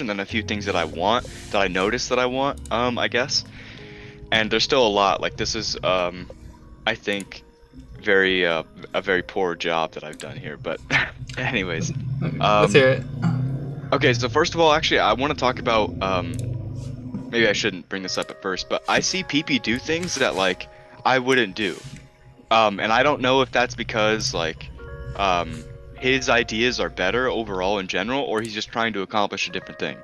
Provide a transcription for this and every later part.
and then a few things that I want, that I notice that I want, I guess. And there's still a lot. Like this is, I think, a very poor job that I've done here. But, anyways, Let's hear it. okay. So first of all, actually, I want to talk about, maybe I shouldn't bring this up at first, but I see PP do things that like I wouldn't do. And I don't know if that's because like, his ideas are better overall in general, or he's just trying to accomplish a different thing.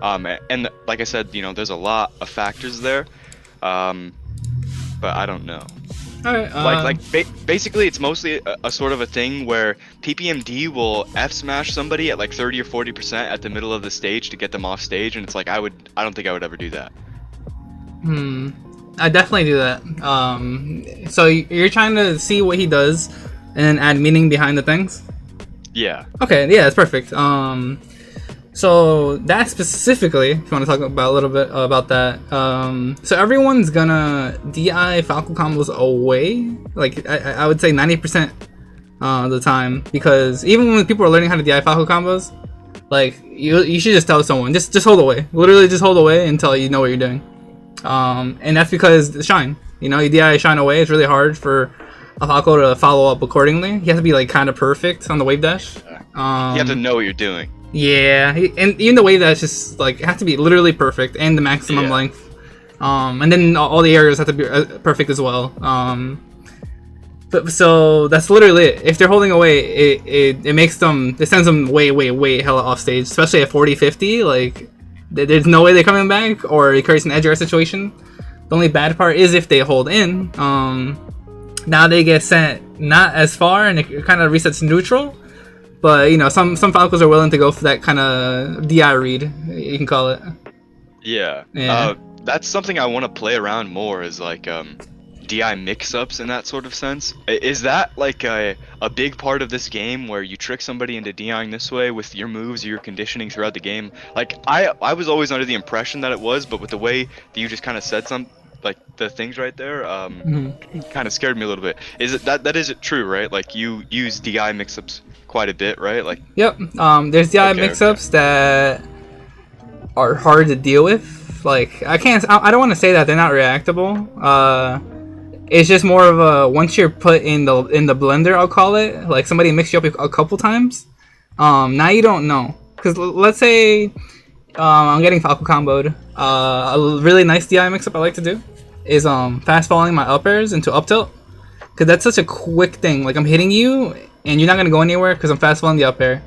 And like I said, there's a lot of factors there. But I don't know. All right. Basically, it's mostly a sort of a thing where PPMD will F smash somebody at like 30 or 40% at the middle of the stage to get them off stage, and it's like I don't think I would ever do that. I definitely do that. So you're trying to see what he does, and then add meaning behind the things. Yeah. Okay. Yeah, that's perfect. So that specifically, if you want to talk about a little bit about that, so everyone's gonna DI Falco combos away, like I would say 90% of the time, because even when people are learning how to DI Falco combos, like you should just tell someone, just hold away, literally just hold away until you know what you're doing, and that's because the shine, you DI shine away. It's really hard for a Falco to follow up accordingly. He has to be like kind of perfect on the wave dash. You have to know what you're doing. Yeah, and even the way that's just like it has to be literally perfect and the maximum length, and then all the areas have to be perfect as well. But so that's literally it. If they're holding away, it makes them, it sends them way hella off stage, especially at 40-50. Like there's no way they're coming back, or it creates an edge guard situation. The only bad part is if they hold in. Now they get sent not as far, and it kind of resets neutral. But some Falcos are willing to go for that kind of DI read, you can call it. Yeah. That's something I want to play around more, is like DI mix-ups in that sort of sense. Is that like a big part of this game, where you trick somebody into DIing this way with your moves or your conditioning throughout the game? Like I was always under the impression that it was, but with the way that you just kind of said like the things right there, kind of scared me a little bit. Is it that is it true, right? Like you use DI mix-ups quite a bit, right? Like yep. There's DI mix-ups that are hard to deal with. Like I don't want to say that they're not reactable. It's just more of a, once you're put in the blender, I'll call it, like somebody mixed you up a couple times, now you don't know. Because let's say I'm getting Falco comboed. A really nice DI mix-up I like to do is fast falling my up airs into up tilt, because that's such a quick thing. Like I'm hitting you and you're not going to go anywhere because I'm fast falling the up air,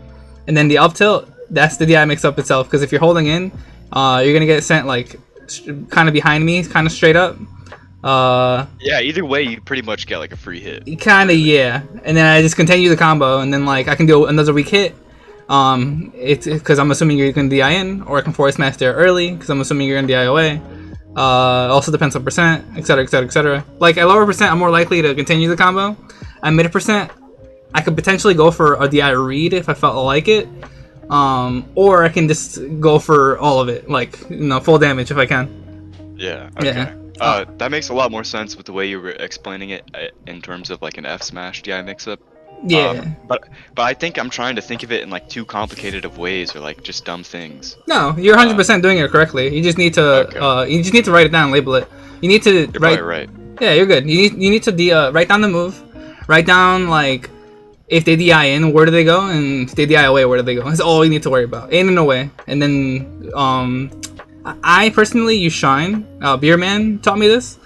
and then the up tilt, that's the DI mix-up itself, because if you're holding in, you're going to get sent like kind of behind me, kind of straight up. Yeah, either way you pretty much get like a free hit. Kinda, yeah. And then I just continue the combo, and then like I can do another weak hit. It's because I'm assuming you're gonna DI in, or I can force smash there early because I'm assuming you're gonna DI away. Also depends on percent, etc, etc, etc. Like at lower percent, I'm more likely to continue the combo. At mid percent, I could potentially go for a DI read if I felt like it. Or I can just go for all of it, like full damage if I can. Yeah. Okay. Yeah. That makes a lot more sense with the way you were explaining it in terms of like an F smash DI mix-up. Yeah. But I think I'm trying to think of it in like too complicated of ways, or like just dumb things. No, you're 100% doing it correctly. You just need to you just need to write it down, label it. You need to write. Right. Yeah, you're good. You need to write down the move, write down like if they DI in, where do they go, and if they DI away, where do they go. That's all you need to worry about. In and away, and then I personally use Shine. Beerman taught me this.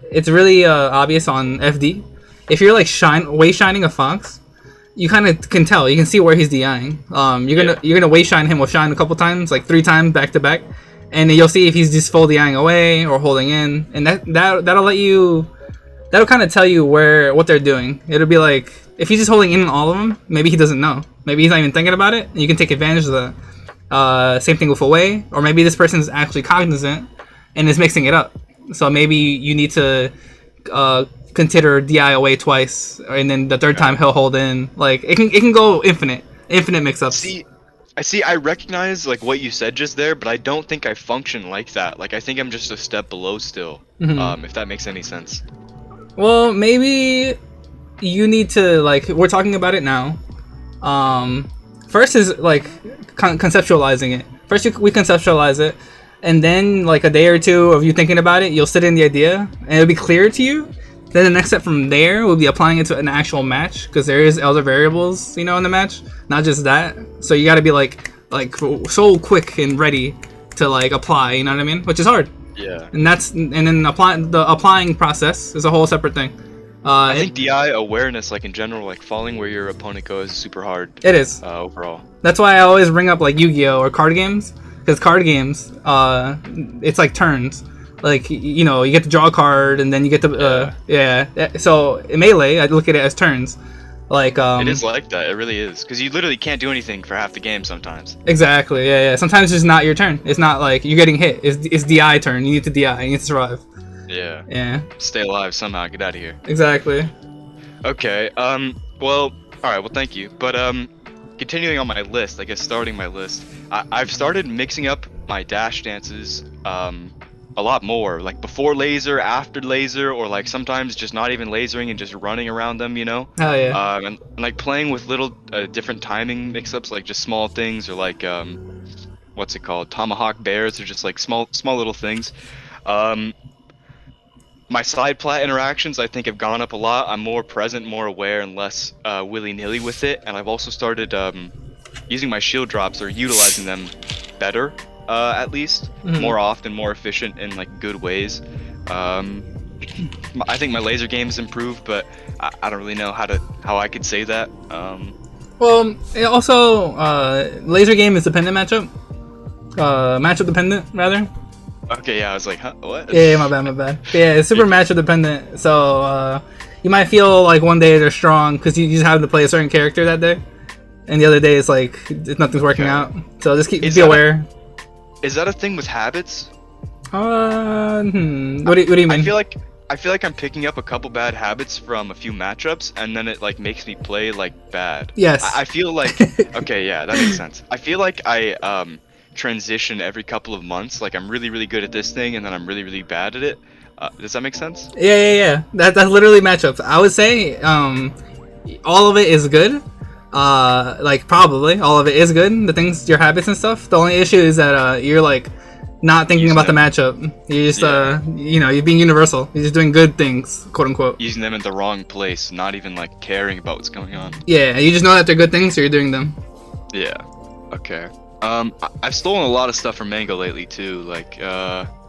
It's really obvious on FD. If you're like way shining a Fox, you kind of can tell. You can see where he's DIing. You're gonna way shine him with Shine a couple times, like 3 times back to back, and then you'll see if he's just full DIing away or holding in, and that'll let you. That'll kind of tell you what they're doing. It'll be like if he's just holding in on all of them, maybe he doesn't know. Maybe he's not even thinking about it, and you can take advantage of that. Same thing with away, or maybe this person's actually cognizant and is mixing it up. So maybe you need to consider DI away twice, and then the third time he'll hold in. Like it can go infinite mix-ups. I recognize like what you said just there, but I don't think I function like that. Like I think I'm just a step below still. If that makes any sense. Well, maybe you need to, like, we're talking about it now. First is like conceptualizing it. First, we conceptualize it, and then like a day or two of you thinking about it, you'll sit in the idea, and it'll be clear to you. Then the next step from there will be applying it to an actual match, because there is other variables, you know, in the match, not just that. So you got to be like so quick and ready to like apply, you know what I mean? Which is hard. Yeah. And then applying process is a whole separate thing. I think DI awareness, like in general, like following where your opponent goes, is super hard. It is overall. That's why I always bring up like Yu-Gi-Oh or card games, because card games, it's like turns. Like, you know, you get to draw a card and then you get to So in Melee, I look at it as turns. Like it is like that. It really is, because you literally can't do anything for half the game sometimes. Exactly. Yeah. Sometimes it's just not your turn. It's not like you're getting hit. It's DI turn. You need to DI. You need to survive. Yeah. Yeah. Stay alive somehow. Get out of here. Exactly. Okay. Well. All right. Well, thank you. But continuing on my list, I guess starting my list, I've started mixing up my dash dances a lot more, like before laser, after laser, or like sometimes just not even lasering and just running around them, you know? Oh yeah. And like playing with little different timing mix-ups, like just small things, or like what's it called, tomahawk bears, or just like small little things. My side plat interactions, I think, have gone up a lot. I'm more present, more aware, and less willy-nilly with it. And I've also started using my shield drops, or utilizing them better, at least. More often, more efficient in like good ways. I think my laser game has improved, but I don't really know how I could say that. Well, it also laser game is dependent matchup. Matchup dependent, rather. Okay, yeah, I was like, huh, what? Yeah, my bad. Yeah, it's super matchup dependent. So you might feel like one day they're strong because you just have to play a certain character that day, and the other day it's like nothing's working out. So just be aware. Is that a thing with habits? What do you mean? I feel like I'm picking up a couple bad habits from a few matchups, and then it like makes me play like bad. Yes. I feel like okay, yeah, that makes sense. I feel like I transition every couple of months. Like I'm really, really good at this thing, and then I'm really, really bad at it. Does that make sense? Yeah. That's literally matchups. I would say all of it is good. Like probably all of it is good. The things, your habits and stuff. The only issue is that you're like not thinking about the matchup. You're just you know, you're being universal. You're just doing good things, quote unquote. Using them in the wrong place, not even like caring about what's going on. Yeah, you just know that they're good things, so you're doing them. Yeah. Okay. I've stolen a lot of stuff from Mango lately too. Like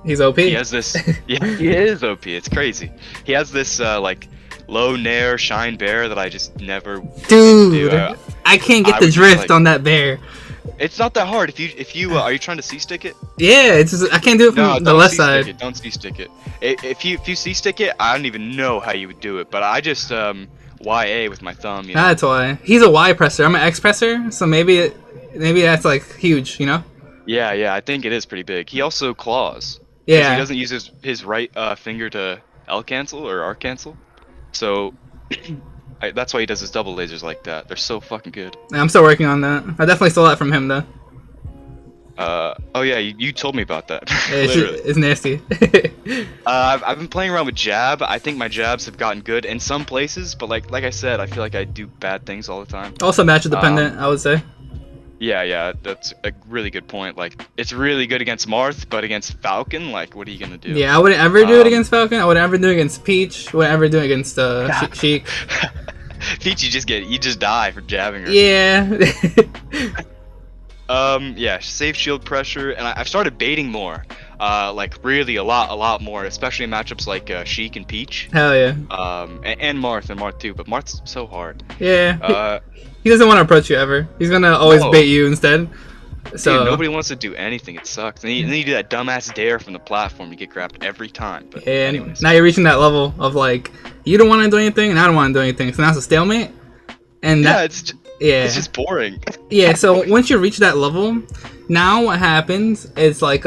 he's OP. He has this. Yeah, he is OP. It's crazy. He has this like low nair shine bear that I just never. Dude, I can't get the drift on that bear. It's not that hard. If you are you trying to C-stick it? Yeah, it's just, I can't do it from the left side. Don't C-stick it. If you C-stick it, I don't even know how you would do it. But I just YA with my thumb. You know? That's why. He's a Y presser. I'm an X presser, so maybe that's like huge, you know? Yeah. I think it is pretty big. He also claws. Yeah. He doesn't use his right finger to L cancel or R cancel. So that's why he does his double lasers like that. They're so fucking good. I'm still working on that. I definitely stole that from him though. Oh yeah, you told me about that. It's nasty. I've been playing around with jab. I think my jabs have gotten good in some places, but like I said, I feel like I do bad things all the time. Also matchup dependent, I would say. Yeah, that's a really good point. Like, it's really good against Marth, but against Falcon, like, what are you gonna do? Yeah, I wouldn't ever do it against Falcon. I wouldn't ever do it against Peach. Wouldn't ever do it against Sheik. Peach, you just die for jabbing her. Yeah. Yeah, save shield pressure, and I've started baiting more. Like really a lot more, especially in matchups like Sheik and Peach. Hell yeah. And Marth too, but Marth's so hard. Yeah. He doesn't want to approach you ever. He's gonna always bait you instead. So dude, nobody wants to do anything. It sucks. And then you do that dumbass dare from the platform. You get grabbed every time. But yeah, anyways. Now you're reaching that level of like you don't want to do anything and I don't want to do anything. So now it's a stalemate. And it's just boring. Yeah. So once you reach that level, now what happens is like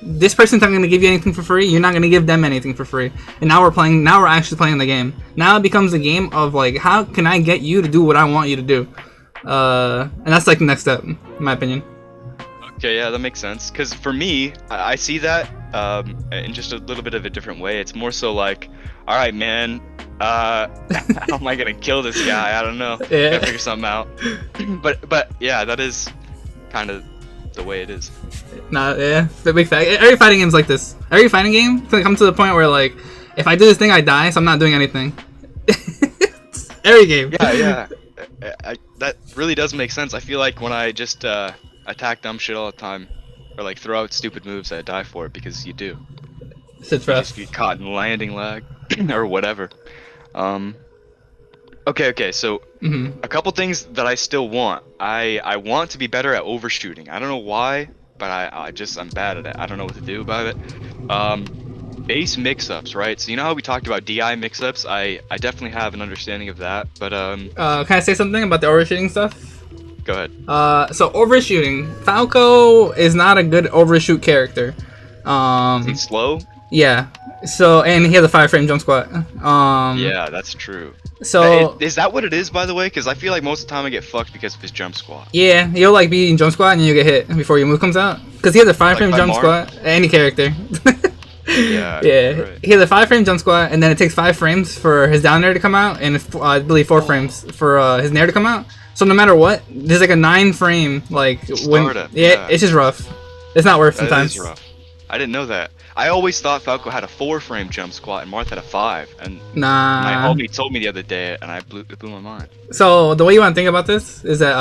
this person's not going to give you anything for free. You're not going to give them anything for free. And now we're actually playing the game. Now it becomes a game of like, how can I get you to do what I want you to do? And that's like the next step, in my opinion. Okay, yeah, that makes sense. Because for me, I see that in just a little bit of a different way. It's more so like, all right, man, how am I going to kill this guy? I don't know. Yeah. Gotta figure something out. But yeah, that is kind of the way it is. Nah, yeah, the big fact. Every fighting game's like this. Every fighting game come to the point where like, if I do this thing, I die, so I'm not doing anything. Every game. Yeah. That really does make sense. I feel like when I just attack dumb shit all the time, or like throw out stupid moves, I die for it because you do. It's You rough. just get caught in landing lag or whatever. Okay. So a couple things that I still want. I want to be better at overshooting. I don't know why, but I'm bad at it. I don't know what to do about it. Base mix-ups, right? So you know how we talked about DI mix-ups? I definitely have an understanding of that, but Can I say something about the overshooting stuff? go ahead. So overshooting. Falco is not a good overshoot character. He's slow? Yeah. So, and he has a 5-frame jump squat. Yeah, that's true. So Is that what it is, by the way? Because I feel like most of the time I get fucked because of his jump squat. yeah, you'll like be in jump squat and you get hit before your move comes out. Because he has a 5-frame by jump Marth? squat. Any character. Yeah. Yeah, Right. he has a 5-frame jump squat, and then it takes 5 frames for his down air to come out, and I believe 4 frames for his nair to come out. So no matter what, there's like a 9-frame like Startup, yeah, yeah. it's just rough. It's not worth That sometimes. is rough. I didn't know that. I always thought Falco had a 4-frame jump squat and Marth had a 5. And my Nah. homie told me the other day, and it blew my mind. So the way you want to think about this is that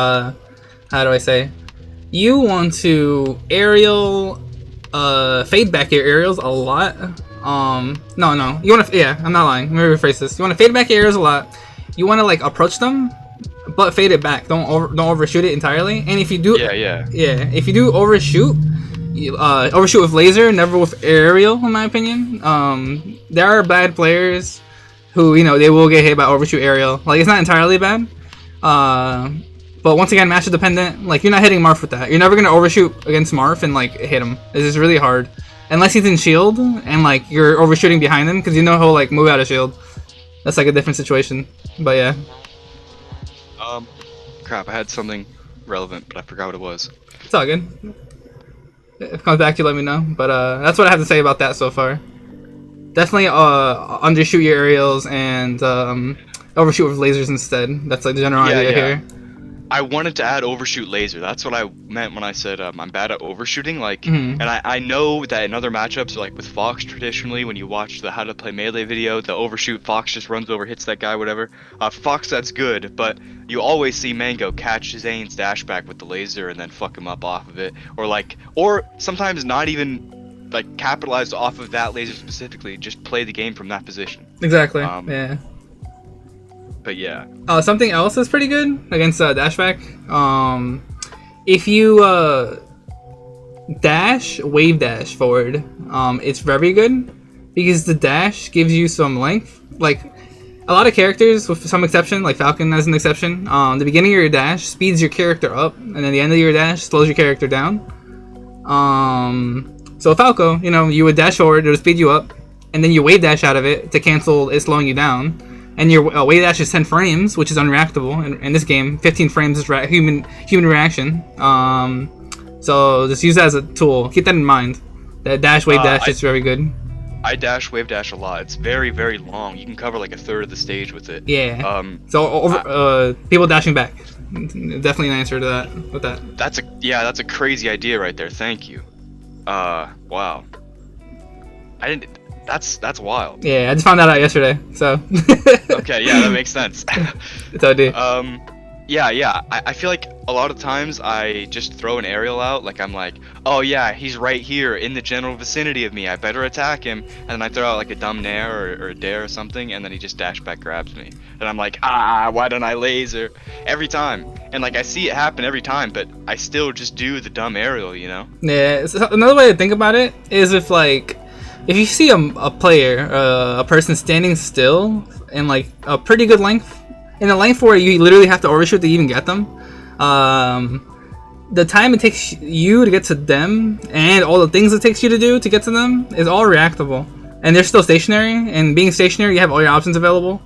how do I say? You want to aerial fade back your aerials a lot. No. You want to I'm not lying. Let me rephrase this. You want to fade back your aerials a lot. You want to like approach them, but fade it back. Don't overshoot it entirely. And if you do if you do overshoot, overshoot with laser, never with aerial, in my opinion. There are bad players who, they will get hit by overshoot aerial. Like, it's not entirely bad. But once again, matchup dependent. Like, you're not hitting Marth with that. You're never gonna overshoot against Marth and like hit him. It's just really hard. Unless he's in shield and like you're overshooting behind him, because he'll like move out of shield. That's like a different situation. But yeah. Crap, I had something relevant, but I forgot what it was. It's all good. If it comes back to you, let me know. But that's what I have to say about that so far. Definitely undershoot your aerials and overshoot with lasers instead. That's like the general idea here. I wanted to add overshoot laser. That's what I meant when I said I'm bad at overshooting. Like, and I know that in other matchups, like with Fox traditionally, when you watch the How to Play Melee video, the overshoot Fox just runs over, hits that guy, whatever. Fox, that's good, but you always see Mango catch Zane's dash back with the laser and then fuck him up off of it, or sometimes not even like capitalize off of that laser specifically. Just play the game from that position. Exactly. Yeah. But yeah. Something else that's pretty good against dashback. If you wave dash forward, it's very good because the dash gives you some length. Like a lot of characters, with some exception, like Falcon as an exception, the beginning of your dash speeds your character up, and then the end of your dash slows your character down. So Falco, you would dash forward, it would speed you up, and then you wave dash out of it to cancel it slowing you down. And your wave dash is 10 frames, which is unreactable. In this game, 15 frames is human reaction. So just use that as a tool. Keep that in mind. That wave dash is very good. I wave dash a lot. It's very, very long. You can cover like a third of the stage with it. Yeah. People dashing back. Definitely an answer to that. With that. That's a crazy idea right there. Thank you. Wow. That's wild. Yeah, I just found that out yesterday, so. Okay, yeah, that makes sense. That's how I do. Yeah. I feel like a lot of times I just throw an aerial out, like I'm like, oh yeah, he's right here in the general vicinity of me, I better attack him, and then I throw out like a dumb nair or a dare or something, and then he just dash back grabs me. And I'm like, why don't I laser? Every time. And like I see it happen every time, but I still just do the dumb aerial, Yeah, so another way to think about it is if you see a player, a person standing still in like a pretty good length, in a length where you literally have to overshoot to even get them, the time it takes you to get to them and all the things it takes you to do to get to them is all reactable. And they're still stationary, and being stationary, you have all your options available.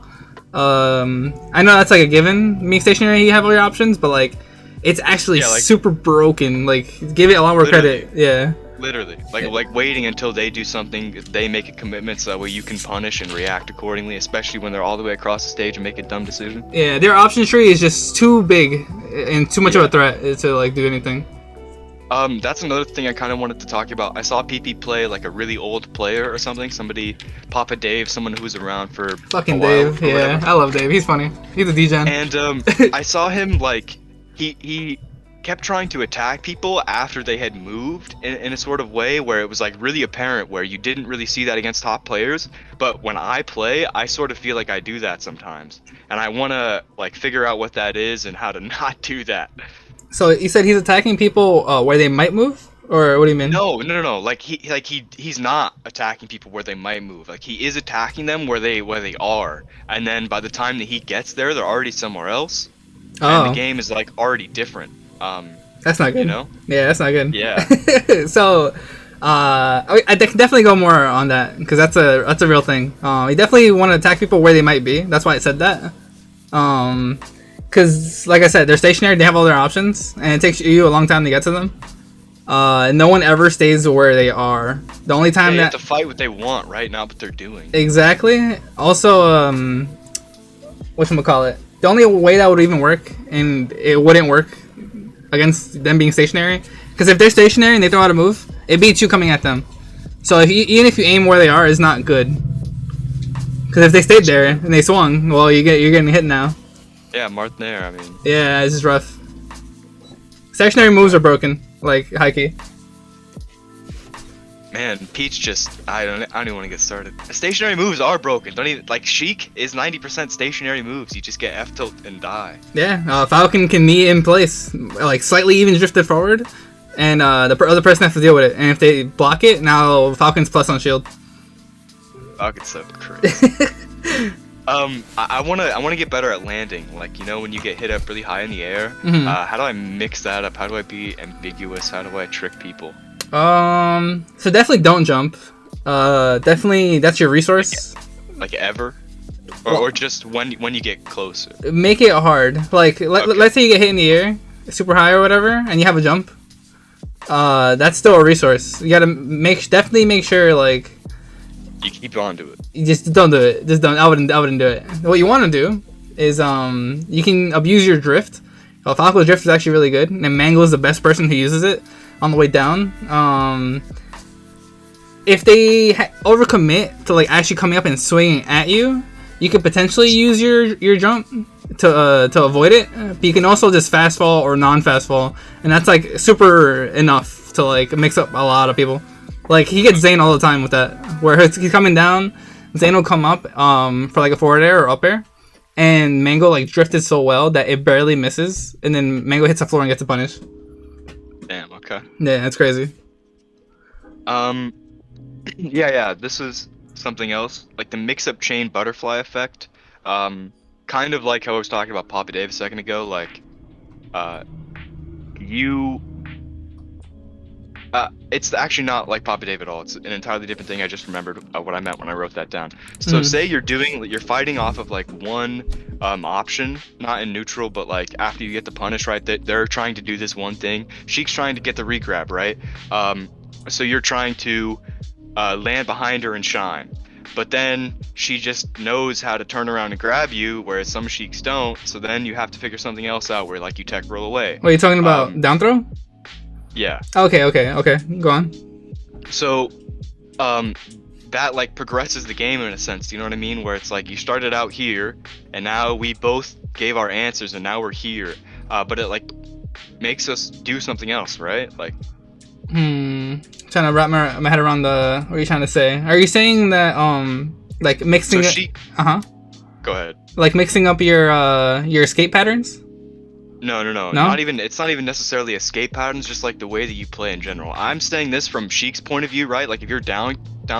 I know that's like a given, being stationary, you have all your options, but like, it's actually super broken. Like, give it a lot more credit. Yeah. Literally, like waiting until they do something, they make a commitment, so that way you can punish and react accordingly, especially when they're all the way across the stage and make a dumb decision. Yeah, their option tree is just too big and too much of a threat to like do anything. That's another thing I kind of wanted to talk about. I saw PP play like a really old player or something. Somebody, Papa Dave, someone who's around for Fucking a while Dave, or yeah, whatever. I love Dave. He's funny. He's a DJ. And I saw him like he kept trying to attack people after they had moved in a sort of way where it was like really apparent, where you didn't really see that against top players. But when I play, I sort of feel like I do that sometimes, and I want to like figure out what that is and how to not do that. So you said he's attacking people where they might move, or what do you mean? No. Like he's not attacking people where they might move. Like he is attacking them where they are, and then by the time that he gets there, they're already somewhere else, and the Oh, game is like already different. that's not good. You know? Yeah, that's not good. Yeah. So, I can definitely go more on that because that's a real thing. You definitely want to attack people where they might be. That's why I said that. Because like I said, they're stationary. They have all their options, and it takes you a long time to get to them. No one ever stays where they are. The only time They have that to fight what they want, right? Not what they're doing. exactly. Also, whatchamacallit, the only way that would even work, and it wouldn't work against them being stationary, because if they're stationary and they throw out a move, it beats you coming at them. So even if you aim where they are, it's not good. Because if they stayed there and they swung, well, you're getting hit now. Yeah, Marth there. I mean, Yeah, it's just rough. Stationary moves are broken, like high key. man, Peach just I don't even want to get started. Stationary moves are broken. Don't even like Sheik is 90% stationary moves. You just get F tilt and die. Yeah, Falcon can knee in place, like slightly even drifted forward, and the other person has to deal with it. And if they block it, now Falcon's plus on shield. Fuck, it's so crazy. I wanna get better at landing. Like, you know, when you get hit up really high in the air, Mhm. how do I mix that up? How do I be ambiguous? How do I trick people? So definitely don't jump. Definitely that's your resource. Like ever, Well- or just when you get closer. Make it hard. Like Okay. let's say you get hit in the air, super high or whatever, and you have a jump. That's still a resource. You gotta definitely make sure like You keep on to it. you just don't do it. Just don't. I wouldn't do it. What you want to do is you can abuse your drift. Falco's drift is actually really good, and Mango is the best person who uses it on the way down. If they overcommit to like actually coming up and swinging at you, you could potentially use your jump to avoid it. But you can also just fast fall or non-fast fall, and that's like super enough to like mix up a lot of people. Like he gets Zane all the time with that, where he's coming down, Zane will come up for like a forward air or up air, and Mango like drifted so well that it barely misses, and then Mango hits the floor and gets a punish. Damn. Okay. Yeah, that's crazy. Yeah. This is something else, like the mix-up chain butterfly effect. Kind of like how I was talking about Papa Dave a second ago. Like, you. It's actually not like Papa Dave at all. It's an entirely different thing. I just remembered what I meant when I wrote that down. So say you're fighting off of like one option, not in neutral, but like after you get the punish, right? They're trying to do this one thing. Sheik's trying to get the regrab, right? So you're trying to land behind her and shine. But then she just knows how to turn around and grab you, whereas some Sheiks don't. So then you have to figure something else out where like you tech roll away. What are you talking about? Down throw? Yeah. Okay. Go on. So, that like progresses the game in a sense. You know what I mean? Where it's like you started out here, and now we both gave our answers, and now we're here. But it like makes us do something else, right? Like, Trying to wrap my head around what are you trying to say? Are you saying that like mixing so it? she. Go ahead. Like mixing up your escape patterns? No. Not even. It's not even necessarily escape patterns. Just like the way that you play in general. I'm saying this from Sheik's point of view, right? Like if you're down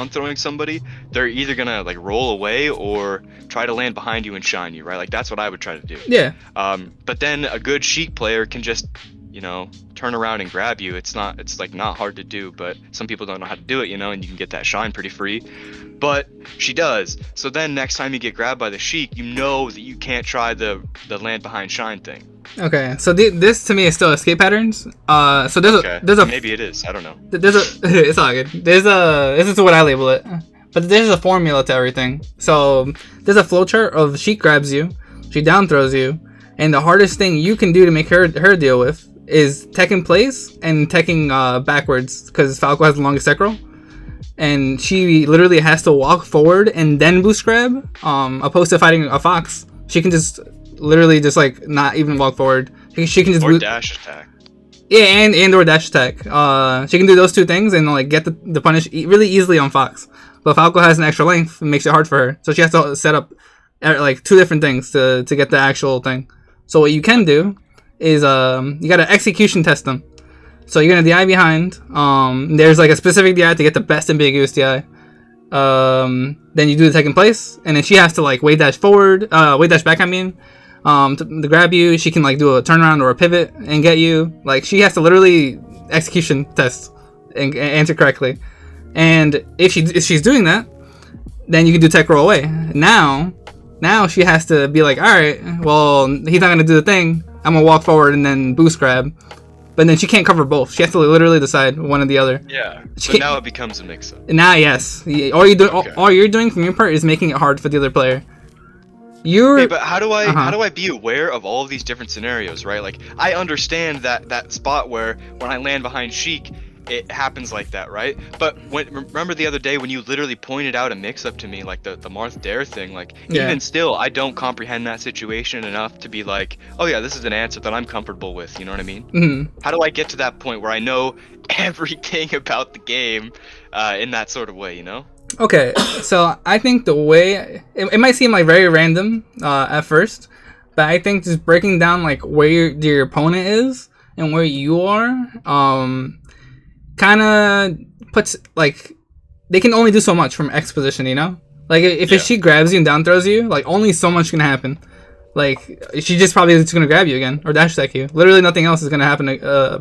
throwing somebody, they're either gonna like roll away or try to land behind you and shine you, right? Like that's what I would try to do. Yeah. But then a good Sheik player can just, you know, turn around and grab you. It's like not hard to do, but some people don't know how to do it, you know, and you can get that shine pretty free. But she does. So then next time you get grabbed by the Sheik, you know that you can't try the land behind shine thing. Okay. So this to me is still escape patterns. So there's a maybe it is. I don't know. it's all good. This is what I label it. But there's a formula to everything. So there's a flowchart of Sheik grabs you, she down throws you, and the hardest thing you can do to make her deal with is tech in place and teching backwards because Falco has the longest tech roll. And she literally has to walk forward and then boost grab. Opposed to fighting a fox, she can just literally just like not even walk forward. She can just or dash attack. Yeah, and or dash attack. She can do those two things and like get the punish really easily on fox. But Falco has an extra length and makes it hard for her, so she has to set up like two different things to get the actual thing. So what you can do is you gotta execution test them. So you're gonna DI behind. There's like a specific DI to get the best ambiguous DI. Then you do the tech in place, and then she has to like wave dash forward, wave dash back. I mean, to grab you. She can like do a turnaround or a pivot and get you. Like she has to literally execution test and answer correctly. And if she's doing that, then you can do tech roll away. Now she has to be like, all right, well he's not gonna do the thing. I'm gonna walk forward and then boost grab. But then she can't cover both. She has to literally decide one or the other. Yeah. So now it becomes a mix-up. Now, yes. All you're doing from your part is making it hard for the other player. Hey, but how do I be aware of all of these different scenarios, right? Like I understand that spot where when I land behind Sheik, it happens like that, right? But remember the other day when you literally pointed out a mix-up to me, like the Marth Dare thing, like even still, I don't comprehend that situation enough to be like, oh yeah, this is an answer that I'm comfortable with. You know what I mean? Mm-hmm. How do I get to that point where I know everything about the game in that sort of way? You know? Okay, so I think the way it might seem like very random at first, but I think just breaking down like where your opponent is and where you are, kind of puts like they can only do so much from X position, you know. Like if she grabs you and down throws you, like only so much can happen. Like she just probably is gonna grab you again or dash attack you. Literally nothing else is gonna happen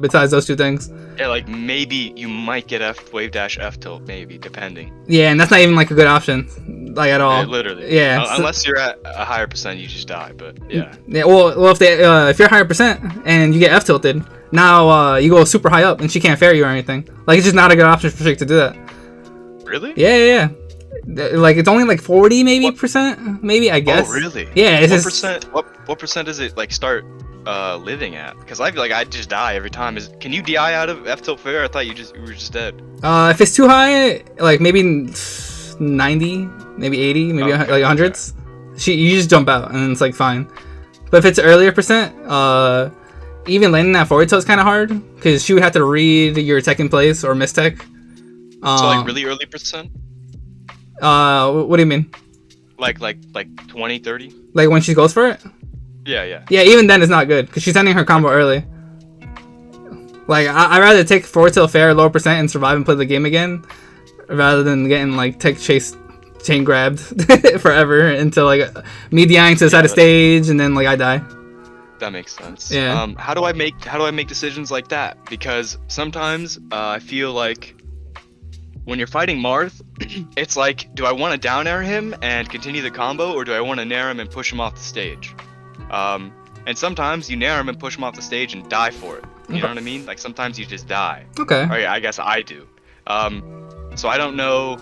besides those two things. Yeah, like maybe you might get wave dash F tilt, maybe depending. Yeah, and that's not even like a good option, like at all. Yeah, literally. Yeah. Unless you're at a higher percent, you just die. But yeah. Yeah. Well, if you're higher percent and you get F tilted, now you go super high up and she can't fair you or anything. Like it's just not a good option for Sheik to do that. Really? Yeah. Like it's only like 40 maybe percent, maybe I guess. Oh really? Yeah. It's what percent? What percent does it like start living at? Because I feel like I just die every time. Can you DI out of F tilt fair? I thought you were just dead. If it's too high, like maybe 90, maybe 80, maybe like hundreds, you just jump out and it's like fine. But if it's earlier percent, even landing that forward tilt is kind of hard because she would have to read your tech in place or miss tech. So like really early percent? What do you mean? Like 20, 30? Like when she goes for it? Yeah. Yeah, even then it's not good because she's ending her combo early. Like I'd rather take forward tilt fair, lower percent, and survive and play the game again, rather than getting like tech chase chain grabbed forever until like me DIing to the side of stage and then like I die. That makes sense. Yeah. How do I make decisions like that? Because sometimes I feel like when you're fighting Marth, it's like, do I want to down air him and continue the combo, or do I want to nair him and push him off the stage? And sometimes you nair him and push him off the stage and die for it. You know what I mean? Like sometimes you just die. Okay. Or yeah, I guess I do. So I don't know,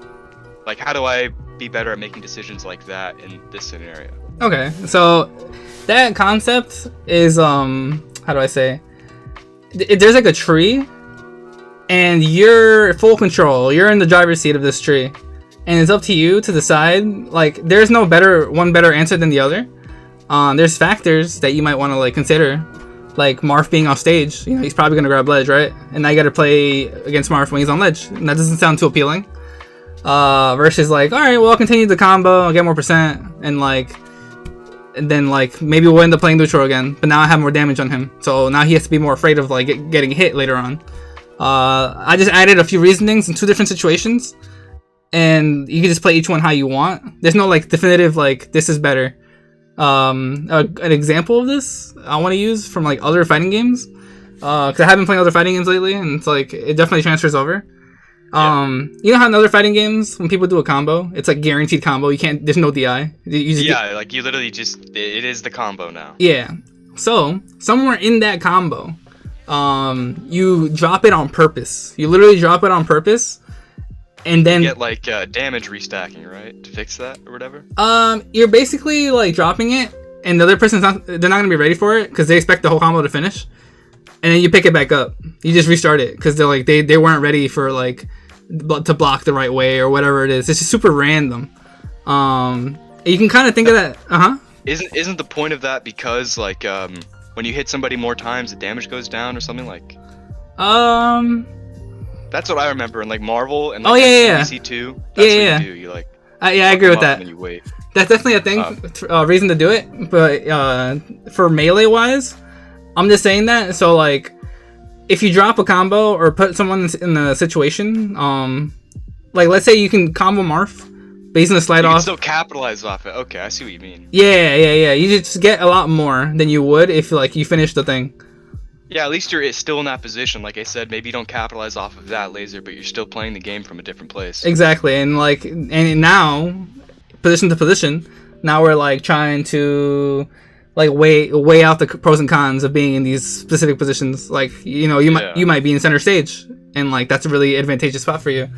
like how do I be better at making decisions like that in this scenario? Okay, so that concept is how do I say? There's like a tree, and you're full control. You're in the driver's seat of this tree, and it's up to you to decide. Like, there's no one better answer than the other. There's factors that you might want to like consider, like Marth being off stage. You know, he's probably gonna grab ledge, right? And now you got to play against Marth when he's on ledge, and that doesn't sound too appealing. Versus like, all right, well, I'll continue the combo, I'll get more percent, and then like maybe we'll end up playing neutral again, but now I have more damage on him, so now he has to be more afraid of like getting hit later on. I just added a few reasonings in two different situations, and you can just play each one how you want. There's no like definitive like this is better. An example of this I want to use from like other fighting games, because I have been playing other fighting games lately, and it's like it definitely transfers over. You know how in other fighting games when people do a combo, it's like guaranteed combo. There's no DI. Like you literally it is the combo now. Yeah. So somewhere in that combo, you drop it on purpose. You literally drop it on purpose, and then you get like damage restacking, right, to fix that or whatever. You're basically like dropping it, and the other person's they're not gonna be ready for it because they expect the whole combo to finish. and then you pick it back up. You just restart it because they're like they weren't ready for like to block the right way or whatever it is. It's just super random. You can kind of think of that. Isn't the point of that because like when you hit somebody more times, the damage goes down or something like? That's what I remember in like Marvel and like NBC 2. That's what you do. You like. I agree with that. And you wait. That's definitely a thing, reason to do it. But for melee wise, I'm just saying that. So like, if you drop a combo or put someone in a situation, like let's say you can combo Marth, but he's gonna slide off. You can still capitalize off it. Okay, I see what you mean. Yeah. You just get a lot more than you would if like you finish the thing. Yeah, at least you're still in that position. Like I said, maybe you don't capitalize off of that laser, but you're still playing the game from a different place. Exactly, and like, and now, position to position, now we're like trying to like weigh out the pros and cons of being in these specific positions. Like, you know, you might be in center stage, and like that's a really advantageous spot for you.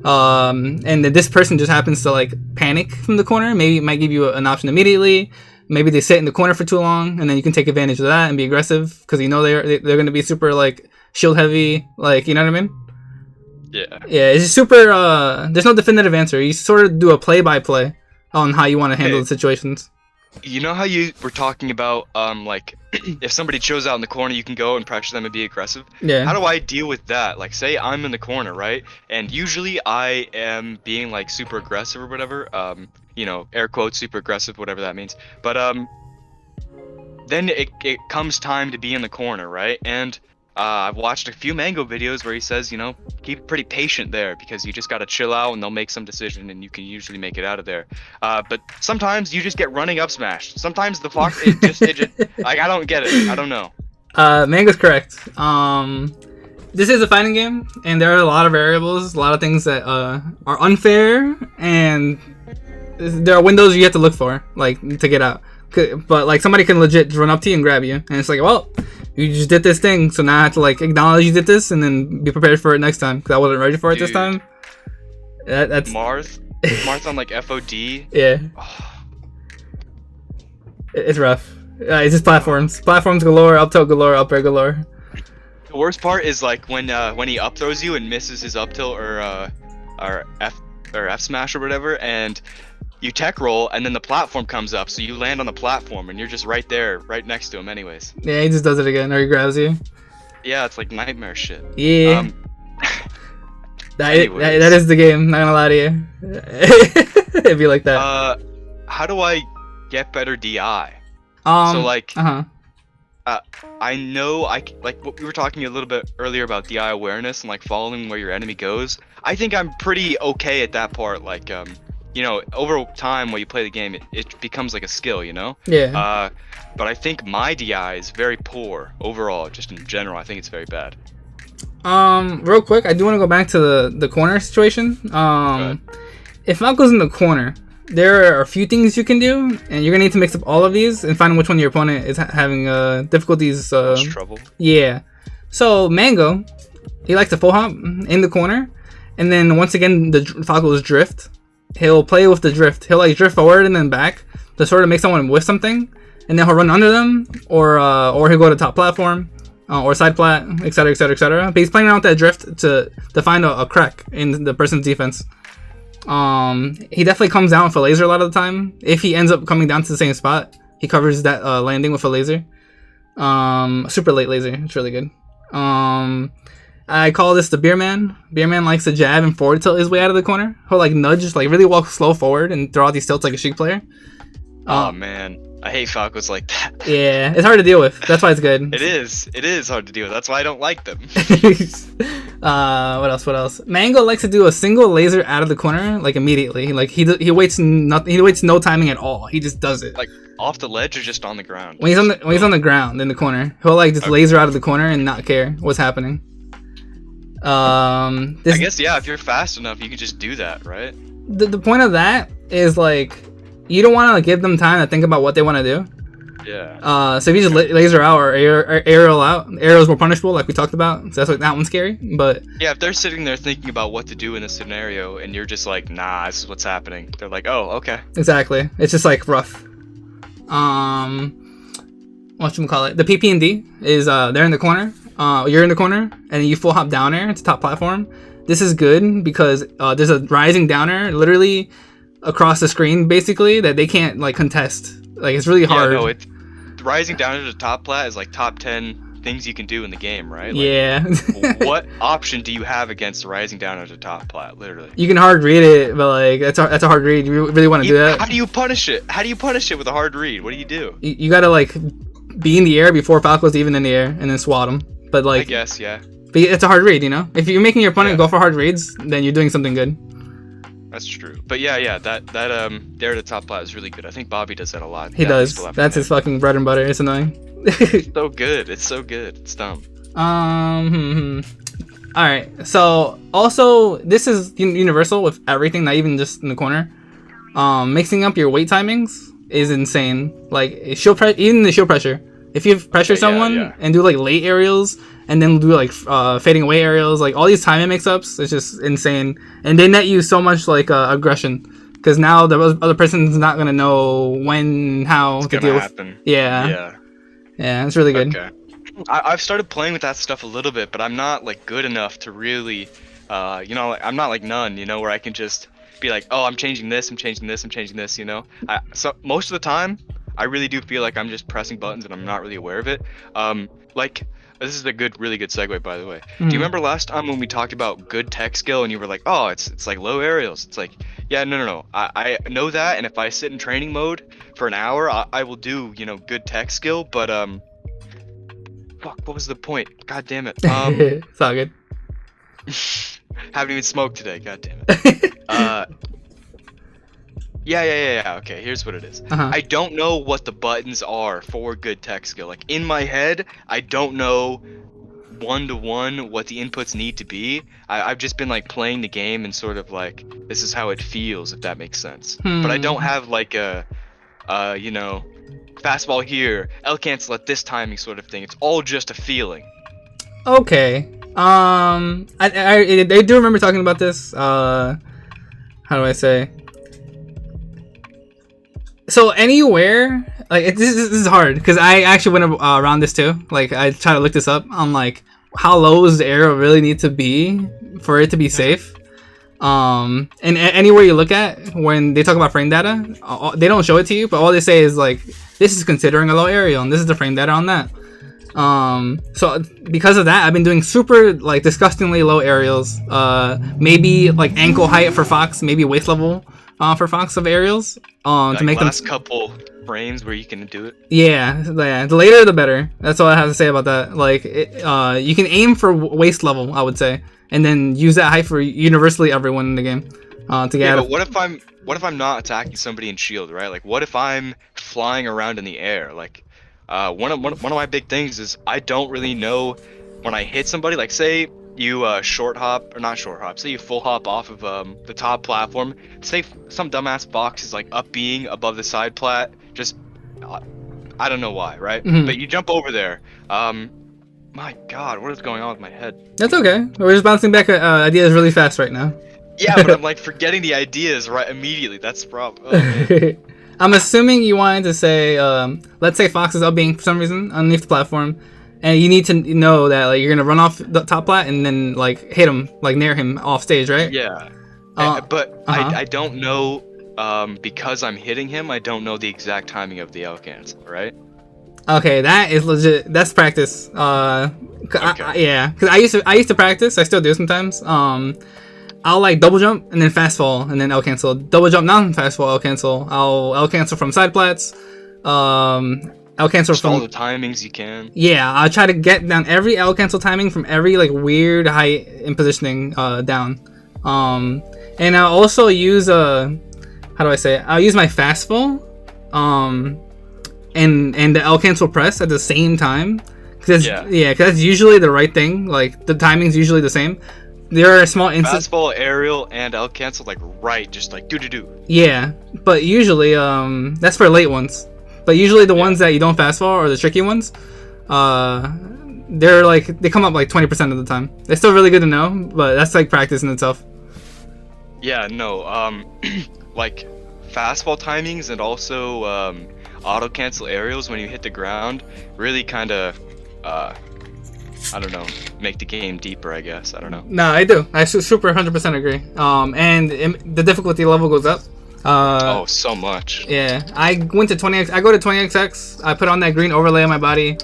And then this person just happens to like panic from the corner. Maybe it might give you an option immediately. Maybe they sit in the corner for too long, and then you can take advantage of that and be aggressive because you know they're going to be super like shield heavy, like, you know what I mean? Yeah. Yeah, it's just super. There's no definitive answer. You sort of do a play by play on how you want to handle the situations. You know how you were talking about like if somebody shows out in the corner, you can go and pressure them and be aggressive. Yeah. How do I deal with that? Like, say I'm in the corner, right? And usually I am being like super aggressive or whatever. You know, air quotes, super aggressive, whatever that means. But then it comes time to be in the corner, right? And I've watched a few Mango videos where he says, you know, keep pretty patient there because you just gotta chill out and they'll make some decision and you can usually make it out of there. But sometimes you just get running up smashed. Sometimes the Fox, it just like, I don't get it. I don't know. Mango's correct. This is a fighting game, and there are a lot of variables, a lot of things that are unfair, and there are windows you have to look for, like, to get out. But like somebody can legit run up to you and grab you, and it's like, well, you just did this thing, so now I have to like acknowledge you did this and then be prepared for it next time because I wasn't ready for it this time. That's Marth on like FOD. Yeah. It's rough. It's just platforms galore, up tilt galore, up air galore. The worst part is like when he up throws you and misses his up tilt or F smash or whatever, and you tech roll, and then the platform comes up, so you land on the platform, and you're just right there, right next to him anyways. Yeah, he just does it again, or he grabs you. Yeah, it's like nightmare shit. Yeah. That is the game, not gonna lie to you. It'd be like that. How do I get better DI? So like, I know like what we were talking a little bit earlier about DI awareness and like following where your enemy goes. I think I'm pretty okay at that part, like, you know, over time while you play the game, it becomes like a skill, you know? Yeah. But I think my DI is very poor overall, just in general. I think it's very bad. Real quick, I do want to go back to the corner situation. If Falco's in the corner, there are a few things you can do, and you're gonna need to mix up all of these and find which one your opponent is having difficulties. Trouble. Yeah. So Mango, he likes to full hop in the corner, and then once again the Falco's drift. He'll play with the drift. He'll like drift forward and then back to sort of make someone whiff something, and then he'll run under them, or he'll go to top platform, or side plat, etc., etc., etc. But he's playing around with that drift to find a crack in the person's defense. He definitely comes down with a laser a lot of the time. If he ends up coming down to the same spot, he covers that landing with a laser. Super late laser. It's really good. I call this the beer man. Beer man likes to jab and forward tilt his way out of the corner. He'll like nudge, like really walk slow forward and throw out these tilts like a Sheik player. Oh man, I hate Falcos like that. Yeah, it's hard to deal with. That's why it's good. It is hard to deal with. That's why I don't like them. What else? Mango likes to do a single laser out of the corner, like immediately. Like he waits nothing. He waits no timing at all. He just does it. Like off the ledge or just on the ground. When he's on the ground in the corner, he'll like just laser out of the corner and not care what's happening. I guess yeah. If you're fast enough, you can just do that, right? The point of that is like you don't want to give them time to think about what they want to do. Yeah. So if you just laser out or aerial out, arrow's more punishable, like we talked about. So that's like that one's scary. But yeah, if they're sitting there thinking about what to do in this scenario, and you're just like, nah, this is what's happening. They're like, oh, okay. Exactly. It's just like rough. Whatchamacallit? The PP&D is they're in the corner. you're in the corner and you full hop down air to top platform. This is good because there's a rising down air literally across the screen basically that they can't like contest. Like it's really hard. Yeah, no, it's rising down to the top plat is like top 10 things you can do in the game, right? Like, yeah. What option do you have against rising down to the top plat? Literally. You can hard read it, but like that's a hard read. You really want to do that? How do you punish it? How do you punish it with a hard read? What do you do? You gotta like be in the air before Falco's even in the air and then swat him. But like, I guess, yeah. But it's a hard read, you know. If you're making your opponent go for hard reads, then you're doing something good. That's true. But yeah, that dare to top plat is really good. I think Bobby does that a lot. He does. That's his fucking bread and butter. It's annoying. It's so good. It's so good. It's dumb. All right. So also, this is universal with everything, not even just in the corner. Mixing up your weight timings is insane. Like even the shield pressure. If you pressure someone and do like late aerials and then do like fading away aerials, like all these timing mix-ups, it's just insane. And they net you so much like aggression because now the other person's not gonna know when, how to deal with. Yeah, it's really good. Okay. I've started playing with that stuff a little bit, but I'm not like good enough to really, I'm not like none, where I can just be like, oh, I'm changing this, I'm changing this, I'm changing this, So most of the time, I really do feel like I'm just pressing buttons and I'm not really aware of it. Like this is a really good segue, by the way. Do you remember last time when we talked about good tech skill and you were like, oh, it's like low aerials? It's like, yeah, no. I know that, and if I sit in training mode for an hour, I will do good tech skill, but fuck, what was the point? God damn it. It's all good. Haven't even smoked today. God damn it. Yeah. Okay, here's what it is. I don't know what the buttons are for good tech skill. Like in my head, I don't know one-to-one what the inputs need to be. I've just been like playing the game and sort of like this is how it feels, if that makes sense. But I don't have like a fastball here, L cancel at this timing sort of thing. It's all just a feeling. Okay. I do remember talking about this. How do I say? So anywhere, like this is hard because I actually went around this too. Like I try to look this up on like how low does the arrow really need to be for it to be safe. And anywhere you look at when they talk about frame data, they don't show it to you, but all they say is like this is considering a low aerial and this is the frame data on that. So because of that, I've been doing super like disgustingly low aerials. Maybe like ankle height for Fox, maybe waist level for Fox of aerials. Like to make last couple frames where you can do it. Yeah. The later the better. That's all I have to say about that. Like you can aim for waist level, I would say, and then use that height for universally everyone in the game. To get. Yeah, but what if I'm not attacking somebody in shield, right? Like what if I'm flying around in the air? Like one of my big things is I don't really know when I hit somebody. Like say you short hop or not short hop. Say you full hop off of the top platform. Say some dumbass box is like up being above the side plat. Just I don't know why, right? But you jump over there. My God, what is going on with my head? That's okay. We're just bouncing back ideas really fast right now. Yeah, but I'm like forgetting the ideas right immediately. That's the problem. Oh, I'm assuming you wanted to say, let's say Fox is up being for some reason underneath the platform, and you need to know that like you're gonna run off the top plat and then like hit him, like near him off stage, right? Yeah. But I don't know because I'm hitting him. I don't know the exact timing of the L cancel, right? Okay, that is legit. That's practice. Okay. Yeah, because I used to practice. I still do sometimes. I'll like double jump and then fast fall and then L cancel. Double jump, non fast fall, L cancel. I'll L cancel from side plats. L cancel from all the timings you can. Yeah, I'll try to get down every L cancel timing from every like weird height and positioning down. And I'll also use how do I say it? I'll use my fast fall and the L cancel press at the same time. Cause that's usually the right thing. Like the timing's usually the same. There are small instances. Fastball, aerial, and L cancel like right, just like do. Yeah, but usually that's for late ones. But usually the ones that you don't fastball are the tricky ones. They're like they come up like 20% of the time. They're still really good to know, but that's like practice in itself. Yeah, no, like fastball timings and also auto cancel aerials when you hit the ground really kind of I don't know, make the game deeper, I guess. I don't know. No, I do. I super 100% agree. And the difficulty level goes up. Oh, so much. Yeah, I went to 20x. I go to 20xx. I put on that green overlay on my body,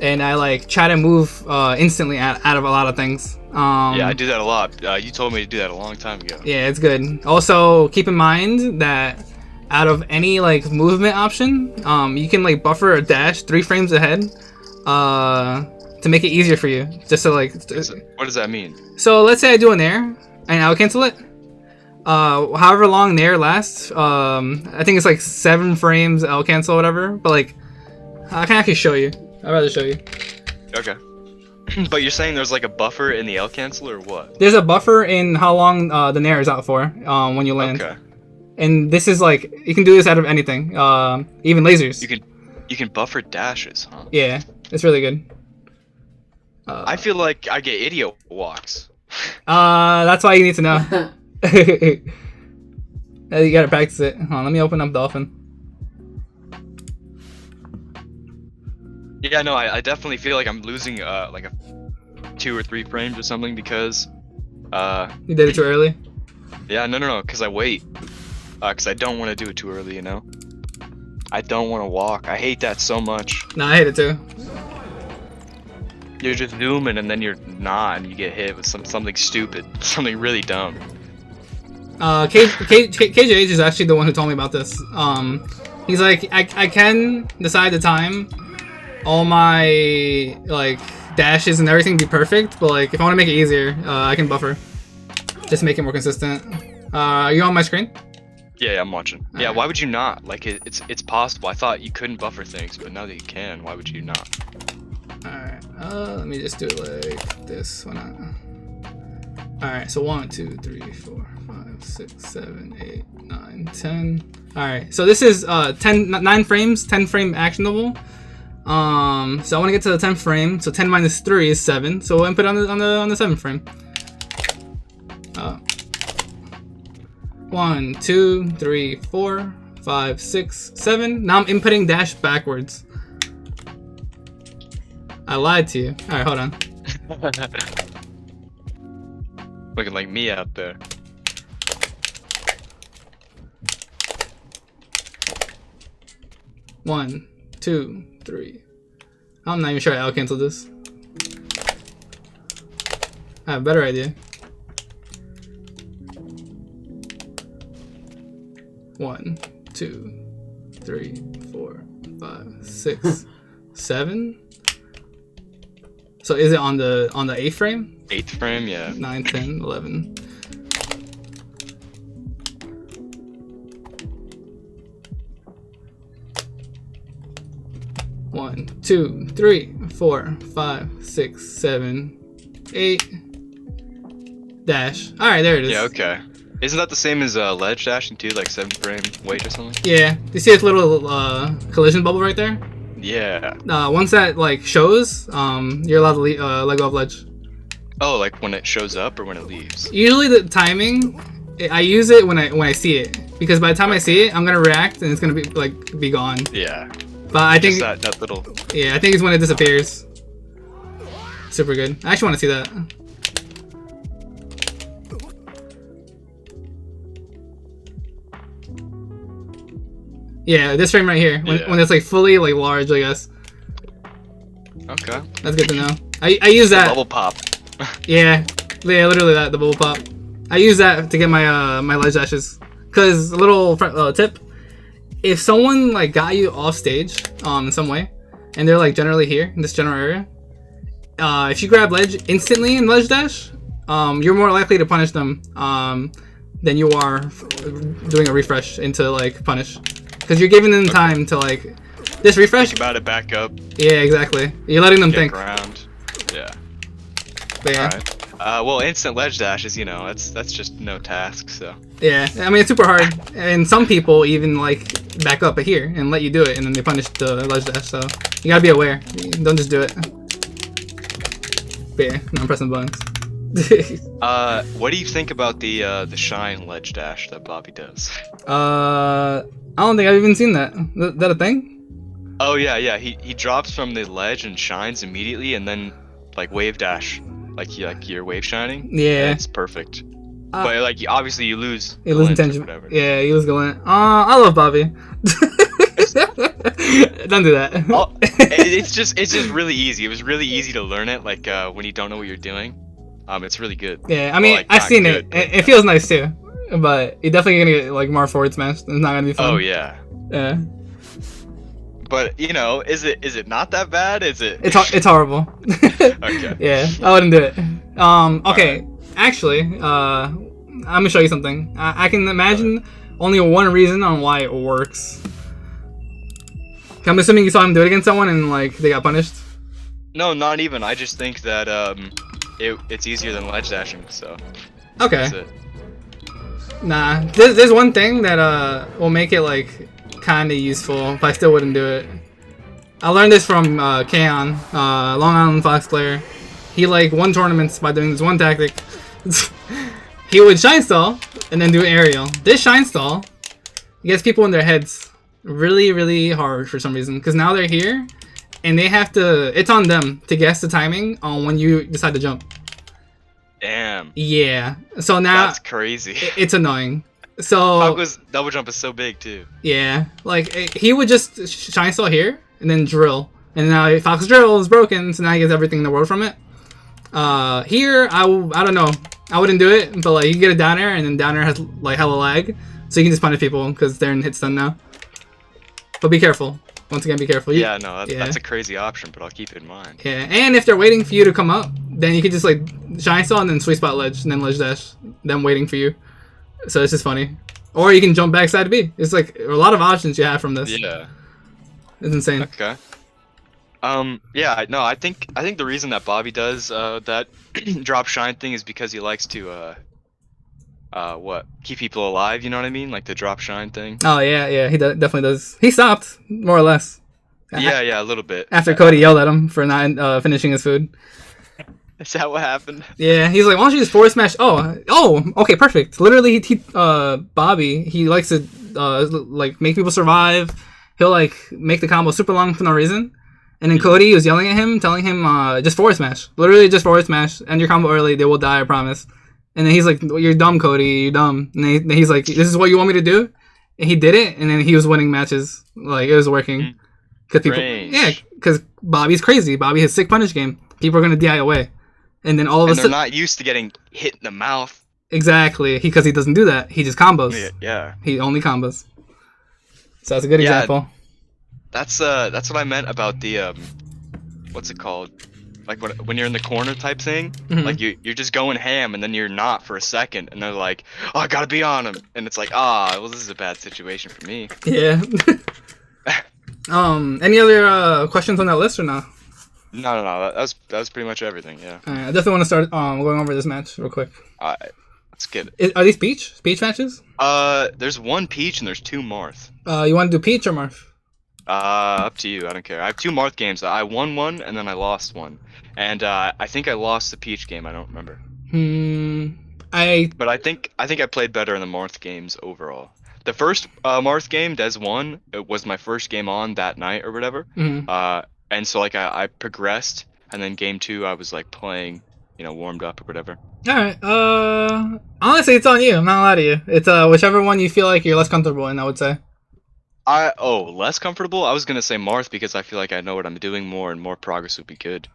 and I like try to move instantly out of a lot of things. Yeah, I do that a lot. You told me to do that a long time ago. Yeah, it's good. Also, keep in mind that out of any like movement option, you can like buffer a dash 3 frames ahead, to make it easier for you. Just to like. What does that mean? So let's say I do an air, and I'll cancel it. However long the air lasts, I think it's like 7 frames. I'll cancel whatever. But like, I can actually show you. I'd rather show you. Okay. But you're saying there's like a buffer in the L cancel or what? There's a buffer in how long the nair is out for when you land. Okay. And this is like you can do this out of anything, even lasers. You can buffer dashes, huh? Yeah, it's really good. I feel like I get idiot walks. That's why you need to know. You gotta practice it. Hold on, let me open up Dolphin. Yeah, no, I definitely feel like I'm losing like a 2 or 3 frames or something because You did it too early. yeah, no, because I wait. Because I don't want to do it too early, you know? I don't want to walk. I hate that so much. No, I hate it too. You're just zooming and then you're not, and you get hit with something stupid. Something really dumb. KJH is actually the one who told me about this. He's like, I can decide the time all my like dashes and everything be perfect, but like if I want to make it easier, I can buffer. Just make it more consistent. Are you on my screen? Yeah, I'm watching. Yeah, Alright. why would you not? Like, it's possible. I thought you couldn't buffer things, but now that you can, why would you not? Alright, let me just do it like this. Why not? Alright, so 1, 2, 3, 4, 5, 6, 7, 8, 9, 10. Alright, so this is 9 frames, 10 frame actionable. So I want to get to the 10th frame. So 10 minus 3 is 7. So we'll input on the 7th frame. 1, 2, 3, 4, 5, 6, 7. Now I'm inputting dash backwards. I lied to you. Alright, hold on. Looking like me out there. One, 2, 3. I'm not even sure I'll cancel this. I have a better idea. 1, 2, 3, 4, 5, 6, 7. So is it on the 8th frame? 8th frame, yeah. 9, 10, 11. One, 2, 3, 4, 5, 6, 7, 8. Dash. Alright, there it is. Yeah, okay. Isn't that the same as ledge dashing too, like 7 frame weight or something? Yeah. Do you see this little collision bubble right there? Yeah. Once that like shows, you're allowed to let go of ledge. Oh, like when it shows up or when it leaves? Usually the timing, I use it when I see it, because by the time I see it, I'm gonna react and it's gonna be gone. Yeah. But I think just that little. Yeah, I think it's when it disappears. Super good. I actually want to see that. Yeah, this frame right here, when it's like fully like large, I guess. Okay. That's good to know. I use that. Bubble pop. Yeah, literally that, the bubble pop. I use that to get my my ledge dashes. Cause a little tip, if someone like got you off stage in some way, and they're like generally here in this general area, if you grab ledge instantly in ledge dash, you're more likely to punish them than you are doing a refresh into like punish, because you're giving them time to like this refresh. Think about it, back up. Yeah, exactly. You're letting them Get think. ground. Yeah. But yeah. Alright. Well, instant ledge dashes, you know, that's just no task, so. Yeah, I mean it's super hard, and some people even like back up here and let you do it, and then they punish the ledge dash. So you gotta be aware. Don't just do it. But yeah, now I'm pressing buttons. What do you think about the shine ledge dash that Bobby does? I don't think I've even seen that. That a thing? Oh yeah, he drops from the ledge and shines immediately, and then like wave dash, like your wave shining. Yeah. It's perfect. But like obviously you lose. You lose glint or intention. whatever. Yeah, you lose glint. I love Bobby. Don't do that. It's just really easy. It was really easy to learn it. Like when you don't know what you're doing, it's really good. Yeah, I mean, like, I've seen good, it. but, It feels nice too. But you're definitely gonna get like more forward smashed. It's not gonna be fun. Oh yeah. Yeah. But you know, is it not that bad? Is it? It's horrible. Okay. Yeah, I wouldn't do it. Okay. Alright. Actually, I'm gonna show you something. I can imagine only one reason on why it works. I'm assuming you saw him do it against someone and like they got punished. No, not even. I just think that it's easier than ledge dashing. So. Okay. That's it. Nah, there's one thing that will make it like kind of useful, but I still wouldn't do it. I learned this from Kaon, Long Island Fox player. He like won tournaments by doing this one tactic. He would shine stall and then do aerial. This shine stall gets people in their heads really, really hard for some reason because now they're here and they have to. It's on them to guess the timing on when you decide to jump. Damn. Yeah. So now That's crazy. It's annoying. So Falco's double jump is so big too. yeah, like he would just shine stall here and then drill, and now Fox drill is broken, so now he gets everything in the world from it. Here I don't know, I wouldn't do it, but like you can get a down air, and then down air has like hella lag, so you can just punish people because they're in hit stun now. But be careful. Once again, be careful. Yeah, no, that's a crazy option, but I'll keep it in mind. Yeah, and if they're waiting for you to come up, then you can just like shine stall and then sweet spot ledge, and then ledge dash, them waiting for you. So it's just funny. Or you can jump backside to B. It's like a lot of options you have from this. Yeah. It's insane. Okay. Yeah, no, I think the reason that Bobby does that drop shine thing is because he likes to keep people alive, you know what I mean? Like the drop shine thing. Oh yeah, he definitely does. He stopped, more or less. Yeah, a little bit. After Cody yelled at him for not finishing his food. Is that what happened? Yeah, he's like, why don't you just forward smash? Oh, okay, perfect. Literally, Bobby, he likes to like make people survive. He'll like make the combo super long for no reason. And then Cody was yelling at him, telling him just forward smash. Literally, just forward smash. End your combo early. They will die, I promise. And then he's like, you're dumb, Cody. You're dumb. And then he's like, this is what you want me to do? And he did it, and then he was winning matches. Like it was working. Cause people, because Bobby's crazy. Bobby has sick punish game. People are gonna DI away. And then all of a sudden, they're not used to getting hit in the mouth. Exactly, because he doesn't do that. He just combos. Yeah. He only combos. So that's a good example. That's what I meant about the what's it called? Like when you're in the corner type thing. Mm-hmm. Like you're just going ham and then you're not for a second and they're like, oh, I gotta be on him, and it's like, well, this is a bad situation for me. Yeah. Any other questions on that list or not? No. That was pretty much everything. Yeah. I definitely want to start going over this match real quick. Alright, let's get it. Are these Peach matches? There's one Peach and there's two Marth. You want to do Peach or Marth? Up to you. I don't care. I have two Marth games. I won one and then I lost one, and I think I lost the Peach game. I don't remember. But I think I played better in the Marth games overall. The first Marth game, Des won. It was my first game on that night or whatever. Mm-hmm. And so like I progressed, and then game 2 I was like playing, warmed up or whatever. All right. Honestly, it's on you. I'm not gonna lie to you. It's whichever one you feel like you're less comfortable in, I would say. Less comfortable? I was gonna say Marth because I feel like I know what I'm doing more, and more progress would be good.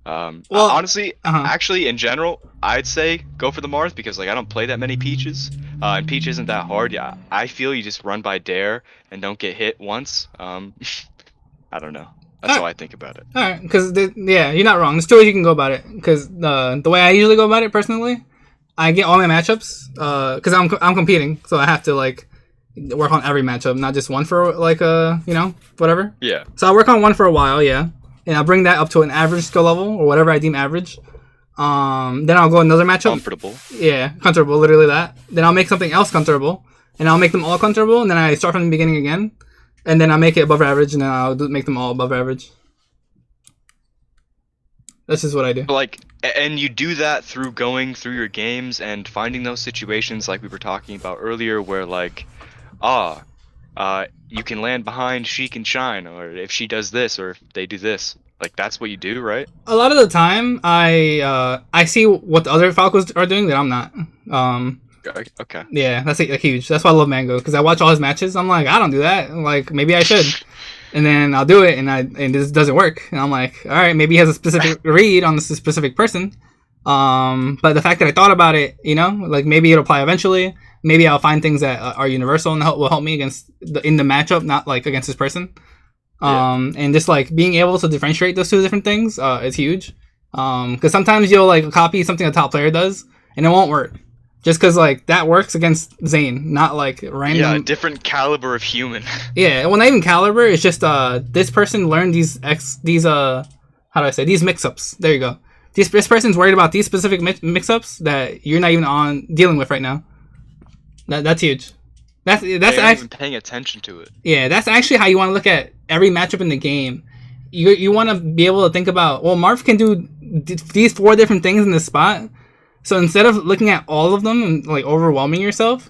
Honestly, actually, in general, I'd say go for the Marth because like I don't play that many Peaches, and Peach isn't that hard. Yeah, I feel you just run by dare and don't get hit once. I don't know. That's how I think about it. All right, because you're not wrong. There's two ways you can go about it. Because the way I usually go about it personally, I get all my matchups because I'm competing, so I have to like work on every matchup, not just one for like whatever. Yeah. So I work on one for a while, yeah, and I'll bring that up to an average skill level or whatever I deem average. Then I'll go another matchup. Comfortable. Yeah, comfortable, literally that. Then I'll make something else comfortable, and I'll make them all comfortable, and then I start from the beginning again. And then I'll make it above average, and then I'll make them all above average. That's just what I do. Like, and you do that through going through your games and finding those situations like we were talking about earlier, where like, you can land behind, she can shine, or if she does this, or if they do this. Like that's what you do, right? A lot of the time, I see what the other Falcos are doing that I'm not. Okay. Yeah, that's like huge. That's why I love Mango, because I watch all his matches. I'm like, I don't do that. Like, maybe I should. And then I'll do it, and this doesn't work. And I'm like, all right, maybe he has a specific read on this specific person. But the fact that I thought about it, like maybe it'll apply eventually. Maybe I'll find things that are universal and will help me in the matchup, not like against this person. And just like being able to differentiate those two different things is huge. Because sometimes you'll like copy something a top player does, and it won't work. Just because like that works against Zane, not like random. Yeah, different caliber of human. Yeah, well, not even caliber. It's just this person learned these how do I say, these mix-ups. There you go. This person's worried about these specific mix-ups that you're not even dealing with right now. That's huge. That's actually even paying attention to it. Yeah, that's actually how you want to look at every matchup in the game. You want to be able to think about, well, Marth can do these 4 different things in this spot. So instead of looking at all of them and like overwhelming yourself,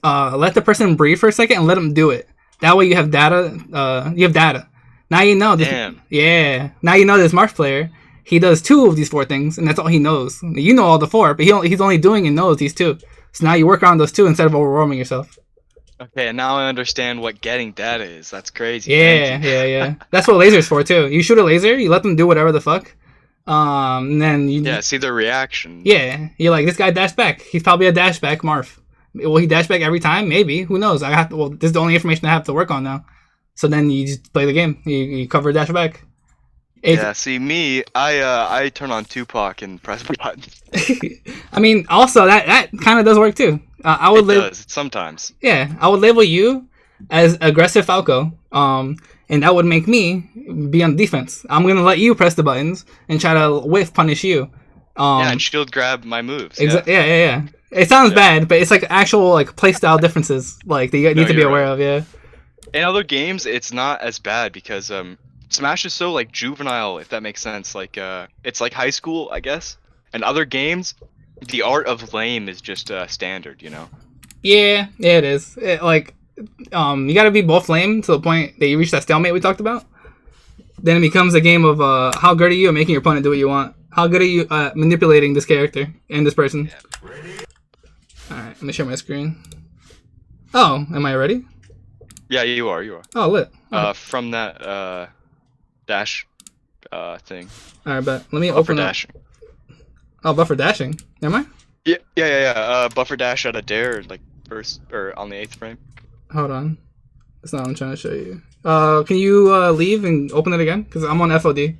let the person breathe for a second and let them do it. That way you have data. Now you know this. Damn. Yeah. Now you know this Marth player. He does 2 of these 4 things, and that's all he knows. You know all the 4, but he's only doing and knows these 2. So now you work on those 2 instead of overwhelming yourself. Okay, and now I understand what getting data is. That's crazy. Yeah. That's what laser's for too. You shoot a laser, you let them do whatever the fuck. And then you see their reaction. Yeah, you're like, this guy dashed back. He's probably a dash back Marth. Will he dash back every time? Maybe. Who knows? This is the only information I have to work on now. So then you just play the game. You cover dash back. Yeah, see me, I turn on Tupac and press buttons. I mean, also that kind of does work too. It does sometimes. Yeah, I would label you as aggressive Falco. And that would make me be on defense. I'm gonna let you press the buttons and try to whiff punish you. And shield grab my moves. Yeah. It sounds bad, but it's like actual like playstyle differences like that you need to be aware of. Yeah. In other games, it's not as bad because Smash is so like juvenile, if that makes sense. Like it's like high school, I guess. In other games, the art of lame is just standard, Yeah, it is. You gotta be both lame to the point that you reach that stalemate we talked about. Then it becomes a game of how good are you at making your opponent do what you want. How good are you at manipulating this character and this person. Alright, let me share my screen. Oh, am I ready? Yeah, you are. Oh, lit. From that dash thing. Alright, but let me open up. Dashing. Oh, buffer dashing. Am I? Yeah. Buffer dash at a dare, like first or on the 8th frame. Hold on. That's not what I'm trying to show you. Can you leave and open it again? Because I'm on FOD.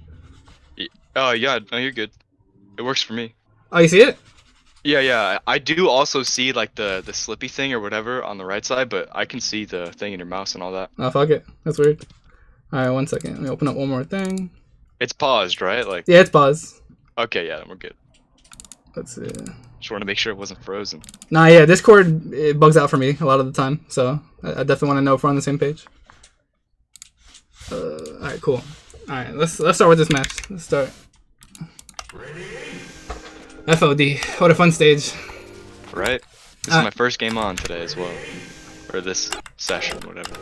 Oh, yeah. No, you're good. It works for me. Oh, you see it? Yeah. I do also see like the slippy thing or whatever on the right side, but I can see the thing in your mouse and all that. Oh, fuck it. That's weird. Alright, 1 second. Let me open up one more thing. It's paused, right? Like. Yeah, it's paused. Okay, yeah, then we're good. Let's see. Just want to make sure it wasn't frozen. Nah, yeah, Discord it bugs out for me a lot of the time, so I definitely want to know if we're on the same page. Alright, cool. Alright, let's start with this match. Let's start. FOD. What a fun stage. Right? This is my first game on today as well. Or this session, whatever.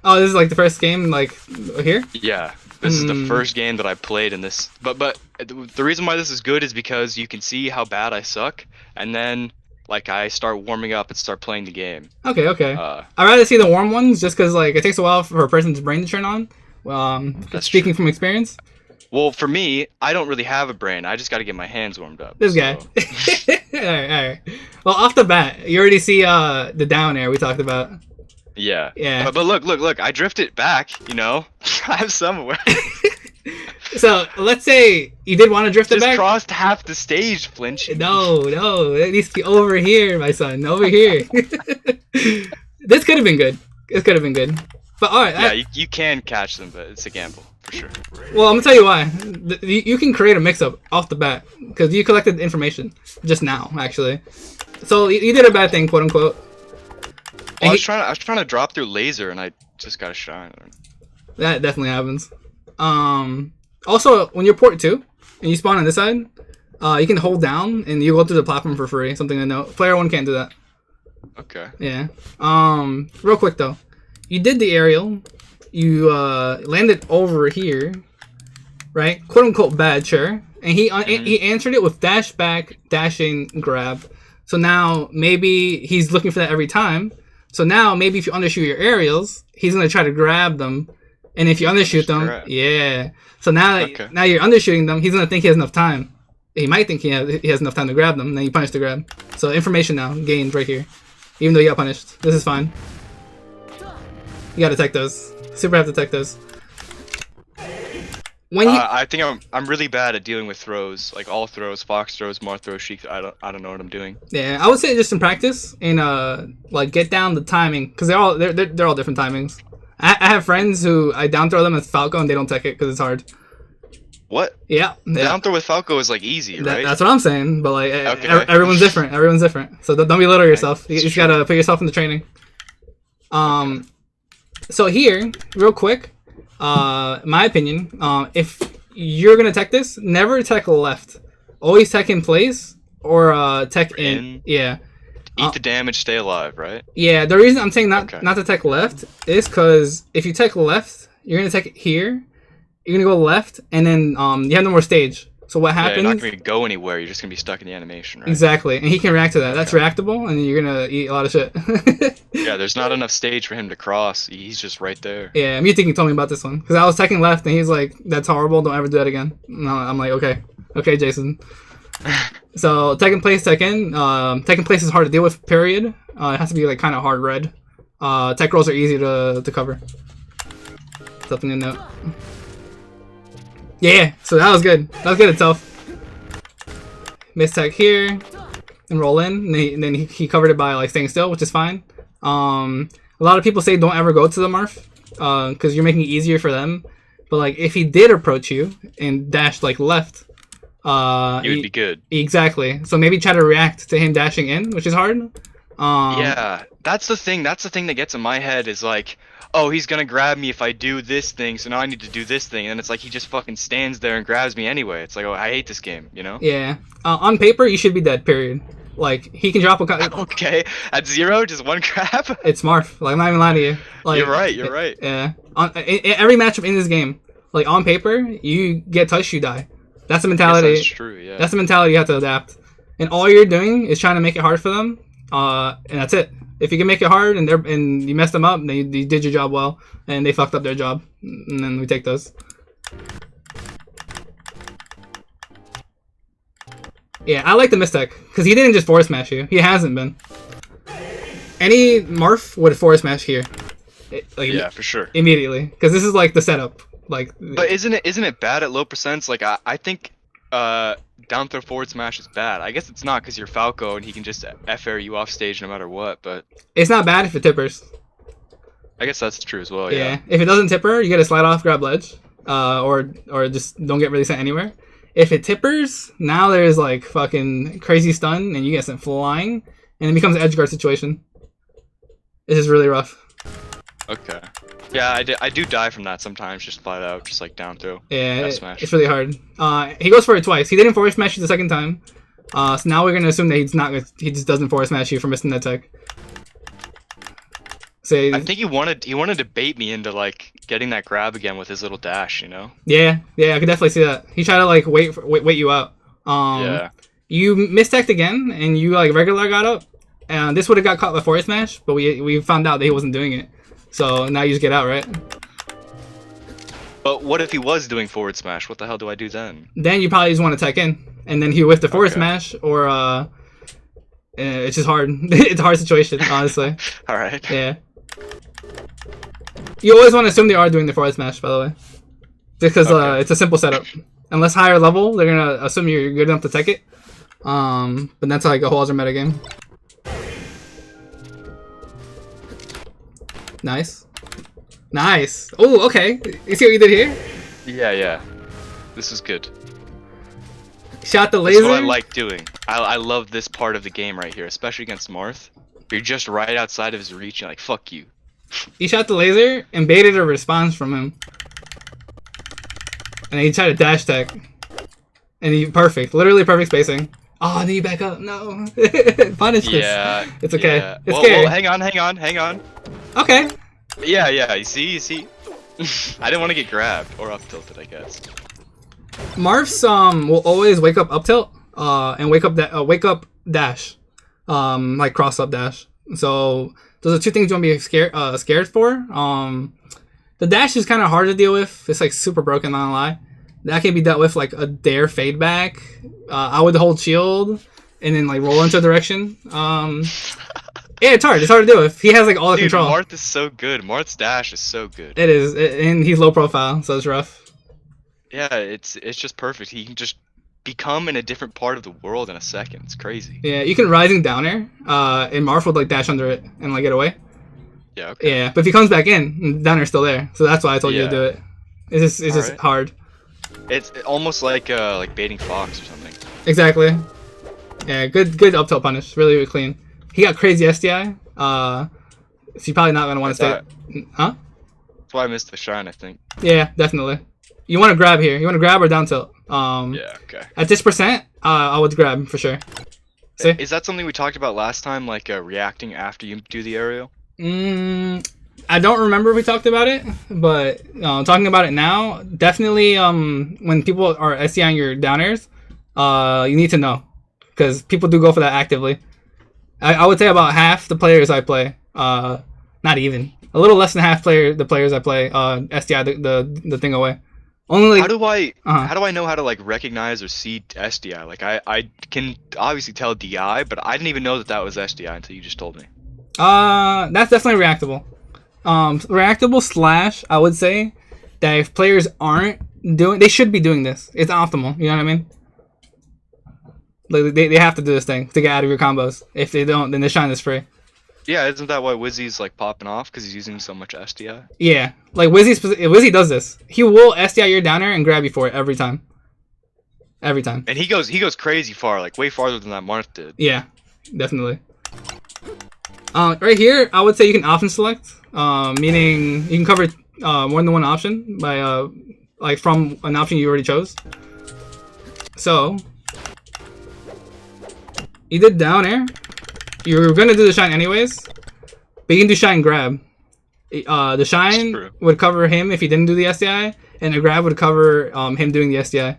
Oh, this is like the first game, like, here? Yeah. This is the first game that I played in this. But the reason why this is good is because you can see how bad I suck, and then like I start warming up and start playing the game. Okay. I'd rather see the warm ones just because like it takes a while for a person's brain to turn on. Speaking from experience. Well, for me, I don't really have a brain. I just got to get my hands warmed up. This guy. All right. Well, off the bat, you already see the down air we talked about. Yeah. Yeah. But look. I drifted back, I have somewhere. So, let's say you did want to drift it back. Just crossed half the stage, Flinch. No. It needs to be over here, my son. Over here. This could have been good. But, alright. Yeah, you can catch them, but it's a gamble, for sure. Well, I'm going to tell you why. You can create a mix-up off the bat, because you collected information just now, actually. So, you did a bad thing, quote-unquote. Well, I was trying to drop through laser, and I just got a shine. That definitely happens. Also, when you're port 2, and you spawn on this side, you can hold down, and you go through the platform for free. Something to note. Player 1 can't do that. Okay. Yeah. Real quick, though. You did the aerial. You landed over here. right? Quote unquote bad, sure. And he answered it with dash back, dashing, grab. So now maybe he's looking for that every time. So now maybe if you undershoot your aerials, he's gonna try to grab them. And if you undershoot them, yeah. So now now you're undershooting them, he's gonna think he has enough time. He might think he has enough time to grab them, then you punish the grab. So information now gained right here. Even though you got punished. This is fine. You gotta tech those. Super have to tech those. When I think I'm really bad at dealing with throws, like all throws, fox throws, Marth throws, sheik. I don't know what I'm doing. Yeah, I would say just in practice and like get down the timing because they're all different timings. I have friends who I down throw them with Falco and they don't tech it because it's hard. What? Yeah. Down throw with Falco is like easy, right? That's what I'm saying, but like everyone's different. Everyone's different. So don't belittle yourself. You just gotta put yourself in the training. So here, real quick. My opinion, if you're gonna tech this, never tech left. Always tech in place or tech in. Yeah. Eat the damage, stay alive, right? Yeah. The reason I'm saying not to tech left is because if you tech left, you're gonna tech it here. You're gonna go left, and then you have no more stage. So what happens? You're not gonna go anywhere. You're just gonna be stuck in the animation, right? Exactly, and he can react to that. That's reactable, and you're gonna eat a lot of shit. Yeah, there's not enough stage for him to cross. He's just right there. Yeah, Mutinky told me about this one because I was teching left, and he's like, "That's horrible. Don't ever do that again." No, I'm like, "Okay, Jason." So taking place, taking place is hard to deal with. Period. It has to be like kind of hard red. Tech rolls are easy to cover. Something to note. Yeah, so that was good. That was good itself. Miss tech here, and roll in. And then he covered it by like staying still, which is fine. A lot of people say don't ever go to the Marth, because you're making it easier for them. But like if he did approach you and dashed like left, you would be good. Exactly. So maybe try to react to him dashing in, which is hard. Yeah, that's the thing. That's the thing that gets in my head is like, oh, he's gonna grab me if I do this thing, so now I need to do this thing, and it's like he just fucking stands there and grabs me anyway. It's like, oh, I hate this game, you know? Yeah. On paper, you should be dead. Period. Like he can drop a. Okay, at 0, just one grab. It's Marth. Like I'm not even lying to you. Like you're right. You're right. Yeah. Every matchup in this game, like on paper, you get touched, you die. That's the mentality. That's true. Yeah. That's the mentality you have to adapt. And all you're doing is trying to make it hard for them. And that's it. If you can make it hard and you mess them up, then you did your job well, and they fucked up their job, and then we take those. Yeah, I like the mistech because he didn't just force smash you. He hasn't been. Any Marth would force smash here. Yeah, for sure. Immediately, because this is like the setup. Like. But isn't it bad at low percents? Like I think down throw forward smash is bad. I guess it's not because you're Falco and he can just F-air you off stage no matter what, but... It's not bad if it tippers. I guess that's true as well, yeah. If it doesn't tipper, you gotta slide off, grab ledge. Or just don't get really sent anywhere. If it tippers, now there's like fucking crazy stun and you get sent flying, and it becomes an edge guard situation. It's just really rough. Okay. Yeah, I do die from that sometimes, just flat out, just like down throw. Yeah, it's really hard. He goes for it twice. He didn't forward smash you the second time. So now we're gonna assume that he just doesn't forward smash you for missing that tech. So I think he wanted to bait me into like getting that grab again with his little dash, you know? Yeah, I could definitely see that. He tried to like wait you out. Yeah. You mistech again, and you like regular got up, and this would have got caught by forward smash, but we found out that he wasn't doing it. So now you just get out, right? But what if he was doing forward smash? What the hell do I do then? Then you probably just want to tech in, and then he whiffed the forward smash, or it's just hard. It's a hard situation, honestly. All right. Yeah. You always want to assume they are doing the forward smash, by the way, because it's a simple setup. Unless higher level, they're gonna assume you're good enough to tech it. But that's like a whole other metagame. Nice. Oh, okay. You see what you did here? Yeah. This is good. Shot the laser. That's what I like doing. I love this part of the game right here, especially against Marth. You're just right outside of his reach. You're like, fuck you. He shot the laser and baited a response from him. And he tried to dash tech. And he literally perfect spacing. Oh, then you back up. No. Punish this. Yeah. It's okay. Yeah. It's scary. Well, hang on. Okay. Yeah, you see? I didn't want to get grabbed. Or up tilted, I guess. Marth's will always wake up tilt and wake up dash, like cross up dash. So those are two things you want to be scared for. The dash is kind of hard to deal with. It's like super broken, not gonna lie. That can be dealt with like a dare fade back. I would hold shield and then like roll into a direction. Yeah, it's hard. It's hard to deal with. He has like all the control. Marth is so good. Marth's dash is so good. It is, and he's low profile, so it's rough. Yeah, it's just perfect. He can just become in a different part of the world in a second. It's crazy. Yeah, you can rising down air, and Marth would like dash under it and like get away. Yeah. Okay. Yeah, but if he comes back in, down air's still there. So that's why I told you to do it. It's just hard. It's almost like baiting Fox or something. Exactly. Yeah, good up tilt punish. Really, really clean. He got crazy SDI. So you're probably not gonna want to stay. Huh? That's why I missed the shine, I think. Yeah, definitely. You want to grab here. You want to grab or down tilt. Yeah. Okay. At this percent, I would grab for sure. See? Is that something we talked about last time, like reacting after you do the aerial? I don't remember if we talked about it, but talking about it now, definitely when people are SDIing your down airs, you need to know, because people do go for that actively. I would say about half the players I play, not even, a little less than half the players I play SDI the thing away. Only like, how do I know how to like recognize or see SDI? Like I can obviously tell DI, but I didn't even know that was SDI until you just told me. That's definitely reactable. Reactable / I would say that if players aren't doing, they should be doing this. It's optimal. You know what I mean? Like they have to do this thing to get out of your combos. If they don't, then the shine is free. Yeah, isn't that why Wizzy's like popping off because he's using so much SDI? Yeah, like Wizzy does this. He will SDI your down air and grab you for it every time. Every time. And he goes crazy far, like way farther than that Marth did. Yeah, definitely. Right here, I would say you can option select, meaning you can cover more than one option by like from an option you already chose. So you did down air. You're gonna do the shine anyways, but you can do shine grab. The shine would cover him if he didn't do the SDI, and the grab would cover him doing the SDI.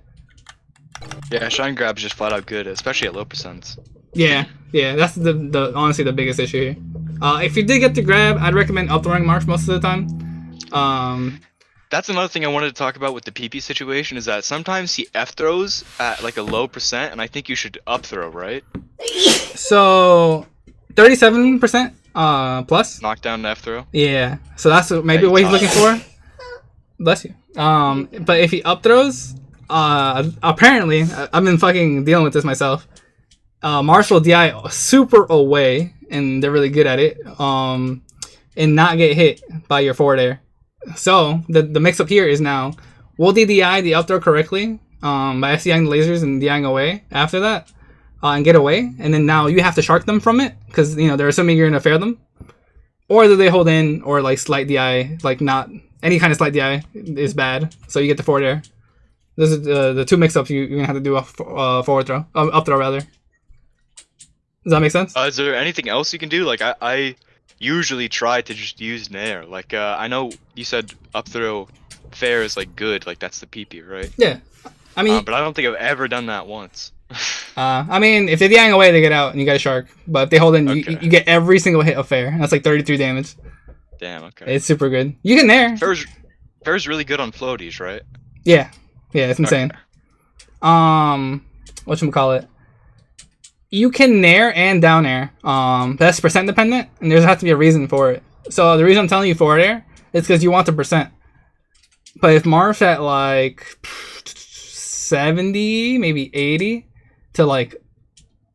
Yeah, shine grab's just flat out good, especially at low percents. Yeah, that's the honestly the biggest issue here. If you did get the grab, I'd recommend up throwing Marth most of the time. That's another thing I wanted to talk about with the PP situation, is that sometimes he F throws at like a low percent, and I think you should up throw, right? So 37% plus. Knockdown F throw. Yeah, so that's maybe what he's looking for. Bless you. But if he up throws, apparently I've been fucking dealing with this myself. Marth will DI super away, and they're really good at it. And not get hit by your forward air. So the mix up here is now we'll DDI the up throw correctly by SDIing the lasers and DIing away after that and get away, and then now you have to shark them from it because they're assuming you're gonna fair them, or do they hold in, or like slight DI, like not any kind of slight DI is bad, so you get the forward air. This is the two mix ups you're gonna have to do a forward throw, up throw rather. Does that make sense? Is there anything else you can do? Like I usually try to just use Nair. Like I know you said up throw fair is like good, like that's the PP, right? Yeah, I mean, but I don't think I've ever done that once. I mean, if they're DIing away, they get out and you get a shark. But if they hold in, you get every single hit of fair. That's like 33 damage. Damn. Okay. It's super good. You can Nair. Fair's really good on floaties, right? Yeah, it's insane. Okay. Whatchamacallit? You can Nair and down air. That's percent dependent, and there has to be a reason for it. So the reason I'm telling you forward air is because you want the percent. But if Marth at like 70, maybe 80 to like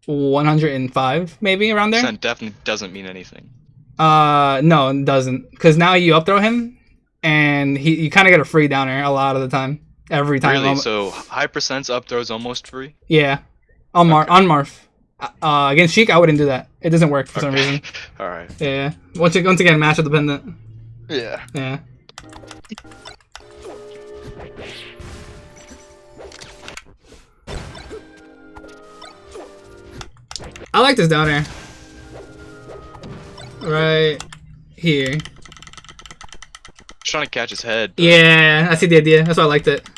105, maybe around there. Percent definitely doesn't mean anything. No, it doesn't. Because now you up throw him, and you kind of get a free down air a lot of the time. Every time. Really? So high percents up throw is almost free? Yeah. On Marth. Against Sheik, I wouldn't do that. It doesn't work for some reason. Alright. Yeah. Once again, matchup dependent. Yeah. Yeah. I like this down air. Right here. Just trying to catch his head. Yeah, I see the idea. That's why I liked it.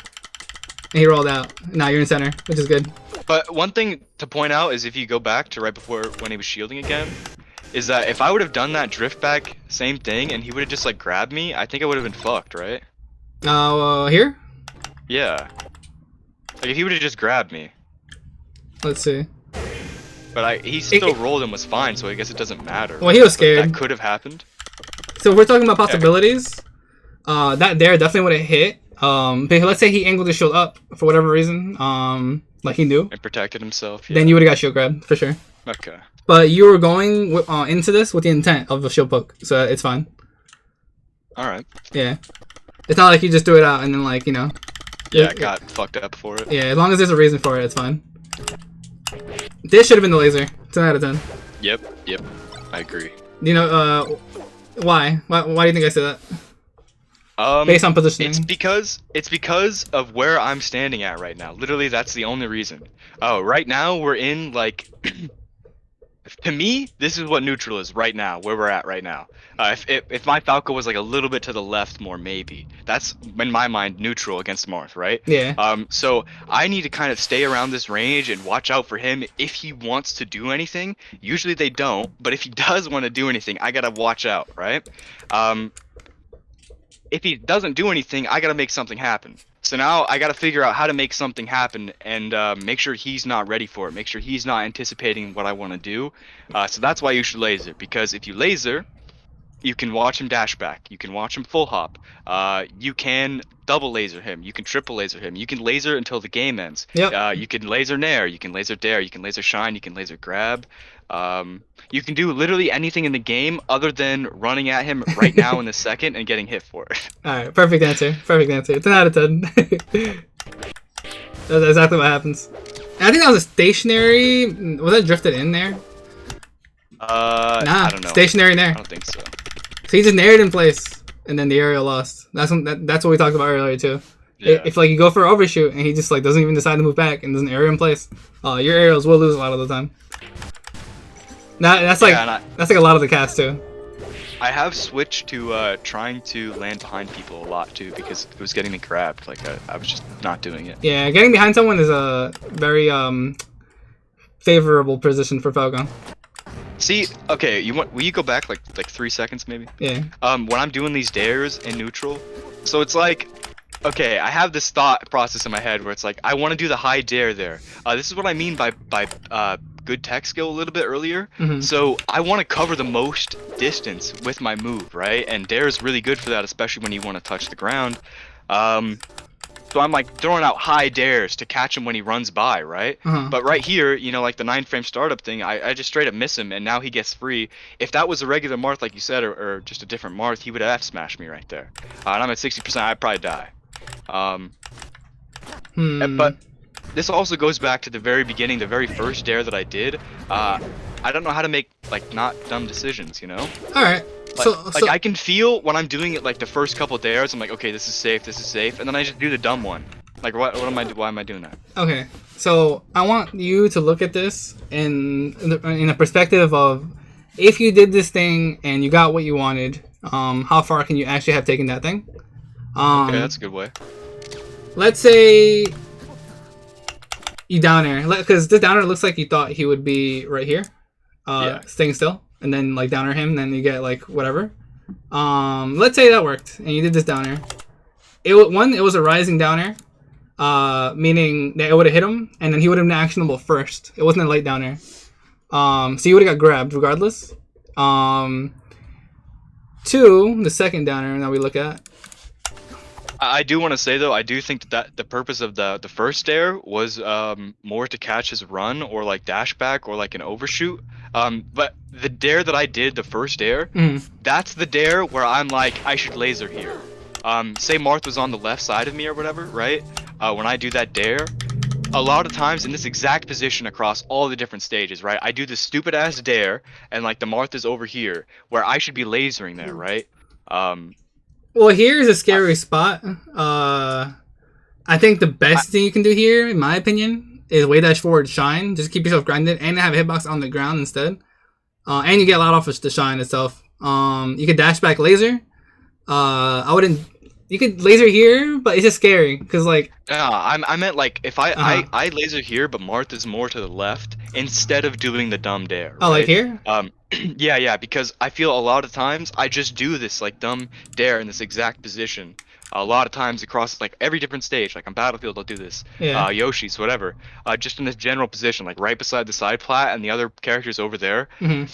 and he rolled out. Now you're in center, which is good. But one thing to point out is if you go back to right before when he was shielding again, is that if I would have done that drift back, same thing, and he would have just like grabbed me, I think I would have been fucked, right? Here? Yeah. Like if he would have just grabbed me. Let's see. But he still rolled and was fine, so I guess it doesn't matter. Well, he was scared. That could have happened. So if we're talking about possibilities. That there definitely would have hit. But let's say he angled his shield up for whatever reason. Like he knew. And protected himself. Yeah. Then you would have got shield grabbed for sure. Okay. But you were going into this with the intent of a shield poke, so it's fine. All right. Yeah. It's not like you just threw it out and then like, you know. Yeah, I got fucked up for it. Yeah, as long as there's a reason for it, it's fine. This should have been the laser. 10 out of 10. Yep. I agree. You know, why? Why do you think I said that? Based on positioning. It's because of where I'm standing at right now. Literally, that's the only reason. Oh, right now we're in like. To me, this is what neutral is right now, where we're at right now. If my Falco was like a little bit to the left more, maybe. That's, in my mind, neutral against Marth, right? Yeah. So I need to kind of stay around this range and watch out for him if he wants to do anything. Usually they don't, but if he does want to do anything, I gotta watch out, right? If he doesn't do anything, I gotta make something happen. So now I gotta figure out how to make something happen and make sure he's not ready for it. Make sure he's not anticipating what I want to do. So that's why you should laser, because if you laser, you can watch him dash back. You can watch him full hop. You can double laser him. You can triple laser him. You can laser until the game ends. Yep. You can laser nair. You can laser dare. You can laser shine. You can laser grab. You can do literally anything in the game other than running at him right now in the second and getting hit for it. Alright, perfect answer. Perfect answer. 10 out of 10. That's exactly what happens. And I think that was a stationary. Was that drifted in there? Nah, I don't know. Stationary nair. I don't think so. So he just naired in place, and then the aerial lost. That's what we talked about earlier too. Yeah. If like you go for an overshoot and he just like doesn't even decide to move back and doesn't aerial in place, your aerials will lose a lot of the time. That's like a lot of the cast too. I have switched to trying to land behind people a lot too because it was getting me grabbed. Like I was just not doing it. Yeah, getting behind someone is a very favorable position for Falco. See, okay, will you go back like 3 seconds maybe? Yeah. When I'm doing these dares in neutral, so it's like, okay, I have this thought process in my head where it's like I want to do the high dare there. This is what I mean by good tech skill a little bit earlier. Mm-hmm. So I want to cover the most distance with my move, right? And dare is really good for that, especially when you want to touch the ground. So I'm like throwing out high dares to catch him when he runs by, right? Uh-huh. But right here, you know, like the 9-frame startup thing, I just straight up miss him, and now he gets free. If that was a regular Marth, like you said, or just a different Marth, he would have F-smashed me right there. And I'm at 60%, I'd probably die. But this also goes back to the very beginning, the very first dare that I did. I don't know how to make, like, not dumb decisions, you know? Alright. Like I can feel when I'm doing it like the first couple dares, I'm like, okay, this is safe, and then I just do the dumb one. Like, why am I doing that? Okay, so I want you to look at this in a perspective of if you did this thing and you got what you wanted, how far can you actually have taken that thing? Okay, that's a good way. Let's say you down air, because this down air looks like you thought he would be right here, staying still. And then like down air him, then you get like whatever. Let's say that worked, and you did this down air. It was a rising down air, meaning that it would have hit him, and then he would have been actionable first. It wasn't a light down air, so you would have got grabbed regardless. 2, the second down air that we look at. I do want to say though, I do think that the purpose of the first dare was more to catch his run or like dash back or like an overshoot. But the dare that I did, the first dare, that's the dare where I'm like, I should laser here. Say Marth was on the left side of me or whatever, right? When I do that dare, a lot of times in this exact position across all the different stages, right? I do this stupid ass dare, and like the Marth is over here, where I should be lasering there, right? Well, here's a scary spot. I think the best thing you can do here, in my opinion, is way dash forward shine. Just keep yourself grounded and have a hitbox on the ground instead. And you get a lot off of the shine itself. You can dash back laser. I wouldn't You could laser here, but it's just scary because like. I meant like if Uh-huh. I laser here, but Marth is more to the left instead of doing the dumb dare. Right? Oh, like here? Yeah, because I feel a lot of times I just do this like dumb dare in this exact position. A lot of times across like every different stage, like on Battlefield, I'll do this. Yeah. Yoshi's, whatever. Just in this general position, like right beside the side plat, and the other characters over there. Hmm.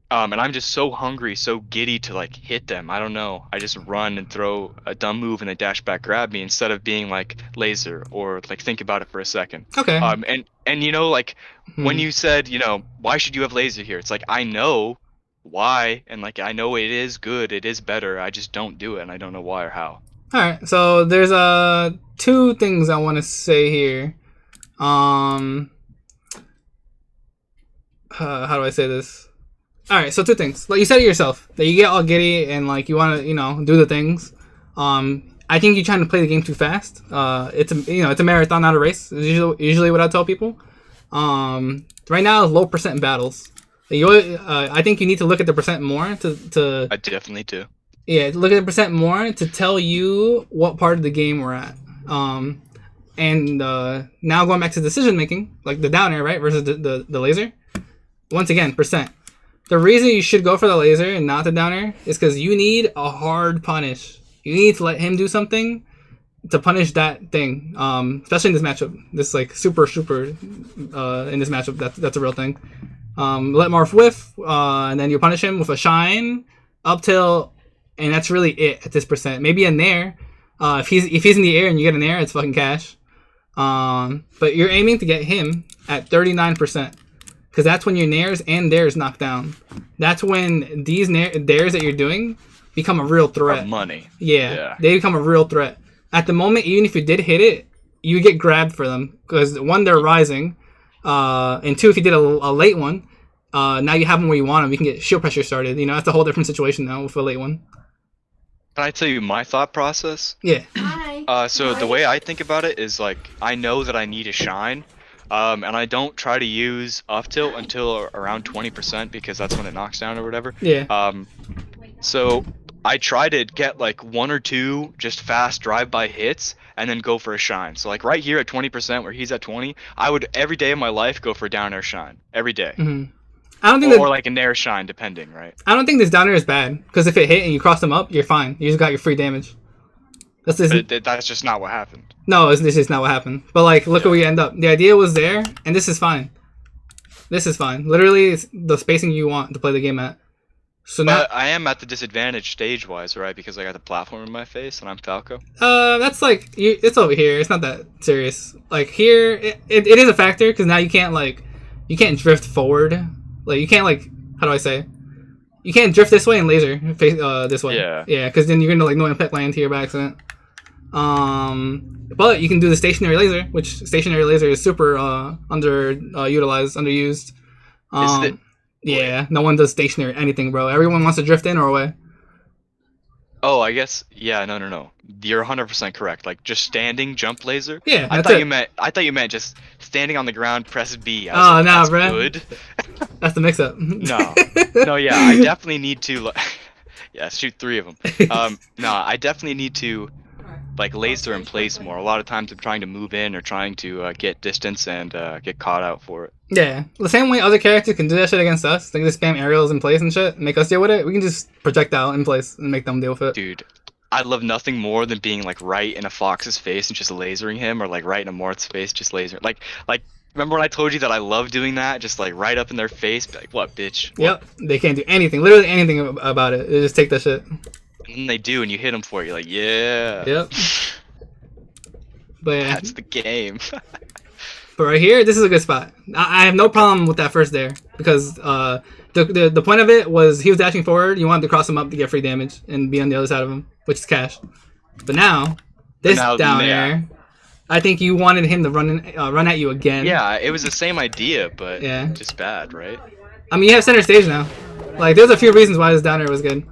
And I'm just so hungry, so giddy to like hit them. I don't know. I just run and throw a dumb move and they dash back, grab me instead of being like laser or like think about it for a second. Okay. And you know like when Hmm. you said why should you have laser here? It's like I know why and like I know it is good, it is better. I just don't do it and I don't know why or how. All right. So there's two things I want to say here. How do I say this? All right, so two things. Like you said it yourself, that you get all giddy and like you want to, do the things. I think you're trying to play the game too fast. It's a marathon, not a race. Is usually what I tell people. Right now, low percent battles. I think you need to look at the percent more to. I definitely do. Yeah, look at the percent more to tell you what part of the game we're at. And now going back to decision making, like the down air, right, versus the laser. Once again, percent. The reason you should go for the laser and not the down air is because you need a hard punish. You need to let him do something to punish that thing. Especially in this matchup. This like super in this matchup. That's a real thing. Let Marth whiff, and then you punish him with a shine up till, and that's really it at this percent. Maybe a nair. If he's in the air and you get an air, it's fucking cash. But you're aiming to get him at 39%. Because that's when your nairs and dares knock down. That's when these dares that you're doing become a real threat. Money. Yeah, they become a real threat. At the moment, even if you did hit it, you get grabbed for them. Because one, they're rising. And two, if you did a late one, now you have them where you want them. You can get shield pressure started. That's a whole different situation now with a late one. Can I tell you my thought process? Yeah. Hi. So the way I think about it is like I know that I need a shine. And I don't try to use up tilt until around 20% because that's when it knocks down or whatever. Yeah. So I try to get like one or two just fast drive-by hits and then go for a shine. So like right here at 20% where he's at 20, I would every day of my life go for a down air shine every day. Mm-hmm. I don't think or like a nair shine depending, right? I don't think this down air is bad because if it hit and you cross them up, you're fine. You just got your free damage. That's just not what happened. No, this is not what happened. But like, look where we end up. The idea was there, and this is fine. This is fine. Literally, it's the spacing you want to play the game at. So now I am at the disadvantage stage-wise, right? Because I got the platform in my face, and I'm Falco. That's like it's over here. It's not that serious. Like here, it is a factor because now you can't drift forward. Like you can't how do I say? You can't drift this way and laser face this way. Yeah. Yeah, because then you're gonna no impact land here by accident. But you can do the stationary laser, which stationary laser is super underused. Is it? Yeah, no one does stationary anything, bro. Everyone wants to drift in or away. Oh, I guess. Yeah, no. You're 100% correct. Like just standing jump laser. Yeah, I thought you meant just standing on the ground, press B. Oh, nah, that's bro. good. That's the mix-up. No, yeah, I definitely need to. Yeah, shoot 3 of them. No, I definitely need to like laser in place more. A lot of times I'm trying to move in or trying to get distance and get caught out for it. Yeah, the same way other characters can do that shit against us. They can just spam aerials in place and shit, and make us deal with it. We can just projectile in place and make them deal with it. Dude, I love nothing more than being like right in a fox's face and just lasering him, or like right in a Marth's face, just lasering. Like, remember when I told you that I love doing that? Just like right up in their face, be like, what, bitch? What? Yep, they can't do anything, literally anything about it. They just take that shit. And then they do, and you hit them for it. You're like, yeah. Yep. But yeah. That's the game. But right here, this is a good spot. I have no problem with that first there because the point of it was he was dashing forward. You wanted to cross him up to get free damage and be on the other side of him, which is cash. But now this down air, I think you wanted him to run at you again. Yeah, it was the same idea, but yeah, just bad, right? I mean, you have center stage now. Like, there's a few reasons why this down air was good.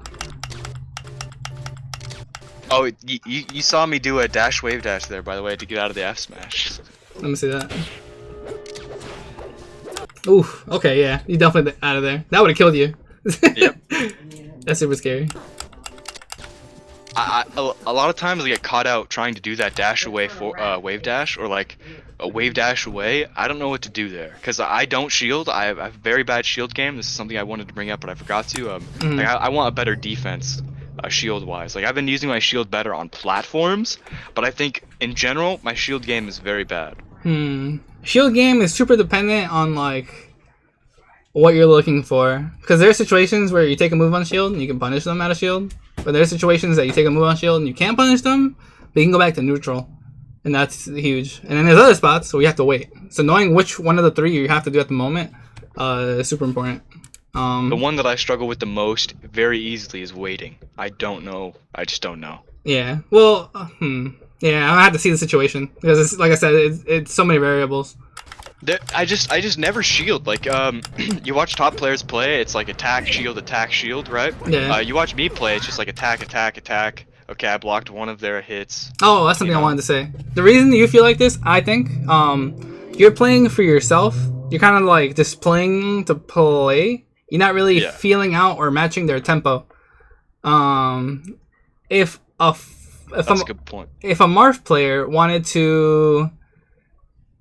Oh, you saw me do a dash wave dash there, by the way, to get out of the F smash. Let me see that. Oof. Okay, yeah, you definitely out of there. That would have killed you. Yep. That's super scary. a lot of times I get caught out trying to do that dash away for wave dash or like a wave dash away. I don't know what to do there because I don't shield. I have a very bad shield game. This is something I wanted to bring up, but I forgot to. Like I want a better defense, shield wise. Like I've been using my shield better on platforms, but I think in general my shield game is very bad. Shield game is super dependent on like what you're looking for, because there are situations where you take a move on shield and you can punish them out of shield, but there are situations that you take a move on shield and you can't punish them, but you can go back to neutral, and that's huge. And then there's other spots where you have to wait. So knowing which one of the three you have to do at the moment is super important. The one that I struggle with the most very easily is waiting. I don't know. I just don't know. Yeah. Well, yeah, I have to see the situation because it's, like I said, it's so many variables. I just never shield. Like you watch top players play, it's like attack, shield, right? Yeah. You watch me play, it's just like attack, attack, attack. Okay, I blocked one of their hits. Oh, that's something I wanted to say. The reason you feel like this, I think, you're playing for yourself. You're kind of like just playing to play. You're not really feeling out or matching their tempo. That's a good point. If a Marth player wanted to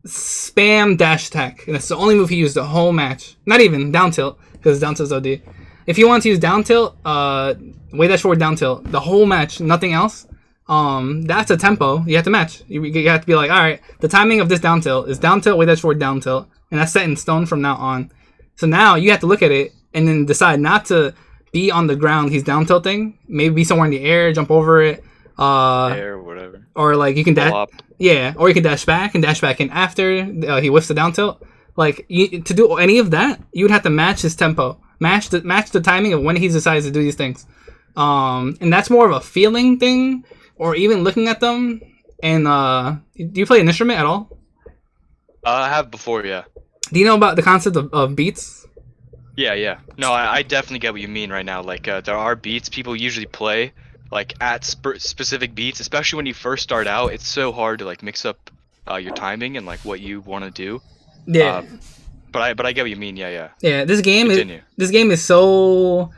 spam dash attack, and that's the only move he used the whole match, not even down tilt, because down tilt's OD. If you want to use down tilt, way dash forward down tilt, the whole match, nothing else, that's a tempo you have to match. You have to be like, alright, the timing of this down tilt is down tilt, way dash forward, down tilt, and that's set in stone from now on. So now you have to look at it and then decide not to be on the ground he's down tilting, maybe be somewhere in the air, jump over it, air, whatever. Or like you can dash, or you can dash back and dash back in after he whiffs the down tilt. Like to do any of that, you would have to match his tempo, match the timing of when he decides to do these things. And that's more of a feeling thing, or even looking at them. And do you play an instrument at all? I have before, yeah. Do you know about the concept of beats? Yeah. No, I definitely get what you mean right now. Like there are beats people usually play like at specific beats, especially when you first start out. It's so hard to like mix up your timing and like what you want to do. Yeah. But I get what you mean. Yeah. Yeah. This game is so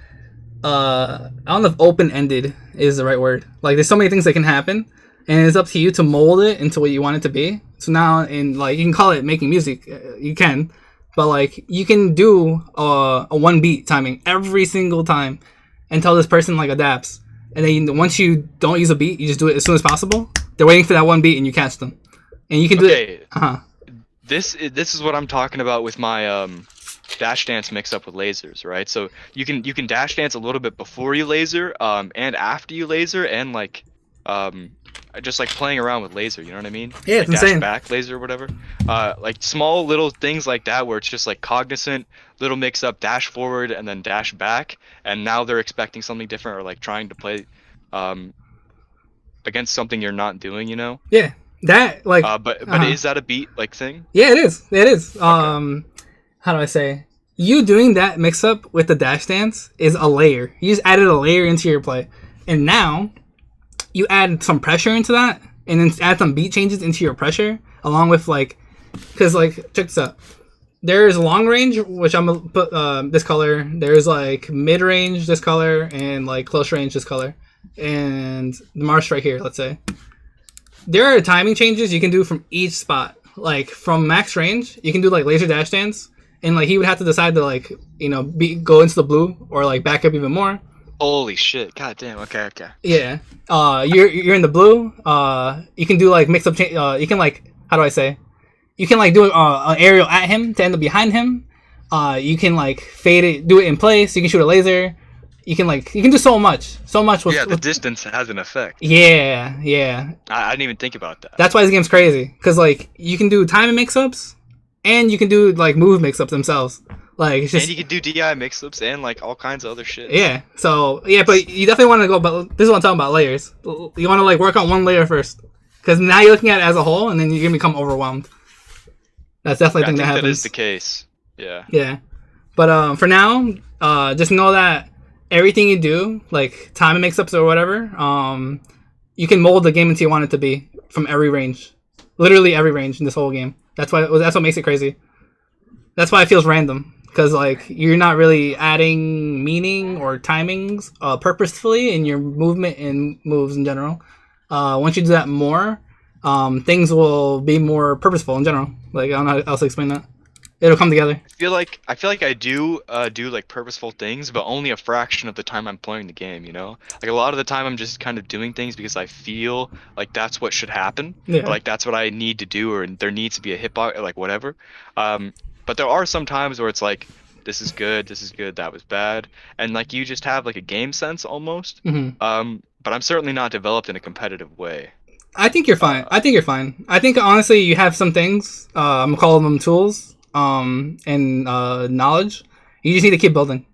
I don't know if open-ended is the right word. Like there's so many things that can happen, and it's up to you to mold it into what you want it to be. So now, in like you can call it making music, you can, but like you can do a one beat timing every single time until this person like adapts. And then once you don't use a beat, you just do it as soon as possible. They're waiting for that one beat, and you catch them. And you can do it. This is what I'm talking about with my dash dance mix up with lasers, right? So you can dash dance a little bit before you laser, and after you laser, and like just like playing around with laser. You know what I mean? Yeah, it's like insane. Dash back laser or whatever. Like small little things like that where it's just like cognizant, little mix up, dash forward, and then dash back. And now they're expecting something different, or like trying to play against something you're not doing. You know? Yeah. That like. But is that a beat like thing? Yeah, it is. It is. Okay. How do I say? You doing that mix up with the dash dance is a layer. You just added a layer into your play, and now you add some pressure into that, and then add some beat changes into your pressure, along with like, because like check this out. There's long range, which I'm gonna put this color. There's like mid range, this color, and like close range, this color, and the Marth right here. Let's say there are timing changes you can do from each spot. Like from max range, you can do like laser dash dance, and like he would have to decide to like go into the blue or like back up even more. Holy shit! God damn. Okay. Yeah. You're in the blue. You can do like mix up. You can like, how do I say? You can like do an aerial at him to end up behind him. You can like fade it, do it in place. You can shoot a laser. You can do so much with the distance has an effect. Yeah. I didn't even think about that. That's why this game's crazy, because like you can do timing mix-ups, and you can do like move mix-ups themselves. Like it's just, and you can do DI mix-ups and like all kinds of other shit. Yeah. So yeah, but you definitely want to go. But this is what I'm talking about, layers. You want to like work on one layer first, because now you're looking at it as a whole, and then you're gonna become overwhelmed. That's definitely a thing that happens. That is the case. Yeah. Yeah. But for now, just know that everything you do, like timing mix-ups or whatever, you can mold the game into you want it to be from every range, literally every range in this whole game. That's what makes it crazy. That's why it feels random. because like you're not really adding meaning or timings purposefully in your movement and moves in general. Once you do that more, things will be more purposeful in general. Like I don't know how else to explain that. It'll come together. I feel like I do like purposeful things, but only a fraction of the time I'm playing the game, you know? Like a lot of the time I'm just kind of doing things because I feel like that's what should happen. Yeah. Or like that's what I need to do, or there needs to be a hitbox, or like whatever. But there are some times where it's like, this is good, that was bad. And like you just have like a game sense almost. Mm-hmm. But I'm certainly not developed in a competitive way. I think you're fine. I think honestly you have some things, I'm calling them tools. And knowledge. You just need to keep building.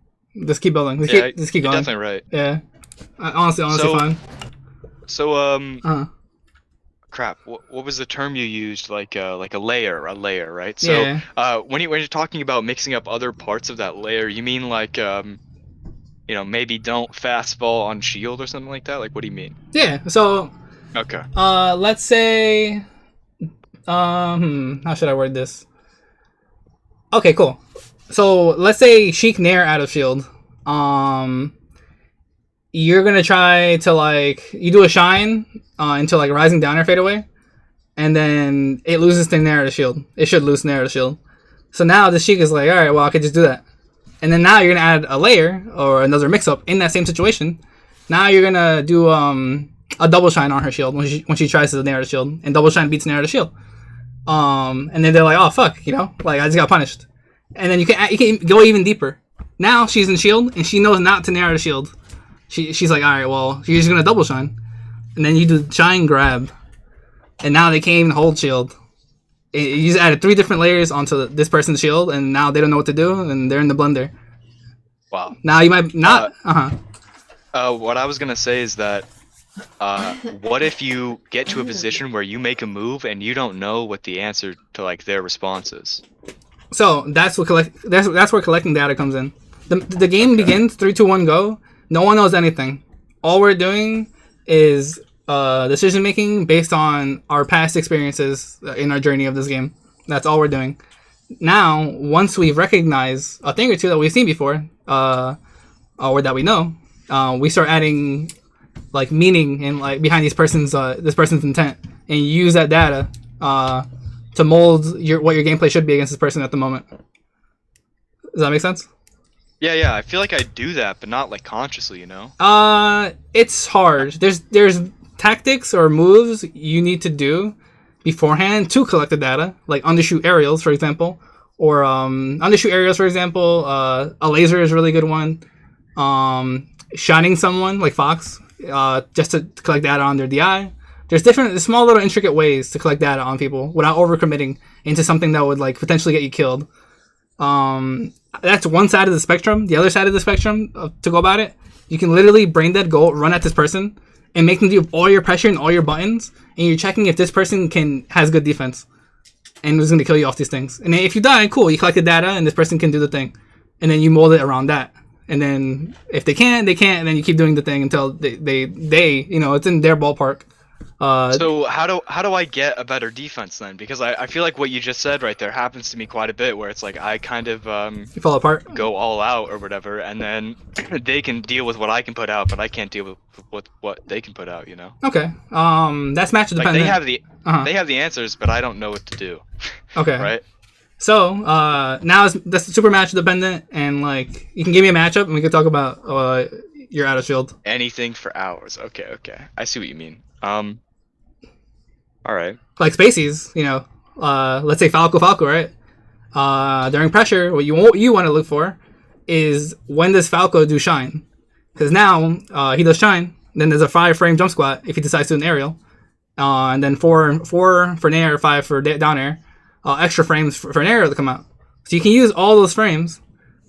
Just keep building. Just keep going. You're definitely right. Yeah. Honestly, fine. So crap. What was the term you used? Like a layer, right? So yeah. When you're talking about mixing up other parts of that layer, you mean like maybe don't fastball on shield or something like that? Like what do you mean? Yeah. So. Okay. Let's say. How should I word this? Okay, cool. So let's say Sheik Nair out of shield. You're gonna try to like you do a shine into like a rising down air fadeaway, and then it loses to Nair out of shield. It should lose Nair out of shield. So now the Sheik is like, all right, well I could just do that, and then now you're gonna add a layer or another mix up in that same situation. Now you're gonna do a double shine on her shield when she tries to Nair out of shield, and double shine beats Nair out of shield. And then they're like, oh fuck, you know, like I just got punished. And then you can go even deeper. Now she's in shield and she knows not to narrow the shield. She's like, all right, well, you're just gonna double shine, and then you do shine grab, and now they can't even hold shield. You just added 3 different layers onto this person's shield, and now they don't know what to do, and they're in the blender. Wow. Now you might not. What I was gonna say is that. What if you get to a position where you make a move and you don't know what the answer to like their response is? So that's where collecting data comes in. The game begins 3, 2, 1, go. No one knows anything. All we're doing is decision making based on our past experiences in our journey of this game. That's all we're doing. Now, once we've recognized a thing or two that we've seen before, or that we know, we start adding like meaning and like behind this person's intent, and you use that data to mold what your gameplay should be against this person at the moment. Does that make sense? Yeah. I feel like I do that, but not like consciously, you know. It's hard. There's tactics or moves you need to do beforehand to collect the data, like undershoot aerials, for example, or undershoot aerials, for example. A laser is a really good one. Shining someone like Fox. Just to collect data on their DI. There's different small little intricate ways to collect data on people without overcommitting into something that would like potentially get you killed. That's one side of the spectrum. The other side of the spectrum to go about it, you can literally brain dead go run at this person and make them do all your pressure and all your buttons, and you're checking if this person has good defense and is going to kill you off these things. And then if you die, cool, you collect the data and this person can do the thing, and then you mold it around that. And then if they can't, and then you keep doing the thing until they you know, it's in their ballpark. So how do I get a better defense then? Because I feel like what you just said right there happens to me quite a bit, where it's like I kind of you fall apart, go all out or whatever, and then they can deal with what I can put out, but I can't deal with what they can put out, you know? Okay. That's match dependent. Like they have the answers, but I don't know what to do. Okay. Right? So now that's super match dependent, and like you can give me a matchup and we can talk about your out of shield. Anything for hours. Okay. I see what you mean. All right. Like Spaceys, you know, let's say Falco, right? During pressure, what you want to look for is when does Falco do shine? Because now he does shine, then there's a 5-frame jump squat if he decides to do an aerial, and then 4 for Nair, 5 for down air. Extra frames for an aerial to come out. So you can use all those frames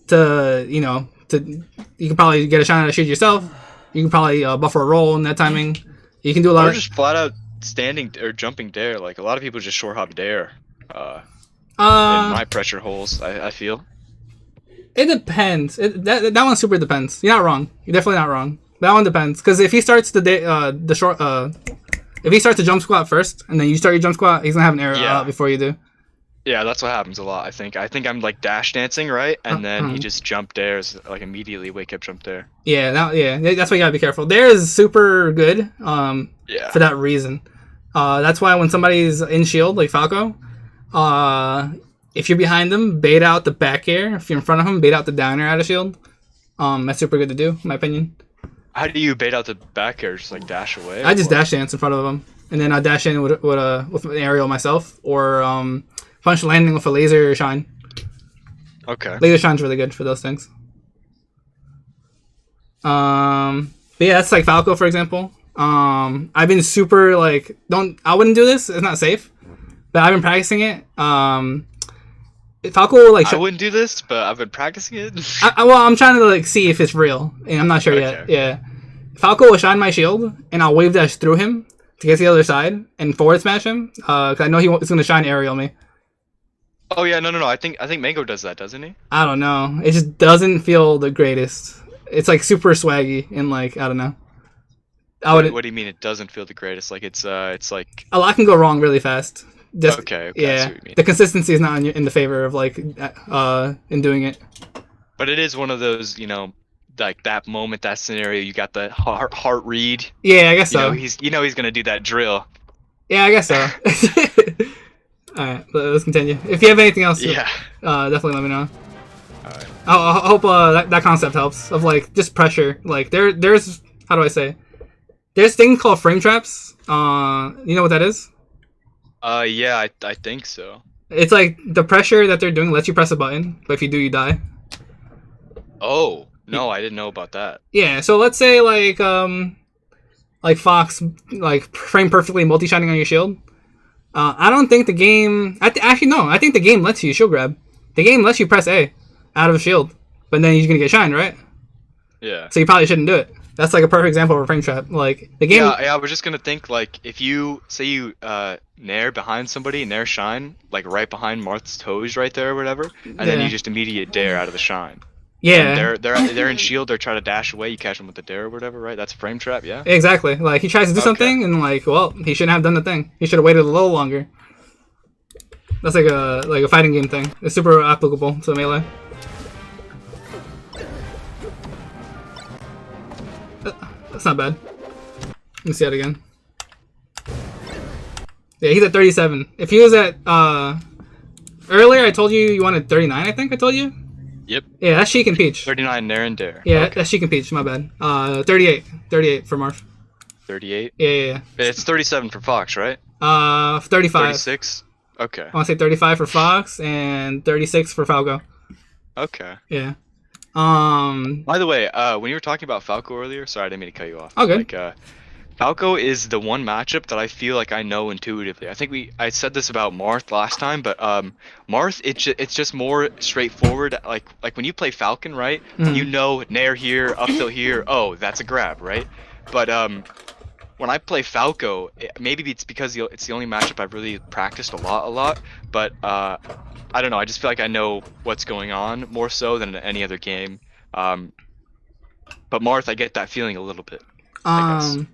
to, you know, you can probably get a shine out of shoot yourself. You can probably buffer a roll in that timing. You can do a lot of just flat out standing or jumping dare. Like a lot of people just short hop dare in my pressure holes, I feel. It depends. That one super depends. You're not wrong. You're definitely not wrong. That one depends, because if he starts if he starts the jump squat first and then you start your jump squat, he's gonna have an arrow out before you do. Yeah, that's what happens a lot. I think I'm like dash dancing, right? And then he Uh-huh. just jump dares like immediately wake up jump dare. Yeah, that's why you gotta be careful. There is super good Yeah. for that reason. That's why when somebody's in shield like Falco, uh, if you're behind them, bait out the back air. If you're in front of him, bait out the down air out of shield. That's super good to do, in my opinion. How do you bait out the back air? Just like dash away I or just what? dash dance in front of them, and then I dash in with an aerial myself, or punch landing with a laser shine. Okay. Laser shine's really good for those things. But yeah, that's like Falco for example. I've been super like I wouldn't do this. It's not safe, but I've been practicing it. Falco will like. I wouldn't do this, but I've been practicing it. Well, I'm trying to like see if it's real, and I'm not sure Okay. yet. Yeah, Falco will shine my shield, and I'll wave dash through him to get to the other side and forward smash him. Cause I know he's gonna shine aerial me. Oh yeah, no. I think Mango does that, doesn't he? I don't know. It just doesn't feel the greatest. It's like super swaggy and like I don't know. I would. What do you mean it doesn't feel the greatest? Like it's like A lot can go wrong really fast. Just okay, I see yeah, what you mean. the consistency is not in the favor of like in doing it. But it is one of those, like that moment, that scenario. You got the heart read. Yeah, I guess so. He's gonna do that drill. Yeah, I guess so. All right, let's continue. If you have anything else, Yeah. definitely let me know. All right. I hope that concept helps of like just pressure. Like there's how do I say? There's things called frame traps. You know what that is? Yeah, I think so. It's like the pressure that they're doing lets you press a button, but if you do, you die. Oh no, I didn't know about that. Yeah, so let's say like Fox like frame perfectly multi shining on your shield. I don't think the game. Actually, no. I think the game lets you shield grab. The game lets you press A out of a shield, but then you're gonna get shined, right? Yeah. So you probably shouldn't do it. That's like a perfect example of a frame trap. Like the game. Yeah, I was just gonna think like if you say you nair behind somebody, nair shine, like right behind Marth's toes right there or whatever, and then Yeah. you just immediate dare out of the shine. Yeah. And they're in shield, they're trying to dash away, you catch them with the dare or whatever, right? That's a frame trap, yeah? Exactly. Like he tries to do Okay. something and like, well, he shouldn't have done the thing. He should have waited a little longer. That's like a fighting game thing. It's super applicable to melee. That's not bad. Let me see that again. Yeah, he's at 37. If he was at earlier, I told you wanted 39. I think I told you. Yep. Yeah, that's Sheik and Peach. 39 nair and dare. Yeah, Okay. that's Sheik and Peach. My bad. 38. 38 for Marth. 38. Yeah. It's 37 for Fox, right? 35. 36. Okay. I want to say 35 for Fox and 36 for Falco. Okay. Yeah. By the way, when you were talking about Falco earlier, sorry, I didn't mean to cut you off. Oh, good. Like, Falco is the one matchup that I feel like I know intuitively. I think I said this about Marth last time, but Marth it's just more straightforward. Like when you play Falcon, right? Mhm. You know nair here, up tilt here. Oh, that's a grab, right? But when I play Falco, maybe it's because it's the only matchup I've really practiced a lot. But I don't know. I just feel like I know what's going on more so than in any other game. But Marth, I get that feeling a little bit. I guess.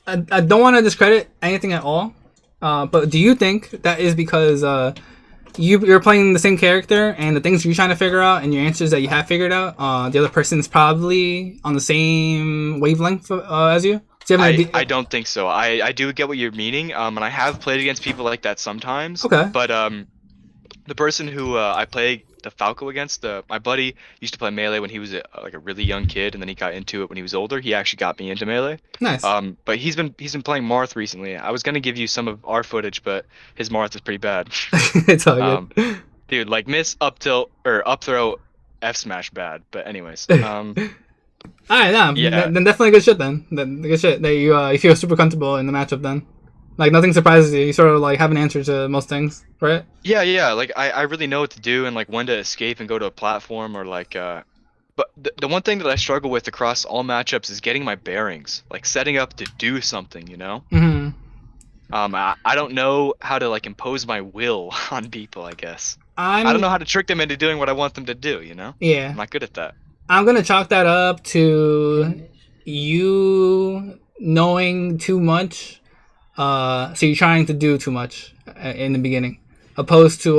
I don't want to discredit anything at all, but do you think that is because you're playing the same character and the things you're trying to figure out and your answers that you have figured out, the other person's probably on the same wavelength as you? Do you have an idea? I don't think so. I do get what you're meaning, and I have played against people like that sometimes. Okay. But the person who I play the Falco against, my buddy used to play melee when he was like a really young kid, and then he got into it when he was older. He actually got me into melee. Nice. But he's been playing Marth recently. I was gonna give you some of our footage, but his Marth is pretty bad. It's all good. Dude, like miss up tilt or up throw, F smash bad. But anyways, All right, yeah. Then definitely good shit. Then good shit. That you feel super comfortable in the matchup. Then, like nothing surprises you. You sort of like have an answer to most things, right? Yeah. Like I really know what to do and like when to escape and go to a platform or like. But the one thing that I struggle with across all matchups is getting my bearings, like setting up to do something. Mm-hmm. I don't know how to like impose my will on people. I guess I I don't know how to trick them into doing what I want them to do. Yeah. I'm not good at that. I'm gonna chalk that up to you knowing too much. So you're trying to do too much in the beginning. opposed to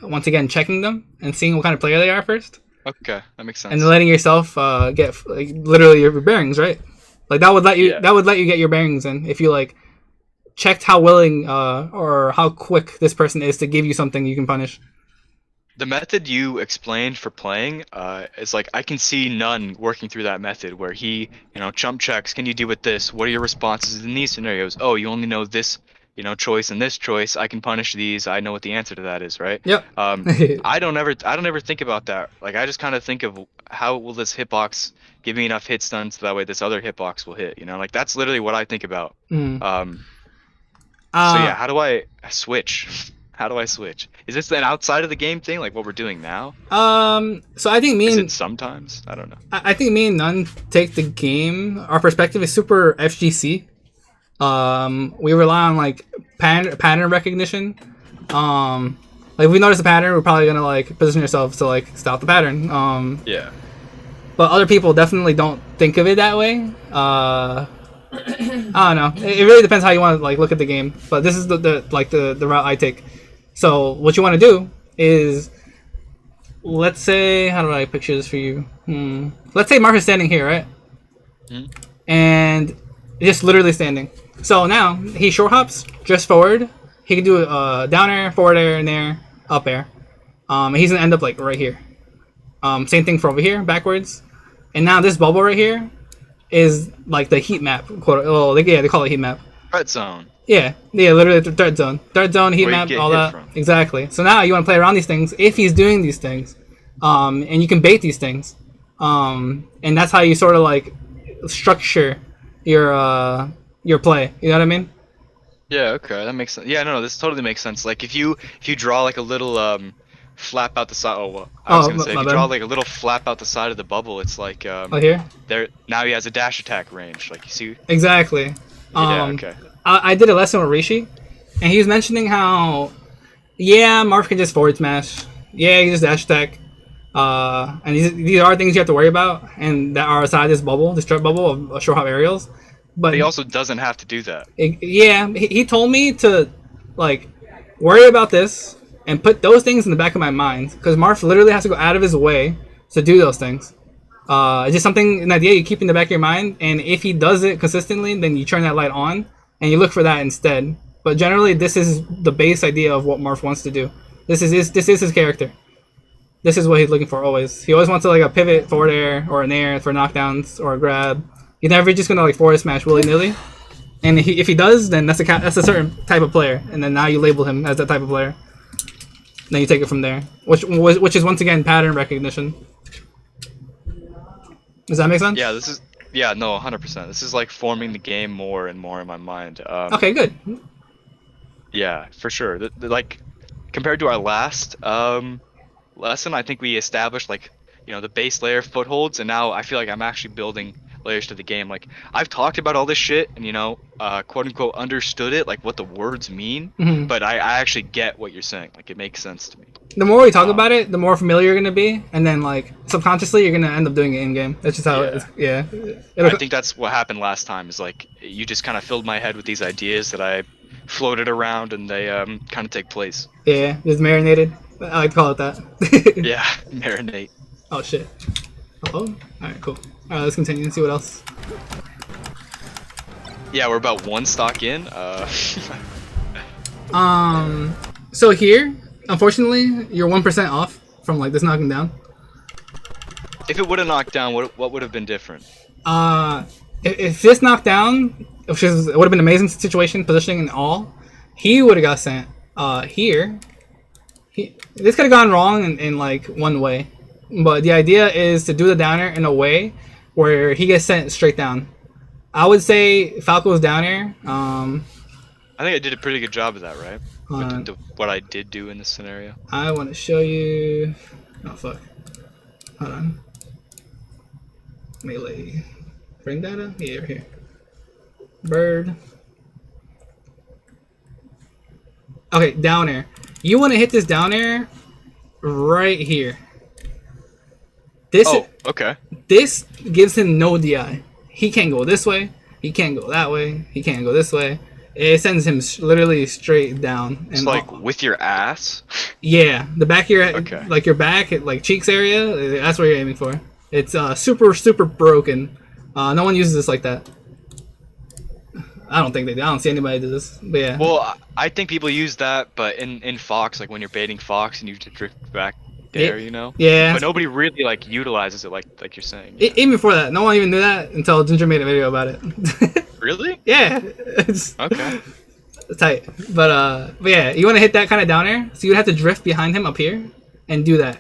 once again checking them and seeing what kind of player they are first. Okay, that makes sense. And then letting yourself get like literally your bearings, right? Like that would let you get your bearings in if you like checked how willing or how quick this person is to give you something you can punish. The method you explained for playing is like I can see none working through that method where he, chump checks. Can you deal with this? What are your responses in these scenarios? Oh, you only know this, choice and this choice. I can punish these. I know what the answer to that is, right? Yep. I don't ever think about that. Like I just kind of think of how will this hitbox give me enough hit stuns so that way this other hitbox will hit. Like that's literally what I think about. So yeah, how do I switch? How do I switch? Is this an outside of the game thing, like what we're doing now? So I think Is it sometimes? I don't know. I think me and None take the game. Our perspective is super FGC. We rely on like pattern recognition. Like if we notice a pattern, we're probably gonna like position ourselves to like stop the pattern. Yeah. But other people definitely don't think of it that way. I don't know. It really depends how you want to like look at the game. But this is the route I take. So what you want to do is, let's say, how do I picture this for you? Let's say Marth is standing here, right? And just literally standing. So now he short hops just forward. He can do a down air, forward air, and air, up air. And he's gonna end up like right here. Same thing for over here, backwards. And now this bubble right here is like the heat map. They call it heat map. Threat zone. Yeah, literally the threat zone. Threat zone, heat map, all that. Exactly. So now you want to play around these things if he's doing these things. And you can bait these things. And that's how you sort of like structure your play. You know what I mean? Yeah, okay, that makes sense. Yeah, no, this totally makes sense. Like if you draw like a little flap out the side. I was gonna say if you draw like a little flap out the side of the bubble, it's like here. There now he has a dash attack range. Like you see. Exactly. Yeah. Okay. I did a lesson with Rishi, and he was mentioning how, Marth can just forward smash. Yeah, he can just dash attack. And these are things you have to worry about, and that are aside this bubble, this threat bubble of short hop aerials. But he also doesn't have to do that. He told me to, like, worry about this and put those things in the back of my mind, because Marth literally has to go out of his way to do those things. It's just an idea you keep in the back of your mind, and if he does it consistently, then you turn that light on, and you look for that instead. But generally, this is the base idea of what Marth wants to do. This is his character. This is what he's looking for always. He always wants to like a pivot, forward air, or an air for knockdowns, or a grab. He's never just gonna like forward smash willy-nilly. And if he does, then that's a certain type of player. And then now you label him as that type of player. Then you take it from there, which is once again pattern recognition. Does that make sense? Yeah, no, 100%. This is like forming the game more and more in my mind. Okay, good. Yeah, for sure. Like compared to our last lesson, I think we established like the base layer footholds, and now I feel like I'm actually building layers to the game. Like I've talked about all this shit and quote unquote understood it, like what the words mean, but I actually get what you're saying. Like it makes sense to me. The more we talk about it, the more familiar you're gonna be, and then like subconsciously you're gonna end up doing it in game. That's just how it is. Yeah. I think that's what happened last time. Is like you just kind of filled my head with these ideas that I floated around, and they kind of take place. Yeah, just marinated. I like to call it that. Yeah, marinate. Oh shit. Oh. All right, cool. All right, let's continue and see what else. Yeah, we're about one stock in. So here, unfortunately, you're 1% off from like this knocking down. If it would have knocked down, what would have been different? If this knocked down, it would have been an amazing situation, positioning and all. He would have got sent. Here, this could have gone wrong in like one way, but the idea is to do the downer in a way where he gets sent straight down. I would say Falco's down air. I think I did a pretty good job of that, right? What I did do in this scenario. I want to show you. Oh fuck! Hold on. Melee. Frame data? Yeah, right here. Bird. Okay, down air. You want to hit this down air right here. Okay. This gives him no DI. He can't go this way. He can't go that way. He can't go this way. it sends him literally straight down. And It's like with your ass. yeah, the back of your head, Okay. like your back, like cheeks area. That's what you're aiming for. It's super broken. No one uses this like that. I don't think they do. I don't see anybody do this. But yeah. Well, I think people use that, but in Fox, like when you're baiting Fox and you just drift back there, you know. Yeah. But nobody really like utilizes it like you're saying. Even before that, no one even knew that until Ginger made a video about it. Really? Yeah. It's Okay. tight. But yeah, you want to hit that kind of down air, so you'd have to drift behind him up here and do that,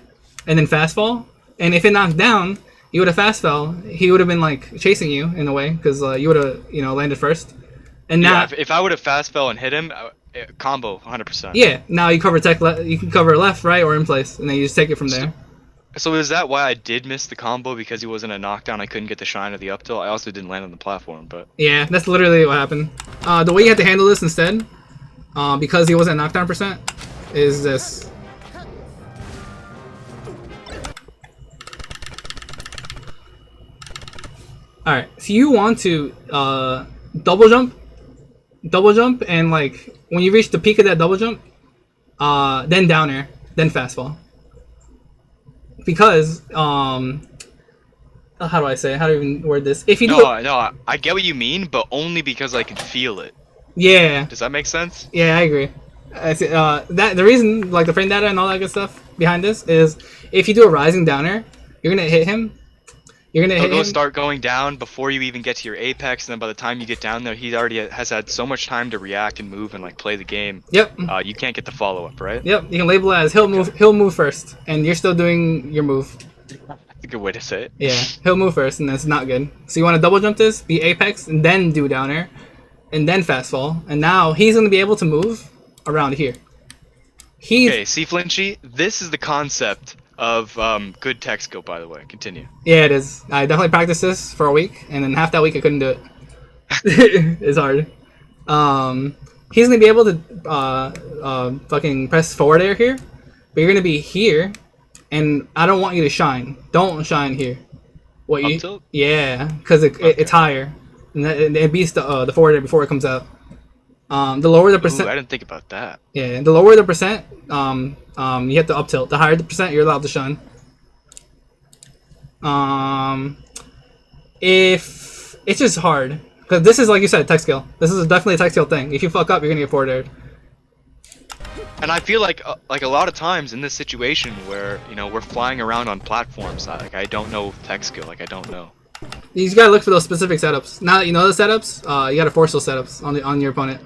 and then fast fall. And if it knocked down, you would have fast fell. He would have been like chasing you in a way because you would have landed first. And now, Yeah, if I would have fast fell and hit him, combo 100%. yeah, now you cover you can cover left, right, or in place, and then you just take it from there. So is that why I did miss the combo, because he wasn't a knockdown? I couldn't get the shine of the up tilt. I also didn't land on the platform, but Yeah, that's literally what happened. The way you had to handle this instead, because he wasn't knockdown percent, is this. Alright, so you want to double jump, and like when you reach the peak of that double jump, then down air, then fast fall. Because how do I say? How do I even word this? If you do no, I get what you mean, but only because I can feel it. yeah, Does that make sense? yeah, I agree. I see, that the reason, like the frame data and all that good stuff behind this is if you do a rising down air, you're gonna hit him. You're gonna hit him. Start going down before you even get to your apex, and then by the time you get down there, he already has had so much time to react and move and like play the game. Yep. You can't get the follow up, right? Yep. You can label it as he'll move first, and you're still doing your move. That's a good way to say it. Yeah, he'll move first, and that's not good. So you want to double jump this, be apex, and then do down air, and then fast fall, and now he's gonna be able to move around here. Okay, see Flinchy, this is the concept of good tech skill, by the way. Continue. Yeah, it is. I definitely practiced this for a week, and then half that week I couldn't do it. It's hard. He's gonna be able to fucking press forward air here, but you're gonna be here, and I don't want you to shine. Don't shine here. What you? Up tilt? Yeah, because it's higher, and it beats the forward air before it comes out. The lower the percent. Ooh, I didn't think about that. Yeah, the lower the percent, you have to up tilt. The higher the percent, you're allowed to shine. If it's just hard, because this is like you said, tech skill. This is definitely a tech skill thing. If you fuck up, you're gonna get forward aired. And I feel like a lot of times in this situation where we're flying around on platforms, like I don't know tech skill, like I don't know. You just gotta look for those specific setups. Now that you know the setups, you gotta force those setups on your opponent.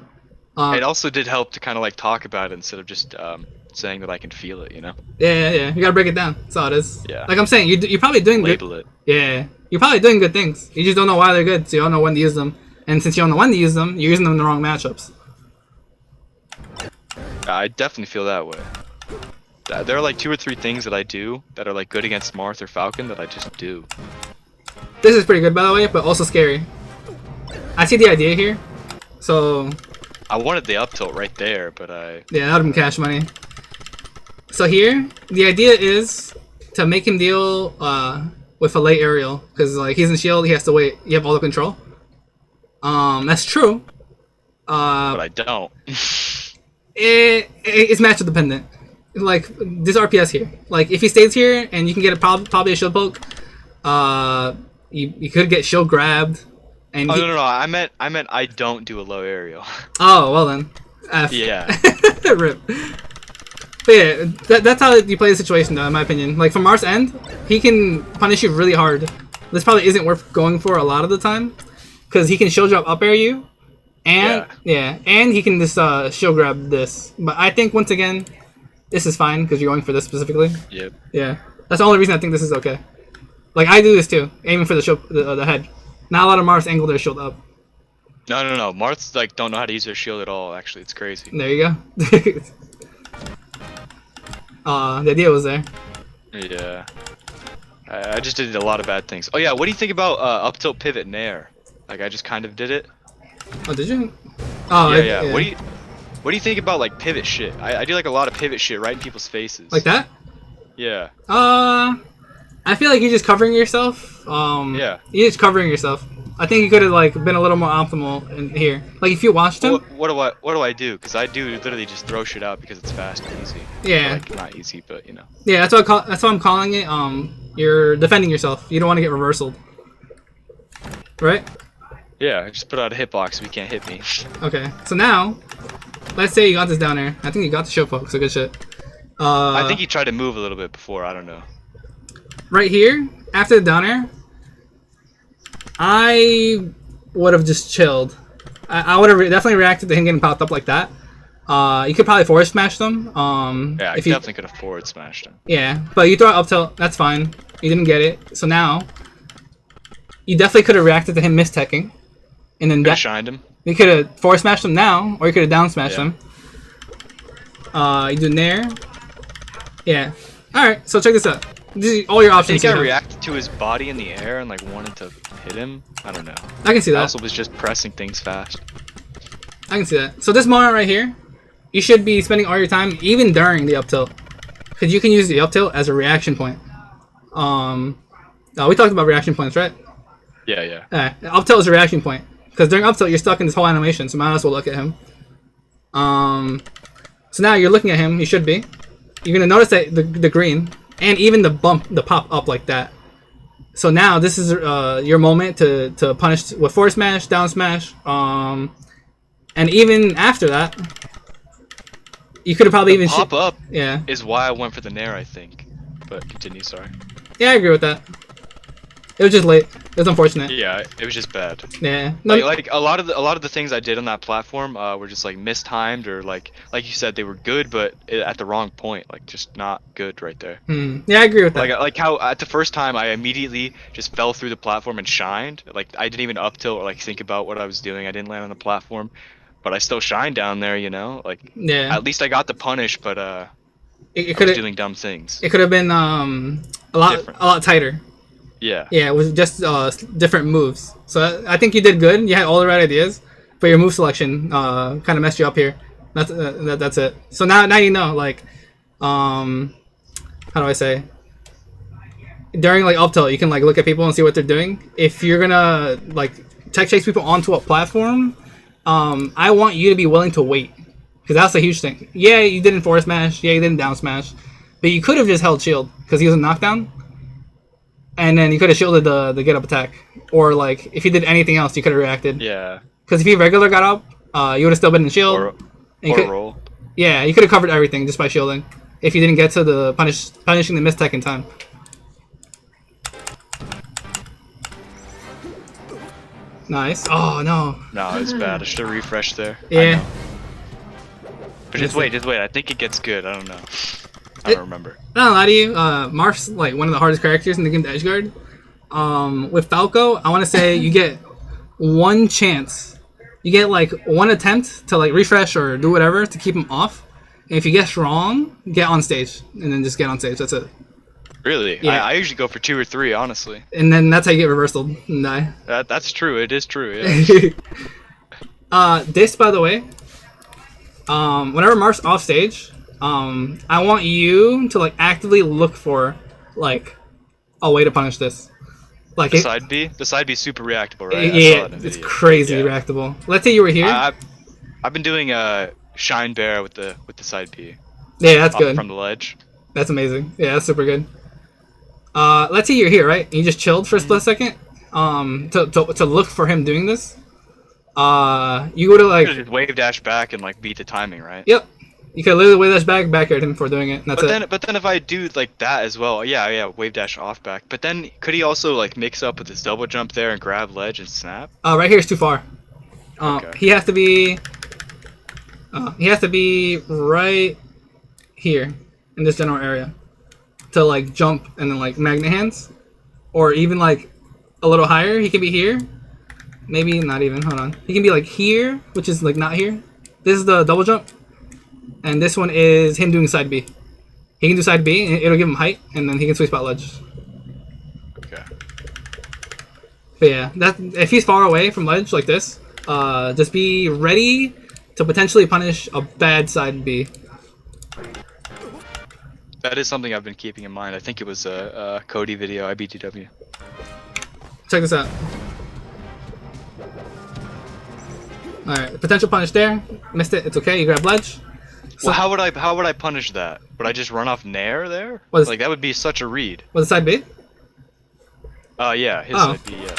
It also did help to kind of like talk about it instead of just saying that I can feel it, Yeah. You gotta break it down. That's all it is. Yeah. Like I'm saying, you're probably doing Label good. it. Yeah. You're probably doing good things. You just don't know why they're good, so you don't know when to use them. And since you don't know when to use them, you're using them in the wrong matchups. I definitely feel that way. There are like 2 or 3 things that I do that are like good against Marth or Falcon that I just do. This is pretty good, by the way, but also scary. I see the idea here. So I wanted the up tilt right there, but yeah, that would have been cash money. So here, the idea is to make him deal with a late aerial, because like he's in shield, he has to wait. You have all the control. That's true. but I don't. It's matchup dependent. Like this RPS here. Like if he stays here and you can get a probably a shield poke, you could get shield grabbed. And Oh no, I meant I don't do a low aerial. Oh well then. F. Yeah. Rip. But yeah, that's how you play the situation though, in my opinion. Like from Marth's end, he can punish you really hard. This probably isn't worth going for a lot of the time, because he can shield drop up air you, and and he can just shield grab this. But I think once again, this is fine because you're going for this specifically. Yep. Yeah, that's the only reason I think this is okay. Like I do this too, aiming for the shield, the head. Not a lot of Marths angle their shield up. No. Marths like don't know how to use their shield at all. Actually, it's crazy. There you go. The idea was there. Yeah. I just did a lot of bad things. Oh yeah, what do you think about up tilt pivot nair? Like I just kind of did it. Oh, did you? Oh, Yeah. What do you think about like pivot shit? I do like a lot of pivot shit right in people's faces. Like that? Yeah. I feel like you're just covering yourself. Yeah. You're just covering yourself. I think he could have like been a little more optimal in here. Like if you watched him. What do I do? Because I do literally just throw shit out because it's fast and easy. Yeah. Or, like, not easy, but you know. Yeah, that's what I'm calling it. You're defending yourself. You don't want to get reversaled. Right? Yeah, I just put out a hitbox so he can't hit me. Okay. So now, let's say you got this down there. I think you got the show poke, so good shit. I think he tried to move a little bit before. I don't know. Right here, after the down air, I would have just chilled. I would have definitely reacted to him getting popped up like that. You could probably forward smash them. Yeah, I if you, definitely could have forward smashed him. Yeah, but you throw it up tilt, that's fine. You didn't get it, so now you definitely could have reacted to him misteching, and then Could shined him. you could have forward smashed him now, or you could have down smashed him. You do nair. Yeah. All right. So check this out. These are all your I options. think I reacted to his body in the air and like wanted to hit him. I don't know. I can see that. I also was just pressing things fast. I can see that. So this moment right here, you should be spending all your time, even during the up tilt, because you can use the up tilt as a reaction point. We talked about reaction points, right? Yeah. Up tilt is a reaction point, because during up tilt you're stuck in this whole animation, so might as well look at him. So now you're looking at him. You should be. You're gonna notice that the green and even the pop up like that. So now this is your moment to punish with forward smash, down smash, and even after that, you could have probably even pop up. Yeah, is why I went for the nair, I think. But continue. Sorry. Yeah, I agree with that. It was just late. It was unfortunate. Yeah, it was just bad. Yeah. Like a lot of the things I did on that platform were just like mistimed or like you said they were good but at the wrong point, like just not good right there. Yeah, I agree with that. Like how at the first time I immediately just fell through the platform and shined. Like I didn't even up tilt or like think about what I was doing. I didn't land on the platform, but I still shined down there. You know, like yeah. At least I got the punish, but it I was doing dumb things. It could have been a lot tighter. Yeah. Yeah, it was just different moves. So I think you did good. You had all the right ideas, but your move selection kind of messed you up here. That's it. So now you know, like, how do I say? During like up tilt, you can like look at people and see what they're doing. If you're gonna like tech chase people onto a platform, I want you to be willing to wait, because that's a huge thing. Yeah, you didn't forward smash. Yeah, you didn't down smash, but you could have just held shield because he was a knockdown. And then you could have shielded the get up attack, or like if you did anything else, you could have reacted. Yeah. Because if you regular got up, you would have still been in shield. Or roll. Yeah, you could have covered everything just by shielding. If you didn't get to the punishing the mistech in time. Nice. Oh no. No, it's bad. I should have refreshed there. Yeah. But just wait. I think it gets good. I don't know. I don't remember. I don't lie to you. Marth's like one of the hardest characters in the game to edgeguard. With Falco, I want to say you get one chance. You get like one attempt to like refresh or do whatever to keep him off. And if you guess wrong, get on stage and then just get on stage. That's it. Really? Yeah. I usually go for 2 or 3, honestly. And then that's how you get reversal and die. That's true. It is true. Yeah. This, by the way, whenever Marth's off stage, I want you to like actively look for like a way to punish this. Like the side B is super reactable, right? Yeah, it's crazy reactable. Let's say you were here. I've been doing shine bear with the side B. Yeah, that's good. From the ledge. That's amazing. Yeah, that's super good. Let's say you're here, right? And you just chilled for a split second. To look for him doing this. You would have like just wave dash back and like beat the timing, right? Yep. You could literally wave dash back at him for doing it. And that's but then if I do like that as well, yeah, wave dash off back. But then could he also like mix up with his double jump there and grab ledge and snap? Right here is too far. Okay. He has to be. He has to be right here in this general area to like jump and then like magnet hands, or even like a little higher. He can be here. Maybe not even. Hold on. He can be like here, which is like not here. This is the double jump. And this one is him doing side B. He can do side B, and it'll give him height, and then he can sweet spot ledge. Okay. But yeah, if he's far away from ledge like this, just be ready to potentially punish a bad side B. That is something I've been keeping in mind. I think it was a Cody video, IBTW. Check this out. Alright, potential punish there. Missed it. It's okay. You grab ledge. So, Well, how would I punish that? Would I just run off Nair there? Like that would be such a read. Was it side B? Yeah, his side B, yeah.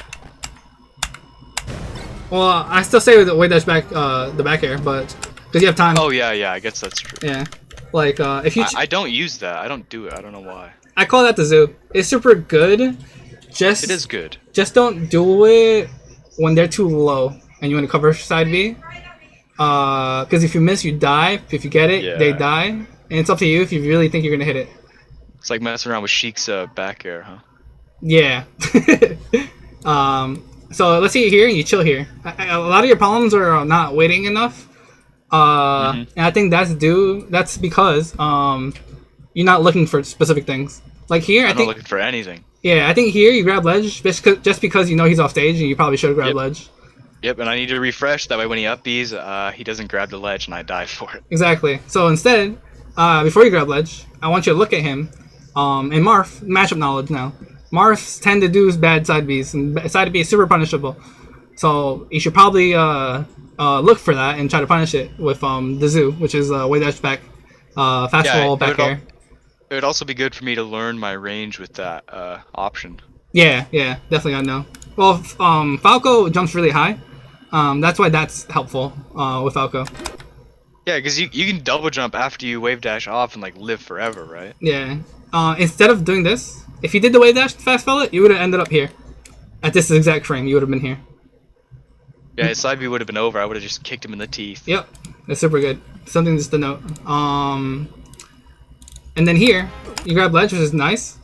Well, I still say with the way dash back, the back air, but because you have time. Oh yeah, I guess that's true. Yeah, like if you. I don't use that. I don't do it. I don't know why. I call that the zoo. It's super good. Just. It is good. Just don't do it when they're too low and you want to cover side B. Because if you miss, you die. If you get it, they die. And it's up to you if you really think you're gonna hit it. It's like messing around with Sheik's back air, huh? Yeah. So let's see here, and you chill here. A lot of your problems are not waiting enough. And I think that's because you're not looking for specific things. Like here, I'm not looking for anything. Yeah, I think here you grab ledge just because you know he's off stage and you probably should have grabbed ledge. Yep, and I need to refresh, that way when he up Bs, he doesn't grab the ledge and I die for it. Exactly. So instead, before you grab ledge, I want you to look at him, and Marth, matchup knowledge now. Marths tend to do bad side Bs, and side B is super punishable. So you should probably look for that and try to punish it with the zoo, which is way dash back, fast roll, back air. It would also be good for me to learn my range with that option. Yeah, definitely I know. Well, Falco jumps really high. That's why that's helpful with Falco. Yeah, because you can double jump after you wave dash off and like live forever, right? Yeah. Instead of doing this, if you did the wave dash fast pellet, you would have ended up here. At this exact frame, you would have been here. Yeah, his side B would have been over. I would have just kicked him in the teeth. Yep, that's super good. Something just to note. And then here, you grab ledge, which is nice.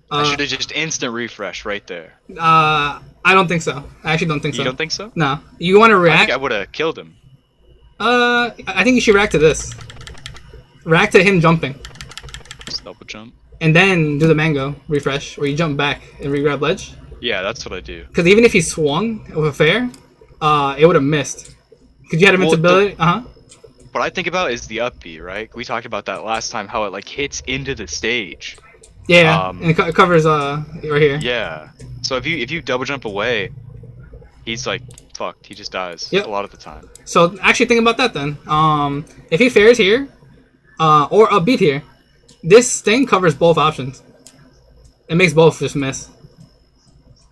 I should have just instant refresh right there. I don't think so. I actually don't think so. You don't think so? No. You want to react? I think I would have killed him. I think you should react to this. React to him jumping. Just double jump. And then do the mango refresh, where you jump back and re-grab ledge. Yeah, that's what I do. Because even if he swung with a fair, it would have missed. Because you had invincibility. What I think about is the up B, right? We talked about that last time, how it like hits into the stage. Yeah, and it covers right here. Yeah. So if you double jump away, he's like fucked. He just dies a lot of the time. So actually think about that then. If he fairs here, or upbeat here, this thing covers both options. It makes both just miss.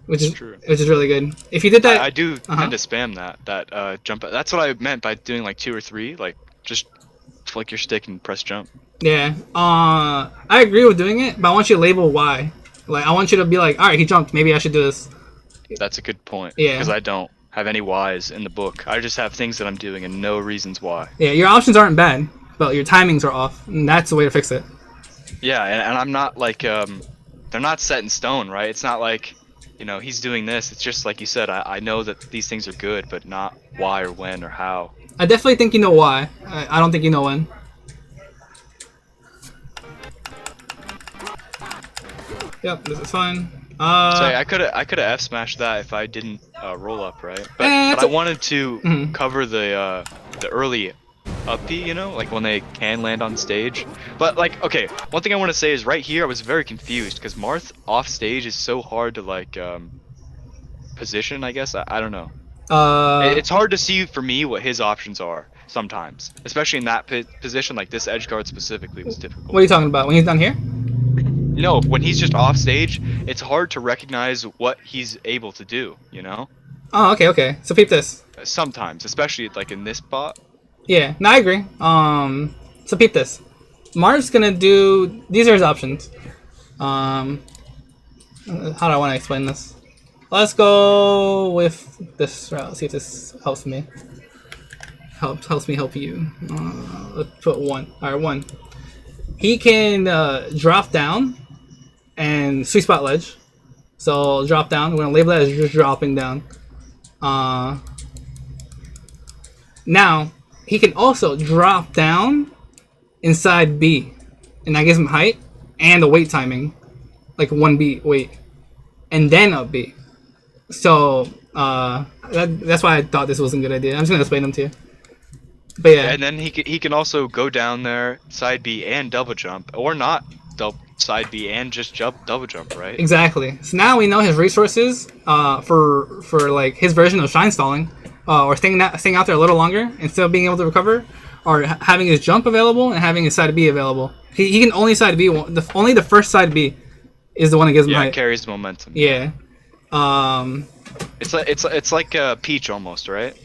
Which is really good. If you did that, I do tend to spam that jump. That's what I meant by doing like 2 or 3. Like just flick your stick and press jump. Yeah. I agree with doing it, but I want you to label why. Like I want you to be like, all right, he jumped. Maybe I should do this. That's a good point. Yeah. Because I don't have any whys in the book. I just have things that I'm doing and no reasons why. Yeah, your options aren't bad, but your timings are off, and that's the way to fix it. Yeah, and I'm not like they're not set in stone, right? It's not like, you know, he's doing this. It's just like you said, I know that these things are good, but not why or when or how. I definitely think you know why. I don't think you know when. Yep, this is fine. Sorry, I could have F smashed that if I didn't roll up, right? But I wanted to cover the early up B, you know, like when they can land on stage. But like, okay, one thing I want to say is right here I was very confused because Marth off stage is so hard to like position. I guess I don't know. It's hard to see for me what his options are sometimes, especially in that position. Like this edge guard specifically was difficult. What are you talking about? When he's down here? No, when he's just off stage, it's hard to recognize what he's able to do, you know? Oh, okay. So peep this. Sometimes, especially like in this spot. Yeah, no, I agree. So peep this. Marth's gonna do, these are his options. How do I want to explain this? Let's go with this route. See if this helps me. Helps me help you. Let's put 1. All right, 1. He can drop down and sweet spot ledge. So drop down. We're gonna label that as just dropping down. Now he can also drop down inside B, and that gives him height and the weight timing, like 1 beat weight, and then up B. So that's why I thought this wasn't a good idea. I'm just gonna explain them to you. But yeah. And then he can also go down there, side B and double jump, or not side B and just double jump, right? Exactly. So now we know his resources for like his version of shine stalling. or staying out there a little longer and still being able to recover, or having his jump available and having his side B available. He can only side B. Only the first side B is the one that gives him height. Yeah, it carries momentum. Yeah. It's like Peach almost, right?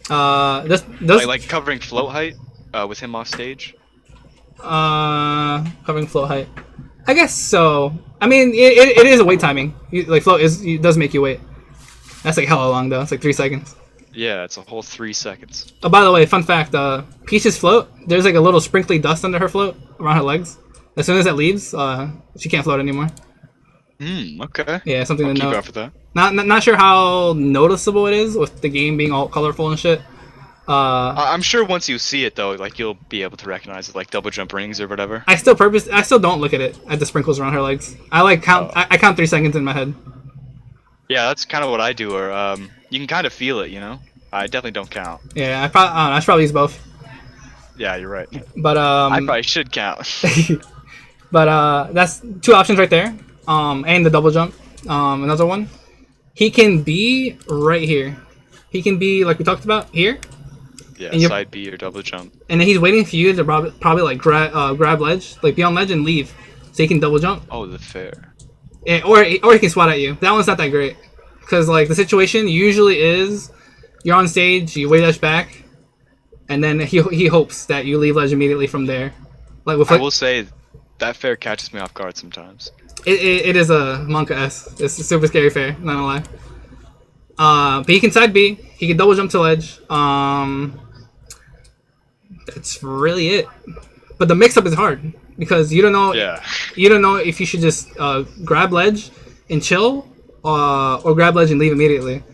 This like covering float height with him off stage. Covering float height. I guess so. I mean, it is a wait timing. Like float does make you wait. That's like hella long though. It's like 3 seconds. Yeah, it's a whole 3 seconds. Oh, by the way, fun fact: Peach's float, there's like a little sprinkly dust under her float around her legs. As soon as that leaves, she can't float anymore. Okay. Yeah, something I'll to keep note. up with that. Not sure how noticeable it is with the game being all colorful and shit. I'm sure once you see it though, like you'll be able to recognize it, like double jump rings or whatever. I still don't look at the sprinkles around her legs. I count. I count 3 seconds in my head. Yeah, that's kind of what I do. Or you can kind of feel it, you know. I definitely don't count. Yeah, I should probably use both. Yeah, you're right. But I probably should count. But that's 2 options right there. And the double jump. Another one. He can be right here. He can be like we talked about here. Yeah, side B or double jump. And then he's waiting for you to probably like grab ledge, like be on ledge and leave, so he can double jump. Oh, the fair. Yeah, or he can swat at you. That one's not that great, because like the situation usually is, you're on stage, you wait dash back, and then he hopes that you leave ledge immediately from there. Like with I will say, that fair catches me off guard sometimes. It is a Monka-S. It's a super scary fair, not gonna lie. But he can side B. He can double jump to ledge. That's really it. But the mix-up is hard because you don't know. Yeah. You don't know if you should just grab ledge and chill, or grab ledge and leave immediately.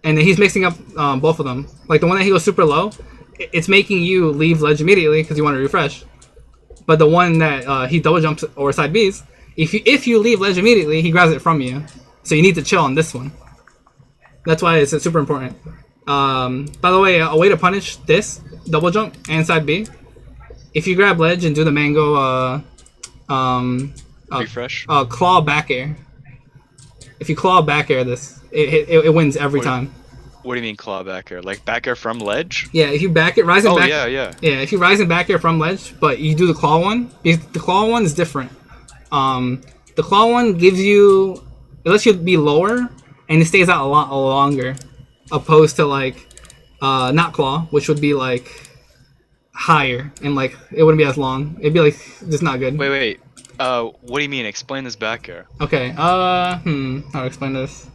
And then he's mixing up both of them. Like the one that he goes super low, it's making you leave ledge immediately because you want to refresh. But the one that he double jumps or side Bs, if you leave ledge immediately, he grabs it from you. So you need to chill on this one. That's why it's super important. By the way, a way to punish this double jump and side B, if you grab ledge and do the mango Refresh. Claw back air. If you claw back air this, it wins every time. What do you mean claw back air? Like back air from ledge? Yeah, if you back it, rise and back. Oh yeah. Yeah, if you rise and back air from ledge, but you do the claw one, because the claw one is different. The claw one gives you, it lets you be lower, and it stays out a lot longer, opposed to like not claw, which would be like higher, and like it wouldn't be as long. It'd be like just not good. Wait. What do you mean? Explain this back air. Okay. How to explain this?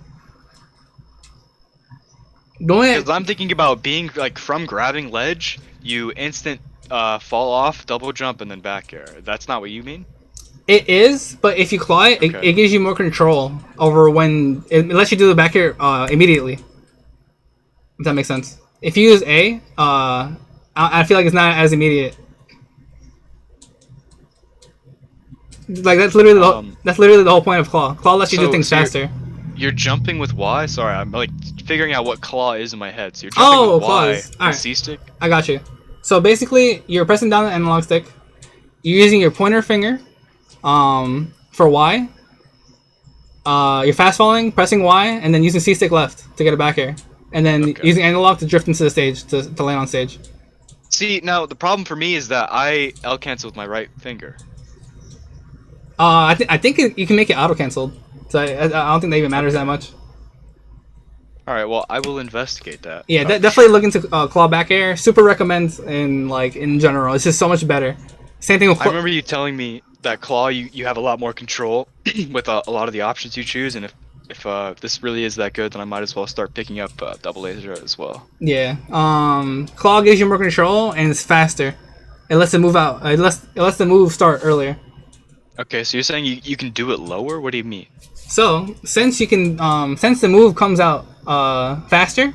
Because I'm thinking about being like from grabbing ledge, you instant fall off, double jump, and then back air. That's not what you mean? It is, but if you claw it, it gives you more control over when it lets you do the back air immediately. If that makes sense. If you use A, I feel like it's not as immediate. Like that's literally the whole point of claw. Claw lets you do things faster. You're jumping with Y? Sorry, I'm like figuring out what claw is in my head. So you're jumping with Y and C stick? I got you. So basically, you're pressing down the analog stick. You're using your pointer finger for Y. You're fast falling, pressing Y, and then using C stick left to get a back air. And then using analog to drift into the stage, to land on stage. See, now the problem for me is that I L cancel with my right finger. I think you can make it auto canceled. So I don't think that even matters that much. Alright, well, I will investigate that. Yeah, definitely look into claw back air. Super recommend in general. It's just so much better. Same thing with I remember you telling me that claw, you have a lot more control with a lot of the options you choose, and if this really is that good, then I might as well start picking up double laser as well. Yeah. Claw gives you more control and it's faster. It lets the move out. It lets the move start earlier. Okay, so you're saying you can do it lower? What do you mean? So since you can, since the move comes out faster,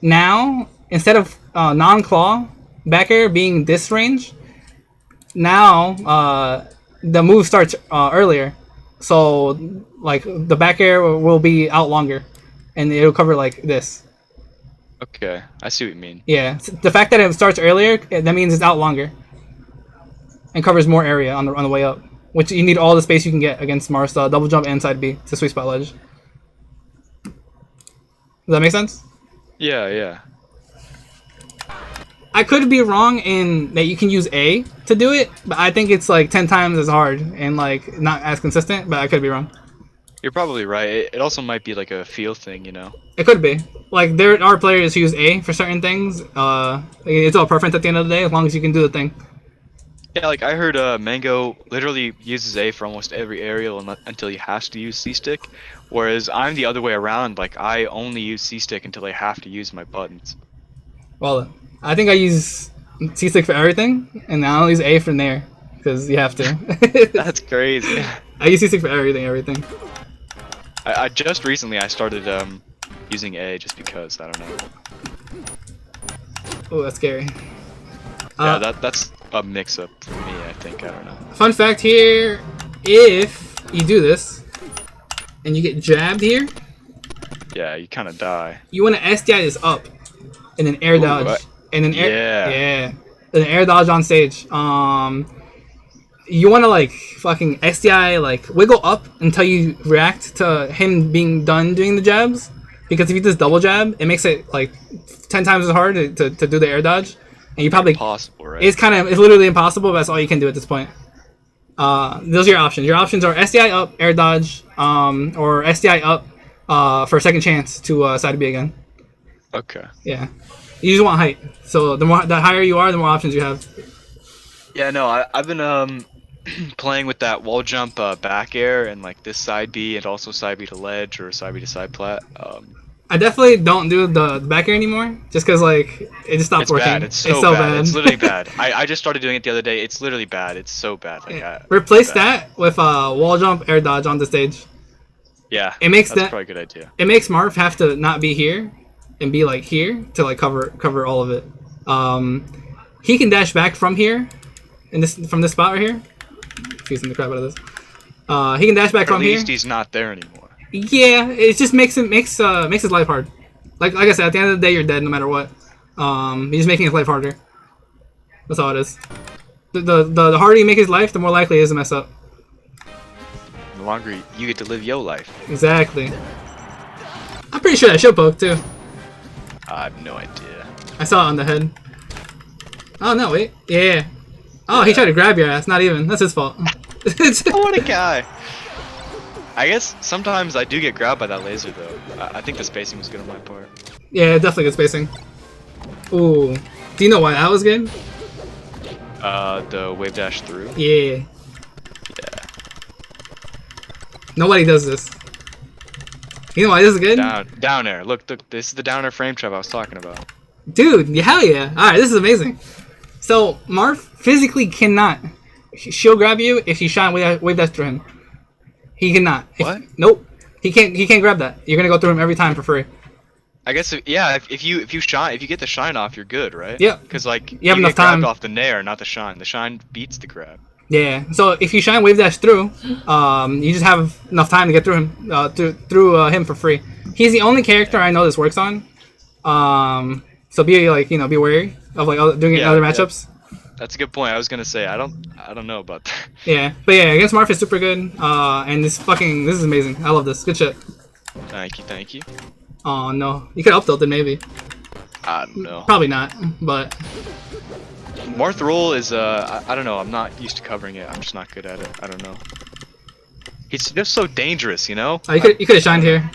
now instead of non-claw back air being this range, now the move starts earlier. So like the back air will be out longer, and it'll cover like this. Okay, I see what you mean. Yeah, the fact that it starts earlier, that means it's out longer, and covers more area on the way up. Which you need all the space you can get against Marth double jump and side B to sweet spot ledge. Does that make sense? Yeah. I could be wrong in that you can use A to do it, but I think it's like 10 times as hard and like not as consistent. But I could be wrong. You're probably right. It also might be like a feel thing, you know. It could be. Like there are players who use A for certain things. It's all preference at the end of the day, as long as you can do the thing. Yeah, like I heard Mango literally uses A for almost every aerial until he has to use C-stick, whereas I'm the other way around. Like I only use C-stick until I have to use my buttons. Well, I think I use C-stick for everything, and I only use A from there because you have to. That's crazy. I use C-stick for everything. I just recently I started using A just because I don't know. Oh, that's scary. Yeah, that's a mix-up for me. I think I don't know. Fun fact here: if you do this and you get jabbed here, Yeah, you kind of die. you want to SDI this up and then air dodge and then then air dodge on stage. You want to like fucking SDI like wiggle up until you react to him being done doing the jabs, because if you just double jab, it makes it like 10 times as hard to do the air dodge, and you probably Impossible, right? it's literally impossible, but that's all you can do at this point. Those are your options. Your options are SDI up, air dodge, or SDI up for a second chance to side B again. Okay. Yeah, you just want height. So the higher you are, the more options you have. Yeah, no, I've been playing with that wall jump back air and like this side B and also side B to ledge or side B to side plat. I definitely don't do the back air anymore, just because like it just stopped It's working. bad. It's so bad. It's literally bad. I just started doing it the other day. It's literally bad. It's so bad. Like Replace that with wall jump, air dodge on the stage. Yeah. It makes that's probably a good idea. It makes Marth have to not be here and be like here to like cover all of it. He can dash back from here, from this spot right here. Confusing the crap out of this. He can dash back from here. At least he's not there anymore. Yeah, it just makes his life hard. Like I said, at the end of the day, you're dead no matter what. He's making his life harder. That's all it is. The harder you make his life, the more likely he is to mess up. The longer you get to live your life. Exactly. I'm pretty sure that should poke too. I have no idea. I saw it on the head. Oh no, wait. Yeah. Oh, he tried to grab your ass. Not even. That's his fault. What a guy. I guess sometimes I do get grabbed by that laser though. I think the spacing was good on my part. Yeah, definitely good spacing. Ooh. Do you know why that was good? The wave dash through. Yeah. Yeah. Nobody does this. You know why this is good? Down air. Look, this is the down air frame trap I was talking about. Dude, hell yeah. Alright, this is amazing. So, Marth physically cannot shield grab you if you shine wave dash through him. He cannot. What? Nope. He can't grab that. You're gonna go through him every time for free. I guess if you get the shine off, you're good, right? Yeah. Because like you have enough get grabbed time off the nair, not the shine. The shine beats the grab. Yeah. So if you shine wave dash through, you just have enough time to get through him through him for free. He's the only character I know this works on. So be be wary of like doing it in other matchups. That's a good point. I was gonna say I don't know about that. Yeah, but yeah, against Marth is super good. And this is amazing. I love this. Good shit. Thank you. Oh no, you could up tilt it maybe. I don't know. Probably not, but Marth roll is I don't know. I'm not used to covering it. I'm just not good at it. I don't know. He's just so dangerous, you know. Oh, you could have shined here.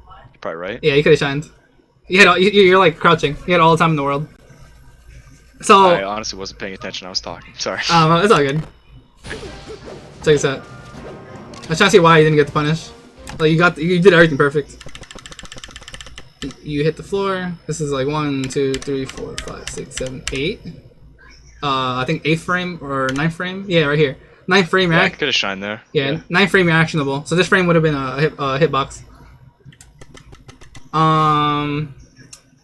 You're probably right. Yeah, you could have shined. You're like crouching. You had all the time in the world. So I honestly wasn't paying attention. I was talking. Sorry. It's all good. Check this out. I was trying to see why you didn't get the punish. Like you did everything perfect. You hit the floor. This is like 1, 2, 3, 4, 5, 6, 7, 8. I think 8th frame or 9th frame. Yeah, right here. 9th frame. Yeah, I could have shined there. Yeah, 9th frame you're actionable. So this frame would have been a hitbox.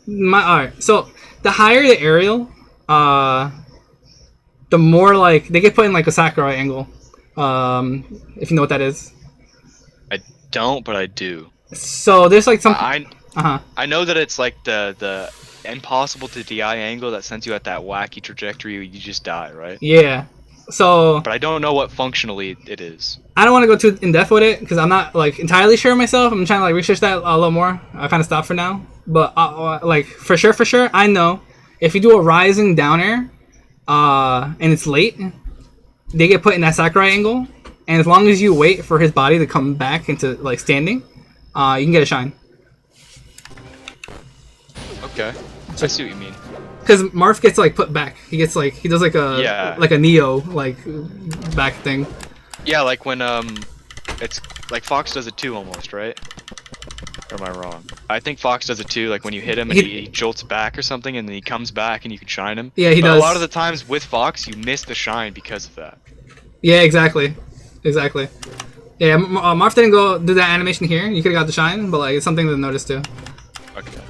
Alright. So the higher the aerial, the more like they get put in like a Sakurai angle. If you know what that is. I don't, but I do. So there's like some. I know that it's like the impossible to DI angle that sends you at that wacky trajectory where you just die, right? Yeah. So. But I don't know what functionally it is. I don't want to go too in depth with it because I'm not like entirely sure myself. I'm trying to like research that a little more. I kind of stopped for now, but like for sure, I know if you do a rising down air, and it's late, they get put in that Sakurai angle, and as long as you wait for his body to come back into like standing, you can get a shine. Okay, I see what you mean. Because Marth gets like put back. He gets like he does like a Neo like back thing. Yeah, like when it's like Fox does it too almost, right? Or am I wrong? I think Fox does it too. Like when you hit him and he jolts back or something, and then he comes back and you can shine him. Yeah, he does. A lot of the times with Fox, you miss the shine because of that. Yeah, exactly. Yeah, Marth didn't go do that animation here. You could have got the shine, but like it's something to notice too. Okay.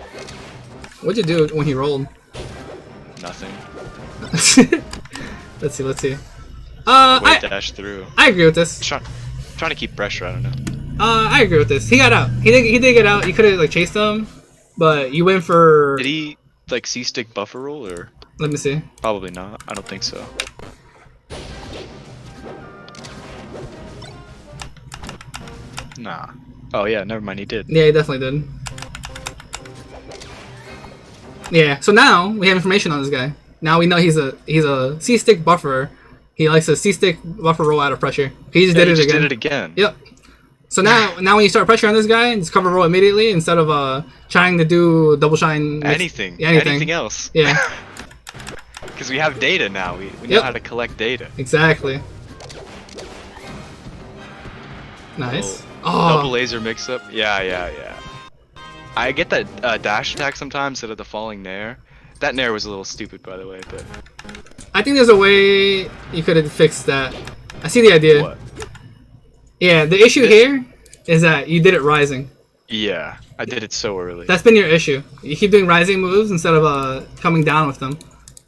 What'd you do when he rolled? Nothing. Let's see. I dash through. I agree with this. Trying to keep pressure. I don't know. I agree with this. He got out. He did get out. You could have like chased him, but you went for. Did he like C-stick buffer roll or? Let me see. Probably not. I don't think so. Nah. Oh yeah, never mind. He did. Yeah, he definitely did. Yeah. So now we have information on this guy. Now we know he's a C-stick buffer. He likes a C-stick buffer roll out of pressure. He just did it again. Yep. So now when you start pressure on this guy, just cover roll immediately instead of trying to do double shine. Anything else. Yeah. Because we have data now. We know how to collect data. Exactly. Nice. Double laser mix-up. Yeah. I get that dash attack sometimes instead of the falling nair. That nair was a little stupid, by the way, but... I think there's a way you could have fixed that. I see the idea. What? Yeah, the issue here is that you did it rising. Yeah, I did it so early. That's been your issue. You keep doing rising moves instead of coming down with them.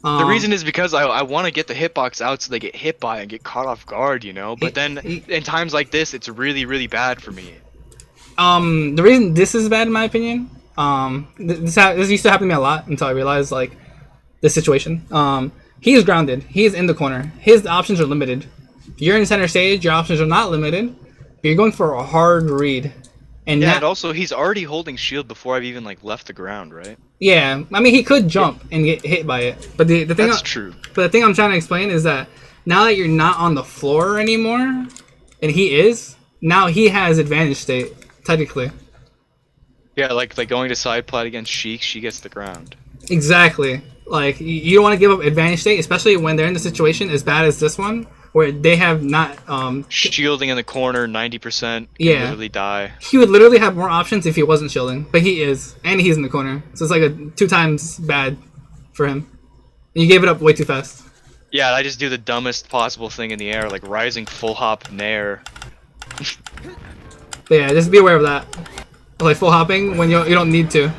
The reason is because I want to get the hitbox out so they get hit by and get caught off guard, you know? But then, in times like this, it's really, really bad for me. The reason this is bad, in my opinion, this used to happen to me a lot until I realized, like, this situation. He is grounded. He is in the corner. His options are limited. If you're in center stage, your options are not limited. But you're going for a hard read. And and also, he's already holding shield before I've even, like, left the ground, right? Yeah, I mean, he could jump and get hit by it. But the thing That's true. But the thing I'm trying to explain is that now that you're not on the floor anymore, and he is, now he has advantage state, technically. Yeah, like going to side plat against Sheik, she gets the ground. Exactly. Like, you don't want to give up advantage state, especially when they're in the situation as bad as this one, where they have not... shielding in the corner, 90%, yeah. literally die. He would literally have more options if he wasn't shielding, but he is, and he's in the corner. So it's like a 2 times bad for him. And you gave it up way too fast. Yeah, I just do the dumbest possible thing in the air, like rising full hop nair. But yeah, just be aware of that. Like full hopping when you don't need to.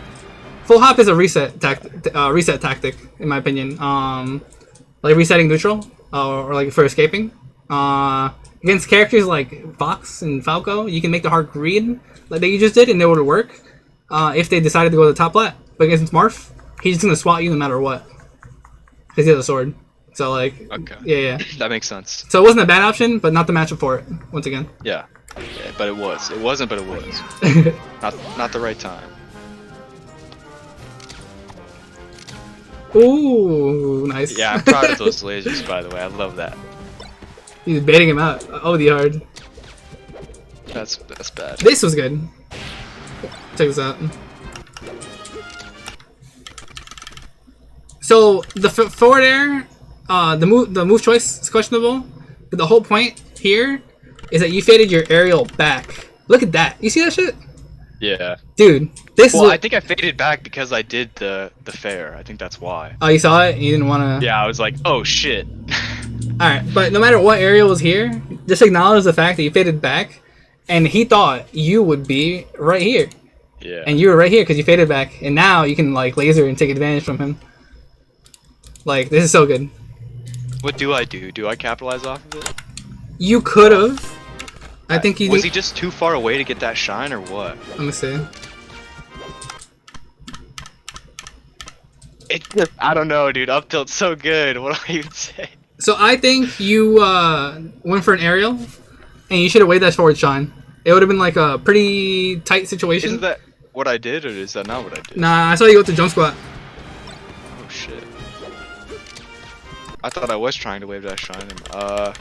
Full hop is a reset tactic, in my opinion. Like resetting neutral, or like for escaping. Against characters like Fox and Falco, you can make the hard read like that you just did, and it would work. If they decided to go to the top lat. But against Marth, he's just gonna swat you no matter what, because he has a sword. So like, okay. Yeah. That makes sense. So it wasn't a bad option, but not the matchup for it. Once again. Yeah, but it was. It wasn't, but it was. not the right time. Ooh, nice. Yeah, I'm proud of those lasers, by the way. I love that. He's baiting him out. Oh, the hard. That's bad. This was good. Check this out. So the forward air, the move choice is questionable, but the whole point here is that you faded your aerial back. Look at that. You see that shit? Yeah. Dude, this is. Well, I think I faded back because I did the fair. I think that's why. Oh, you saw it? You didn't want to. Yeah, I was like, oh shit. Alright, but no matter what aerial was here, just acknowledge the fact that you faded back, and he thought you would be right here. Yeah. And you were right here because you faded back, and now you can like laser and take advantage from him. Like, this is so good. What do I do? Do I capitalize off of it? You could have. I think he was he just too far away to get that shine or what? Let me see. It just, I don't know, dude. Up tilt's so good. What do I even say? So I think you went for an aerial, and you should have waited that forward shine. It would have been like a pretty tight situation. Isn't that what I did, or is that not what I did? Nah, I saw you go to jump squat. Oh shit. I thought I was trying to wave dash shine him. The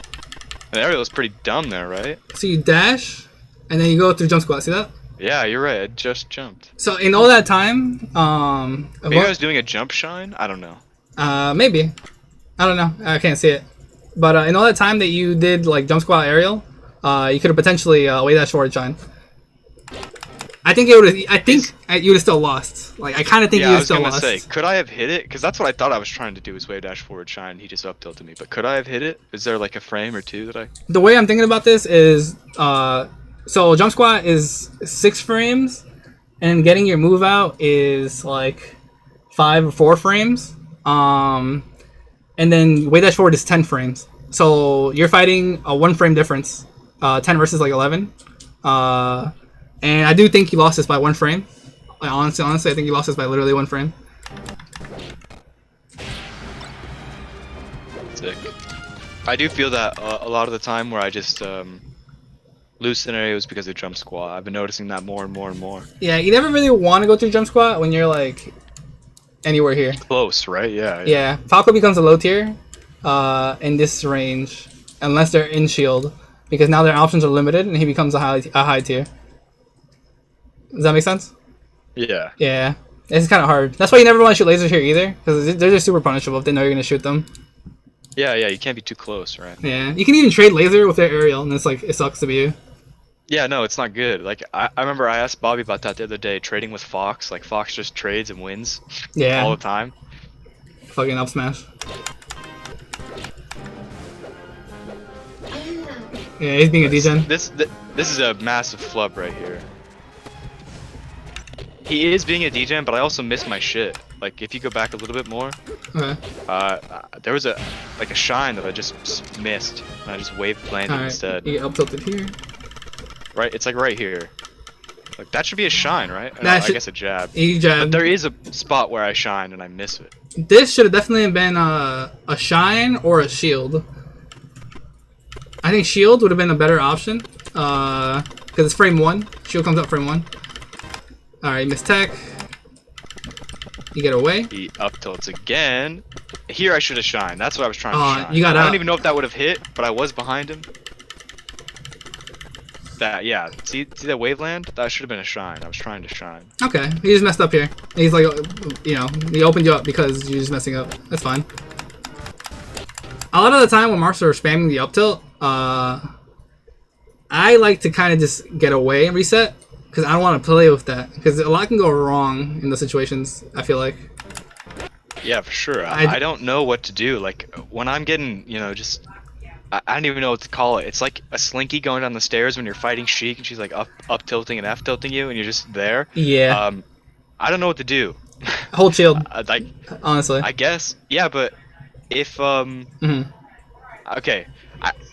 aerial is pretty dumb there, right? So you dash, and then you go through jump squat. See that? Yeah, you're right. I just jumped. So in all that time, Maybe I was doing a jump shine? I don't know. Maybe. I don't know. I can't see it. But in all that time that you did like jump squat aerial, you could have potentially wave dash forward shine. I think it would. I think you would have still lost. Like I kind of think you would have still lost. I was gonna say, could I have hit it? Because that's what I thought I was trying to do was wave dash forward shine. He just up tilted me. But could I have hit it? Is there like a frame or two that I? The way I'm thinking about this is, so jump squat is 6 frames, and getting your move out is like 5 or 4 frames. And then wave dash forward is 10 frames. So you're fighting a 1 frame difference, 10 versus like 11. And I do think you lost this by 1 frame. Like, honestly, I think you lost this by literally 1 frame. Sick. I do feel that a lot of the time where I just lose scenarios because of jump squat. I've been noticing that more and more and more. Yeah, you never really want to go through jump squat when you're like anywhere here. Close, right? Yeah. Yeah. Falco becomes a low tier in this range unless they're in shield, because now their options are limited and he becomes a high tier. Does that make sense? Yeah. Yeah. It's kind of hard. That's why you never want to shoot lasers here either, because they're just super punishable if they know you're gonna shoot them. Yeah, you can't be too close, right? Yeah. You can even trade laser with their aerial, and it's like it sucks to be you. Yeah, no, it's not good. Like I remember I asked Bobby about that the other day, trading with Fox. Like Fox just trades and wins. Yeah. All the time. Fucking up smash. Yeah, he's being a degen. This is a massive flub right here. He is being a degen, but I also miss my shit. Like if you go back a little bit more, Okay. there was a shine that I just missed, and I just wave planted instead. You get up tilted here. Right, it's like right here. Like that should be a shine, right? I guess a jab. He jabbed. But there is a spot where I shine and I miss it. This should have definitely been a shine or a shield. I think shield would have been a better option, because it's frame 1. Shield comes up frame 1. All right, miss tech. You get away. He up tilts again. Here I should have shined. That's what I was trying to shine. You got I out. don't even know if that would have hit, but I was behind him. That, yeah. See that waveland? That should have been a shine. I was trying to shine. Okay, he just messed up here. He's like, you know, he opened you up because you're just messing up. That's fine. A lot of the time when Marths are spamming the up tilt, I like to kind of just get away and reset, because I don't want to play with that, because a lot can go wrong in those situations, I feel like. Yeah, for sure. I don't know what to do. Like, when I'm getting, you know, just... I don't even know what to call it. It's like a slinky going down the stairs when you're fighting Sheik and she's like up tilting and F tilting you and you're just there. Yeah. I don't know what to do. Hold shield. Like, honestly. I guess. Yeah, but if okay,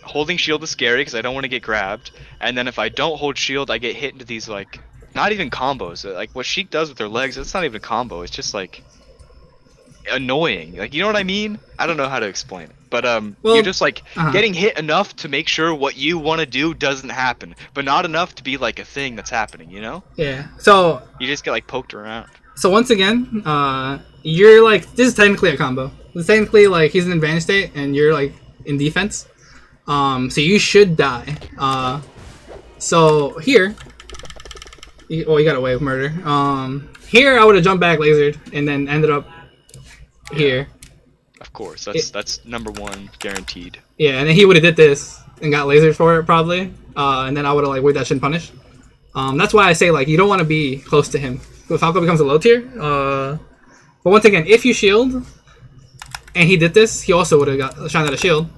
holding shield is scary because I don't want to get grabbed. And then if I don't hold shield, I get hit into these like not even combos. Like what Sheik does with her legs, it's not even a combo. It's just like annoying. Like, you know what I mean? I don't know how to explain it. But well, you're just like getting hit enough to make sure what you want to do doesn't happen, but not enough to be like a thing that's happening, you know? Yeah. So you just get like poked around. So once again, you're like, this is technically a combo. It's technically like he's in advantage state and you're like in defense. So you should die. So here, you got away with murder. Here I would have jumped back, lasered, and then ended up here. Of course, that's number 1 guaranteed. Yeah, and then he would have did this and got lasered for it probably, and then I would have like waved that shit and punished. That's why I say like you don't want to be close to him. If Falco becomes a low tier, but once again, if you shield and he did this, he also would have got shined out a shield.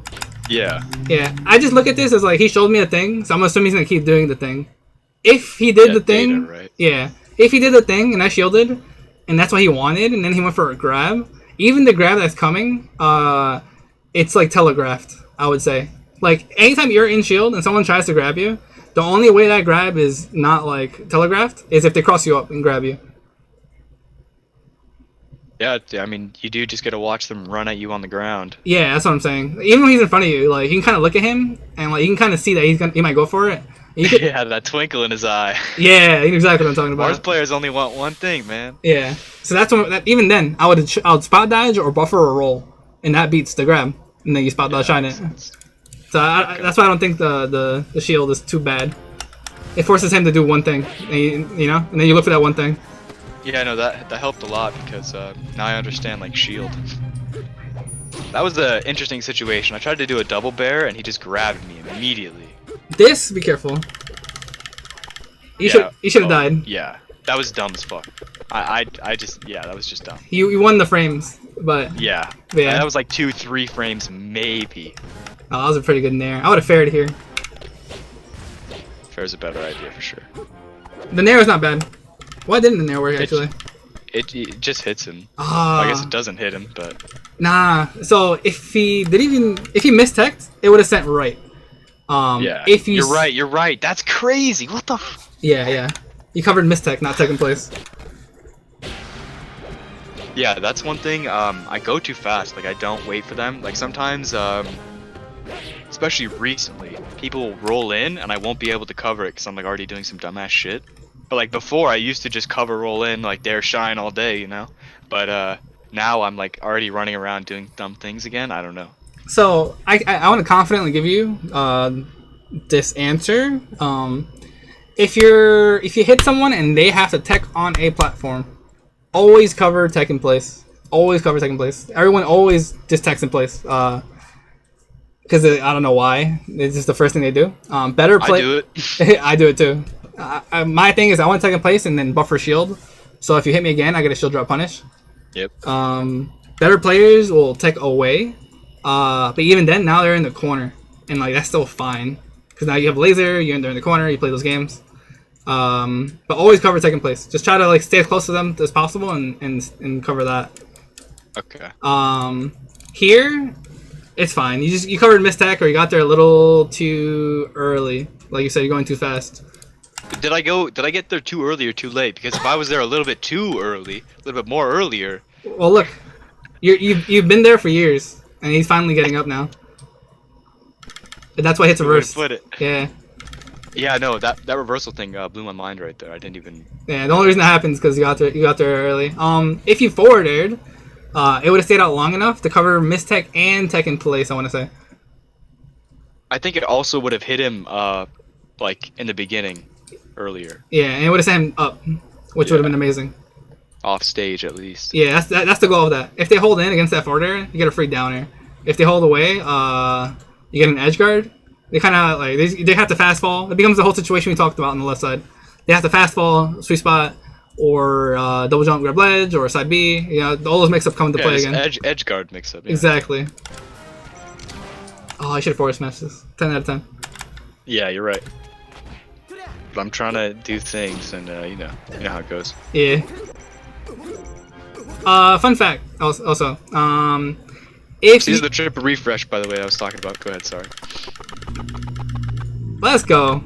Yeah. Yeah, I just look at this as like he showed me a thing, so I'm assuming he's gonna keep doing the thing. If he did the thing, data, right? Yeah, if he did the thing and I shielded, and that's what he wanted, and then he went for a grab. Even the grab that's coming, it's like telegraphed, I would say. Like, anytime you're in shield and someone tries to grab you, the only way that grab is not, like, telegraphed is if they cross you up and grab you. Yeah, I mean, you do just gotta watch them run at you on the ground. Yeah, that's what I'm saying. Even when he's in front of you, like, you can kind of look at him, and, like, you can kind of see that he might go for it. Yeah, that twinkle in his eye. Yeah, you know exactly what I'm talking about. Marth players only want one thing, man. Yeah. So that's when, even then, I would spot dodge or buffer or roll, and that beats the grab, and then you spot dodge shine it. So that's why I don't think the shield is too bad. It forces him to do one thing, and you know, and then you look for that one thing. Yeah, no, that helped a lot because now I understand like shield. That was an interesting situation. I tried to do a double bear and he just grabbed me immediately. This, be careful. You should have died. Yeah, that was dumb as fuck. I just, yeah, that was just dumb. You won the frames, but yeah, that was like 2-3 frames maybe. Oh, that was a pretty good nair. I would have faired here. Fair's a better idea for sure. The nair is not bad. Why didn't the nair work actually? It just hits him. Ah. I guess it doesn't hit him, but nah. So if he missed text, it would have sent right. Yeah. If you're right. That's crazy. What the? Yeah. You covered mistech, not second place. Yeah, that's one thing. I go too fast. Like I don't wait for them. Like sometimes, especially recently, people roll in and I won't be able to cover it because I'm like already doing some dumbass shit. But like before, I used to just cover roll in, like dare shine all day, you know. But now I'm like already running around doing dumb things again. I don't know. So I want to confidently give you this answer. If you hit someone and they have to tech on a platform, always cover tech in place. Always cover tech in place. Everyone always just techs in place. Because I don't know why. It's just the first thing they do. Better play. I do it. I do it too. My thing is I want to tech in place and then buffer shield. So if you hit me again, I get a shield drop punish. Yep. Better players will tech away. But even then, now they're in the corner, and like that's still fine because now you have laser. You're in there in the corner. You play those games. But always cover second place. Just try to like stay as close to them as possible and cover that. Okay. Here, it's fine. You covered mistech or you got there a little too early. Like you said, you're going too fast. Did I get there too early or too late? Because if I was there a little bit too early, a little bit more earlier. Well, look, you've been there for years, and he's finally getting up now. And that's why he hits reverse. Put it. Yeah. Yeah, no, that reversal thing blew my mind right there. I didn't even. Yeah, the only reason that happens is because you got there early. If you forwarded, it would have stayed out long enough to cover mistech and tech in place. I want to say. I think it also would have hit him, like in the beginning, earlier. Yeah, and it would have sent him up, which would have been amazing. Off stage, at least. Yeah, that's the goal of that. If they hold in against that forward air, you get a free down air. If they hold away, you get an edge guard. They kind of like they have to fast fall. It becomes the whole situation we talked about on the left side. They have to fast fall, sweet spot, or double jump, grab ledge, or side B. You know, all those mix-ups come into play again. Edge guard mix-up. Yeah. Exactly. Oh, I should have forward smashed this. 10 out of 10. Yeah, you're right. But I'm trying to do things, and you know how it goes. Yeah. Fun fact. Also, This is the triple refresh, by the way. I was talking about. Go ahead. Sorry. Let's go.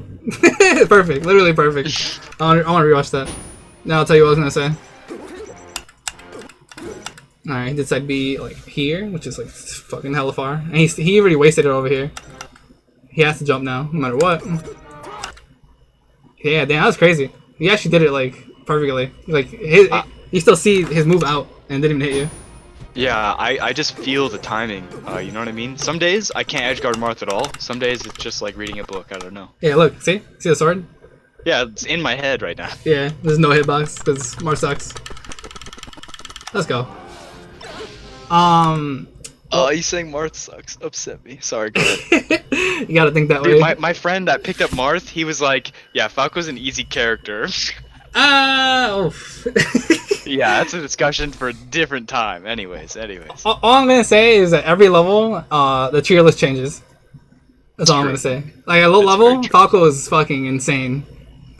Perfect. Literally perfect. I want to rewatch that. Now I'll tell you what I was gonna say. Alright, he did side B like here, which is like fucking hella far. And he already wasted it over here. He has to jump now, no matter what. Yeah, damn, that was crazy. He actually did it like perfectly. Like you still see his move out and didn't even hit you. Yeah, I just feel the timing. You know what I mean? Some days I can't edgeguard Marth at all. Some days it's just like reading a book. I don't know. Yeah, look, see the sword? Yeah, it's in my head right now. Yeah, there's no hitbox because Marth sucks. Let's go. Oh, you saying Marth sucks upset me. Sorry, go ahead. You gotta think that Dude, way. my friend that picked up Marth, he was like, yeah, Falco's an easy character. Oof. Yeah, that's a discussion for a different time. Anyways. All I'm gonna say is that every level, the tier list changes. That's all I'm gonna say. Like at low level, Falco is fucking insane.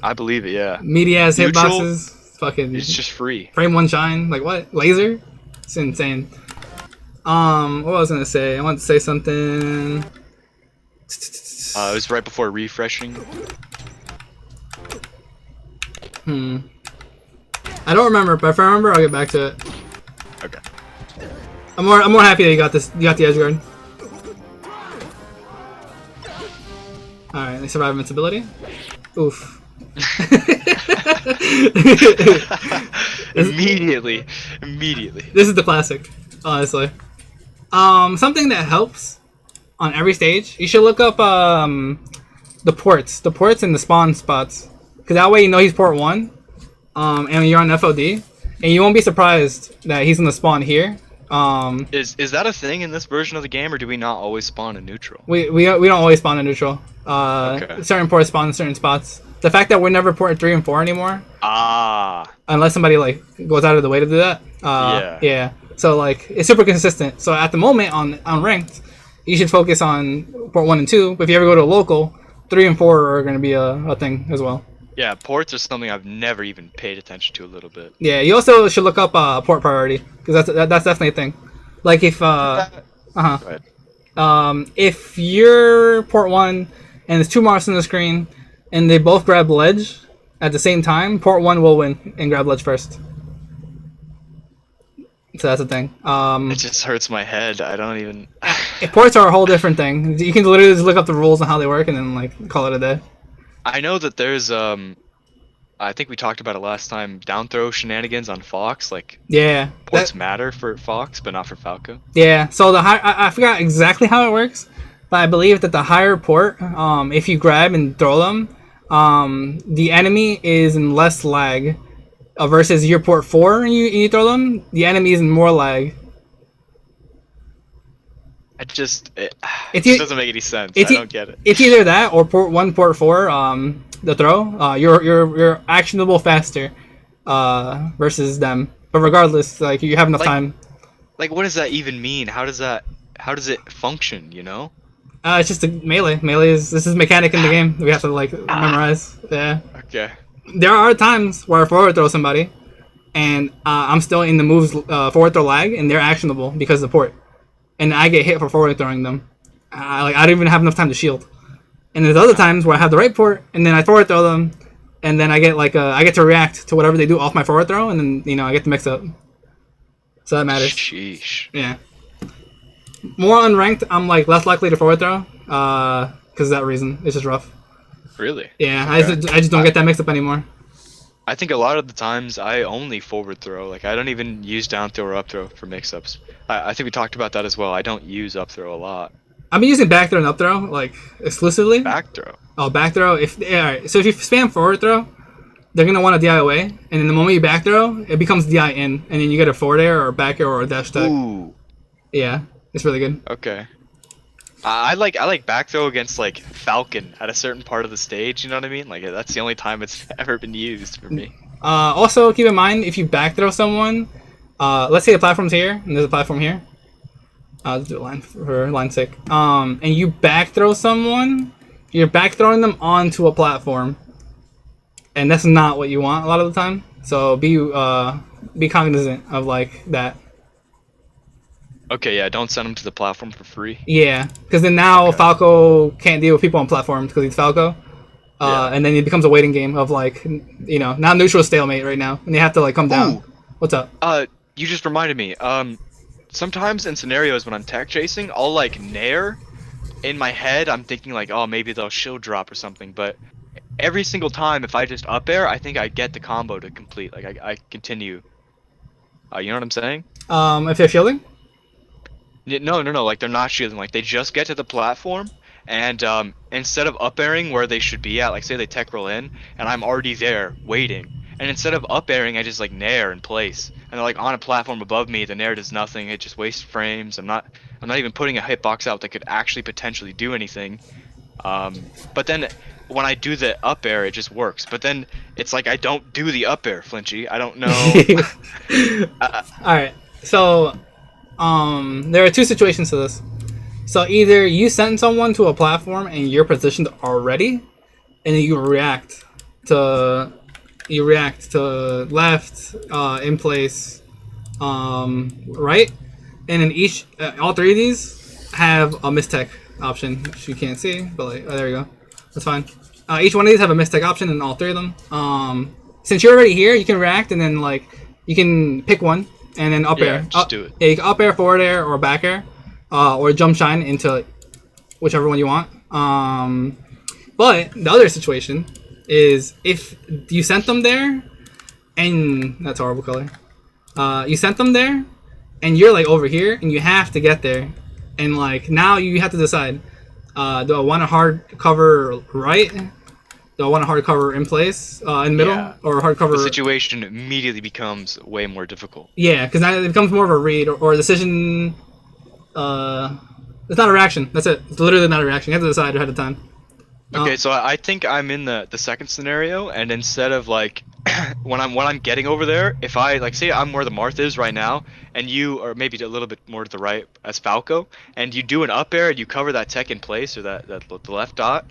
I believe it, yeah. Meaty ass hitboxes, fucking. It's just free. Frame one shine, like what? Laser? It's insane. What was I gonna say? I wanted to say something. It was right before refreshing. I don't remember, but if I remember, I'll get back to it. Okay. I'm more happy that you got this. You got the edge guard. All right, They survive invincibility. Oof. Immediately. This is the classic, honestly. Something that helps on every stage. You should look up the ports and the spawn spots, because that way you know he's port 1. And you're on FOD, and you won't be surprised that he's in the spawn here. Is that a thing in this version of the game, or do we not always spawn in neutral? We don't always spawn in neutral. Okay. Certain ports spawn in certain spots. The fact that we're never port 3 and 4 anymore. Unless somebody like goes out of the way to do that. Yeah. So like it's super consistent. So at the moment on ranked, you should focus on port 1 and 2. But if you ever go to a local, 3 and 4 are going to be a thing as well. Yeah, ports are something I've never even paid attention to a little bit. Yeah, you also should look up port priority, because that's definitely a thing. Like if if you're port 1 and there's 2 Marths on the screen and they both grab ledge at the same time, port 1 will win and grab ledge first. So that's the thing. It just hurts my head. I don't even. Ports are a whole different thing. You can literally just look up the rules and how they work and then like call it a day. I know that there's I think we talked about it last time, down throw shenanigans on Fox, like ports matter for Fox but not for Falco. Yeah, so the I forgot exactly how it works, but I believe that the higher port, if you grab and throw them, the enemy is in less lag versus your port 4 and you throw them, the enemy is in more lag. It just doesn't make any sense. I don't get it. It's either that or port 1, port 4. The throw. You're actionable faster, versus them. But regardless, like you have enough time. Like, what does that even mean? How does it function? You know? It's just a melee. This is mechanic in the game. We have to like memorize. Yeah. Okay. There are times where I forward throw somebody, and I'm still in the moves forward throw lag, and they're actionable because of the port. And I get hit for forward throwing them. I don't even have enough time to shield. And there's other times where I have the right port, and then I forward throw them, and then I get I get to react to whatever they do off my forward throw, and then I get to mix up. So that matters. Sheesh. Yeah. More unranked, I'm like less likely to forward throw, because of that reason. It's just rough. Really? Yeah, okay. I just don't get that mix up anymore. I think a lot of the times I only forward throw. Like I don't even use down throw or up throw for mix-ups. I think we talked about that as well. I don't use up throw a lot. I've been using back throw and up throw like exclusively. Back throw. Oh, back throw. Alright, so if you spam forward throw, they're gonna want to DI away, and then the moment you back throw, it becomes DI in, and then you get a forward air or a back air or a dash tag. Ooh. Yeah, it's really good. Okay. I like back throw against like Falcon at a certain part of the stage. You know what I mean? Like that's the only time it's ever been used for me. Also keep in mind if you back throw someone, let's say the platform's here and there's a platform here. Let's do a line for line's sake. And you back throw someone, you're back throwing them onto a platform, and that's not what you want a lot of the time. So be cognizant of like that. Okay, yeah, don't send them to the platform for free. Yeah, because then now Falco can't deal with people on platforms because he's Falco. And then it becomes a waiting game of like, now neutral stalemate right now, and they have to like come down. Ooh. What's up? You just reminded me. Sometimes in scenarios when I'm tech chasing, I'll like nair. In my head, I'm thinking like, oh, maybe they'll shield drop or something. But every single time, if I just up air, I think I get the combo to complete. Like I continue. You know what I'm saying? If they're shielding. No. Like they're not shielding. Like they just get to the platform, and instead of up airing where they should be at, like say they tech roll in, and I'm already there waiting, and instead of up airing, I just like nair in place, and they're like on a platform above me. The nair does nothing. It just wastes frames. I'm not even putting a hitbox out that could actually potentially do anything. But then when I do the up air, it just works. But then it's like I don't do the up air, Flinchy. I don't know. All right, so. There are two situations to this. So either you send someone to a platform and you're positioned already, and then you react to left, in place, right, and then all three of these have a mistech option, which you can't see, but like, oh, there you go, that's fine. Each one of these have a mistech option in all three of them. Since you're already here, you can react, and then like you can pick one. And then up air. Just do it. Yeah, you can up air, forward air, or back air, or jump shine into whichever one you want. But the other situation is if you sent them there, and that's a horrible color. You sent them there, and you're like over here, and you have to get there, and like now you have to decide: do I want to hard cover right? Do I want to hard cover in place in middle, Yeah. or hard cover? The situation immediately becomes way more difficult. Yeah, because now it becomes more of a read or a decision. It's not a reaction. That's it. It's literally not a reaction. You have to decide ahead of time. Okay, so I think I'm in the second scenario, and instead of like when I'm getting over there, if I like say I'm where the Marth is right now, and you are maybe a little bit more to the right as Falco, and you do an up air and you cover that tech in place or that the left dot,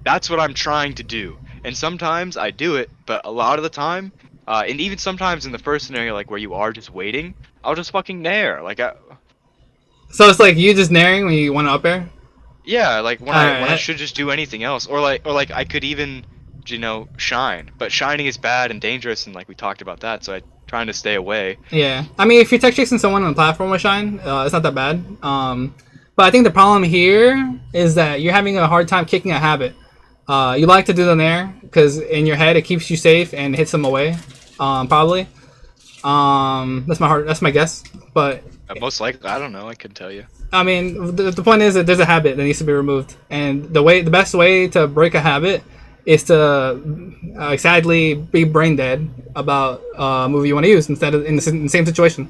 that's what I'm trying to do. And sometimes I do it, but a lot of the time, and even sometimes in the first scenario, like where you are just waiting, I'll just fucking nair. So it's like you just naring when you want to up air. Yeah, like when I Alright. should just do anything else, or like I could even, shine. But shining is bad and dangerous, and like we talked about that, so I'm trying to stay away. Yeah, I mean, if you're tech chasing someone on the platform with shine, it's not that bad. But I think the problem here is that you're having a hard time kicking a habit. You like to do the nair because in your head it keeps you safe and hits them away. Probably. That's my guess. But Most likely, I don't know. I couldn't tell you. I mean, the point is that there's a habit that needs to be removed, and the best way to break a habit is to sadly be brain dead about a movie you want to use instead of in the same situation.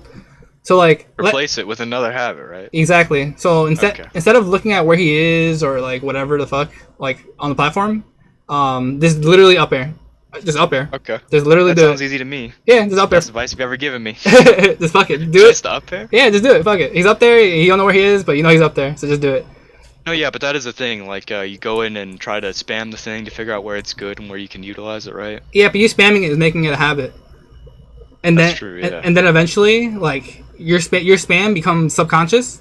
So like Replace it with another habit, right? exactly. So Okay. instead of looking at where he is or like whatever the fuck like on the platform, there's literally up air, just up air. Okay. There's literally That sounds easy to me. yeah, just up air. Best advice you've ever given me. Just fuck it, do Just it. up there? Yeah, just do it. Fuck it. He's up there. You don't know where he is, but you know he's up there. So just do it. No, yeah, but that is the thing. Like, you go in and try to spam the thing to figure out where it's good and where you can utilize it, right? Yeah, but you spamming it is making it a habit. And That's then, true, yeah. and then eventually, like your spam becomes subconscious,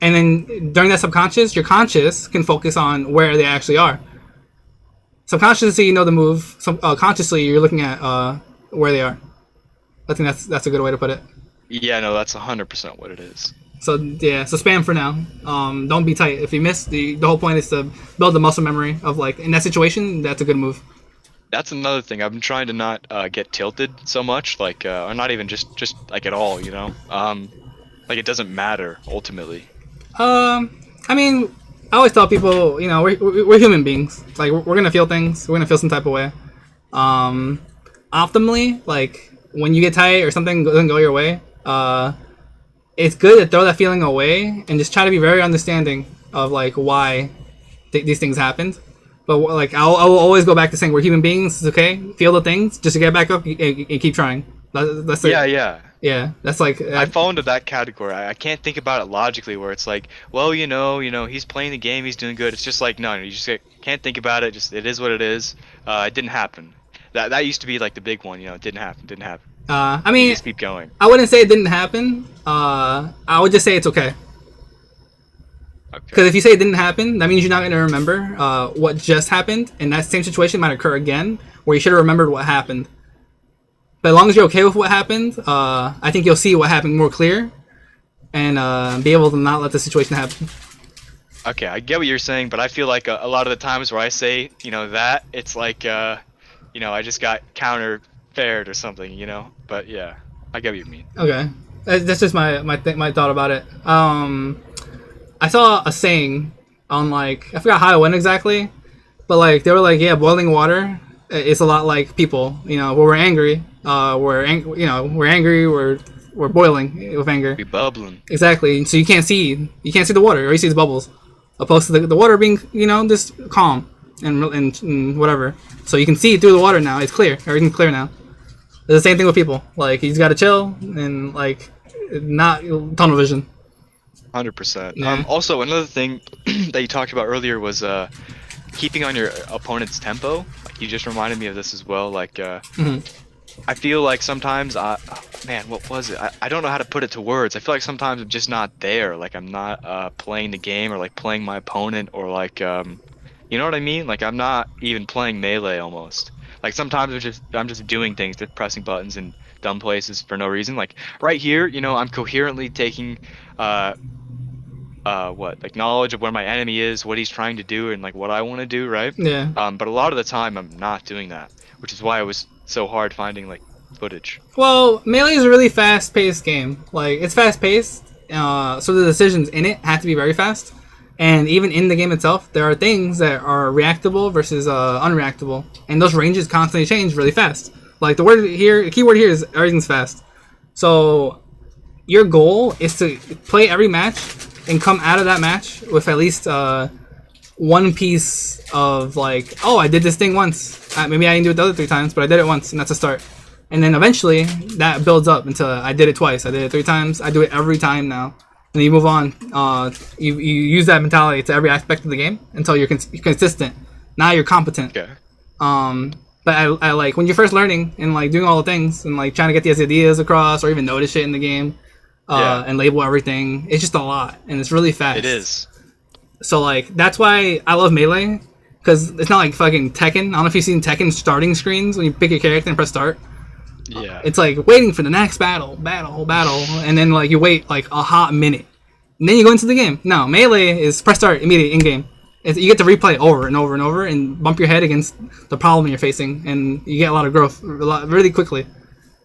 and then during that subconscious, your conscious can focus on where they actually are. Subconsciously, you know the move. Consciously, you're looking at where they are. I think that's a good way to put it. Yeah, no, that's 100% what it is. So yeah, so spam for now. Don't be tight. If you miss, the whole point is to build the muscle memory of like in that situation. That's a good move. That's another thing. I've been trying to not get tilted so much, like, or not even just like at all, you know? Like it doesn't matter ultimately. I mean, I always tell people, you know, we're human beings. Like we're gonna feel things. We're gonna feel some type of way. Optimally, like when you get tight or something doesn't go your way, it's good to throw that feeling away and just try to be very understanding of like why these things happened. But like I will always go back to saying we're human beings. It's okay. Feel the things, just to get back up and keep trying. That's it. Yeah. That's like I fall into that category. I can't think about it logically, where it's like, well, you know, he's playing the game, he's doing good. It's just like, no, you just can't think about it. Just it is what it is. It didn't happen. That used to be like the big one, it didn't happen. I mean, You just keep going. I wouldn't say it didn't happen. I would just say it's okay. Because Okay. if you say it didn't happen, that means you're not going to remember what just happened, and that same situation might occur again, where you should have remembered what happened. But as long as you're okay with what happened, I think you'll see what happened more clear, and be able to not let the situation happen. Okay, I get what you're saying, but I feel like a lot of the times where I say, that, it's like, I just got counter-fared or something, But yeah, I get what you mean. Okay, that's just my thought about it. I saw a saying on I forgot how it went exactly, but they were like, yeah, boiling water is a lot like people. When we're angry, we're angry, we're boiling with anger. Be bubbling. Exactly. So you can't see the water, or you see the bubbles, opposed to the water being just calm and whatever. So you can see through the water now. It's clear. Everything's clear now. It's the same thing with people. Like you just gotta chill and not tunnel vision. 100%. Yeah. Also, another thing that you talked about earlier was keeping on your opponent's tempo. Like, you just reminded me of this as well. I feel like sometimes, man, what was it? I don't know how to put it to words. I feel like sometimes I'm just not there. Like I'm not playing the game, or playing my opponent, or you know what I mean? Like I'm not even playing melee almost. Like sometimes I'm just doing things, just pressing buttons in dumb places for no reason. Like right here, I'm coherently taking like knowledge of where my enemy is, what he's trying to do, and like what I want to do, right? Yeah. But a lot of the time I'm not doing that, which is why it was so hard finding like footage. Well, Melee is a really fast-paced game. Like, it's fast-paced, so the decisions in it have to be very fast. And even in the game itself, there are things that are reactable versus unreactable, and those ranges constantly change really fast. Like the keyword here is everything's fast. So your goal is to play every match and come out of that match with at least one piece of like, oh, I did this thing once. Maybe I didn't do it the other 3 times, but I did it once, and that's a start. And then eventually that builds up until I did it twice. I did it 3 times. I do it every time now. And you move on. You use that mentality to every aspect of the game until you're consistent. Now you're competent. Okay. But I like when you're first learning and like doing all the things and like trying to get these ideas across or even notice shit in the game, and label everything. It's just a lot and it's really fast. It is. So like that's why I love Melee, because it's not like fucking Tekken. I don't know if you've seen Tekken starting screens when you pick your character and press start. Yeah. It's like waiting for the next battle, and then like you wait like a hot minute, and then you go into the game. No, Melee is press start immediate in game. You get to replay over and over and over and bump your head against the problem you're facing, and you get a lot of growth really quickly.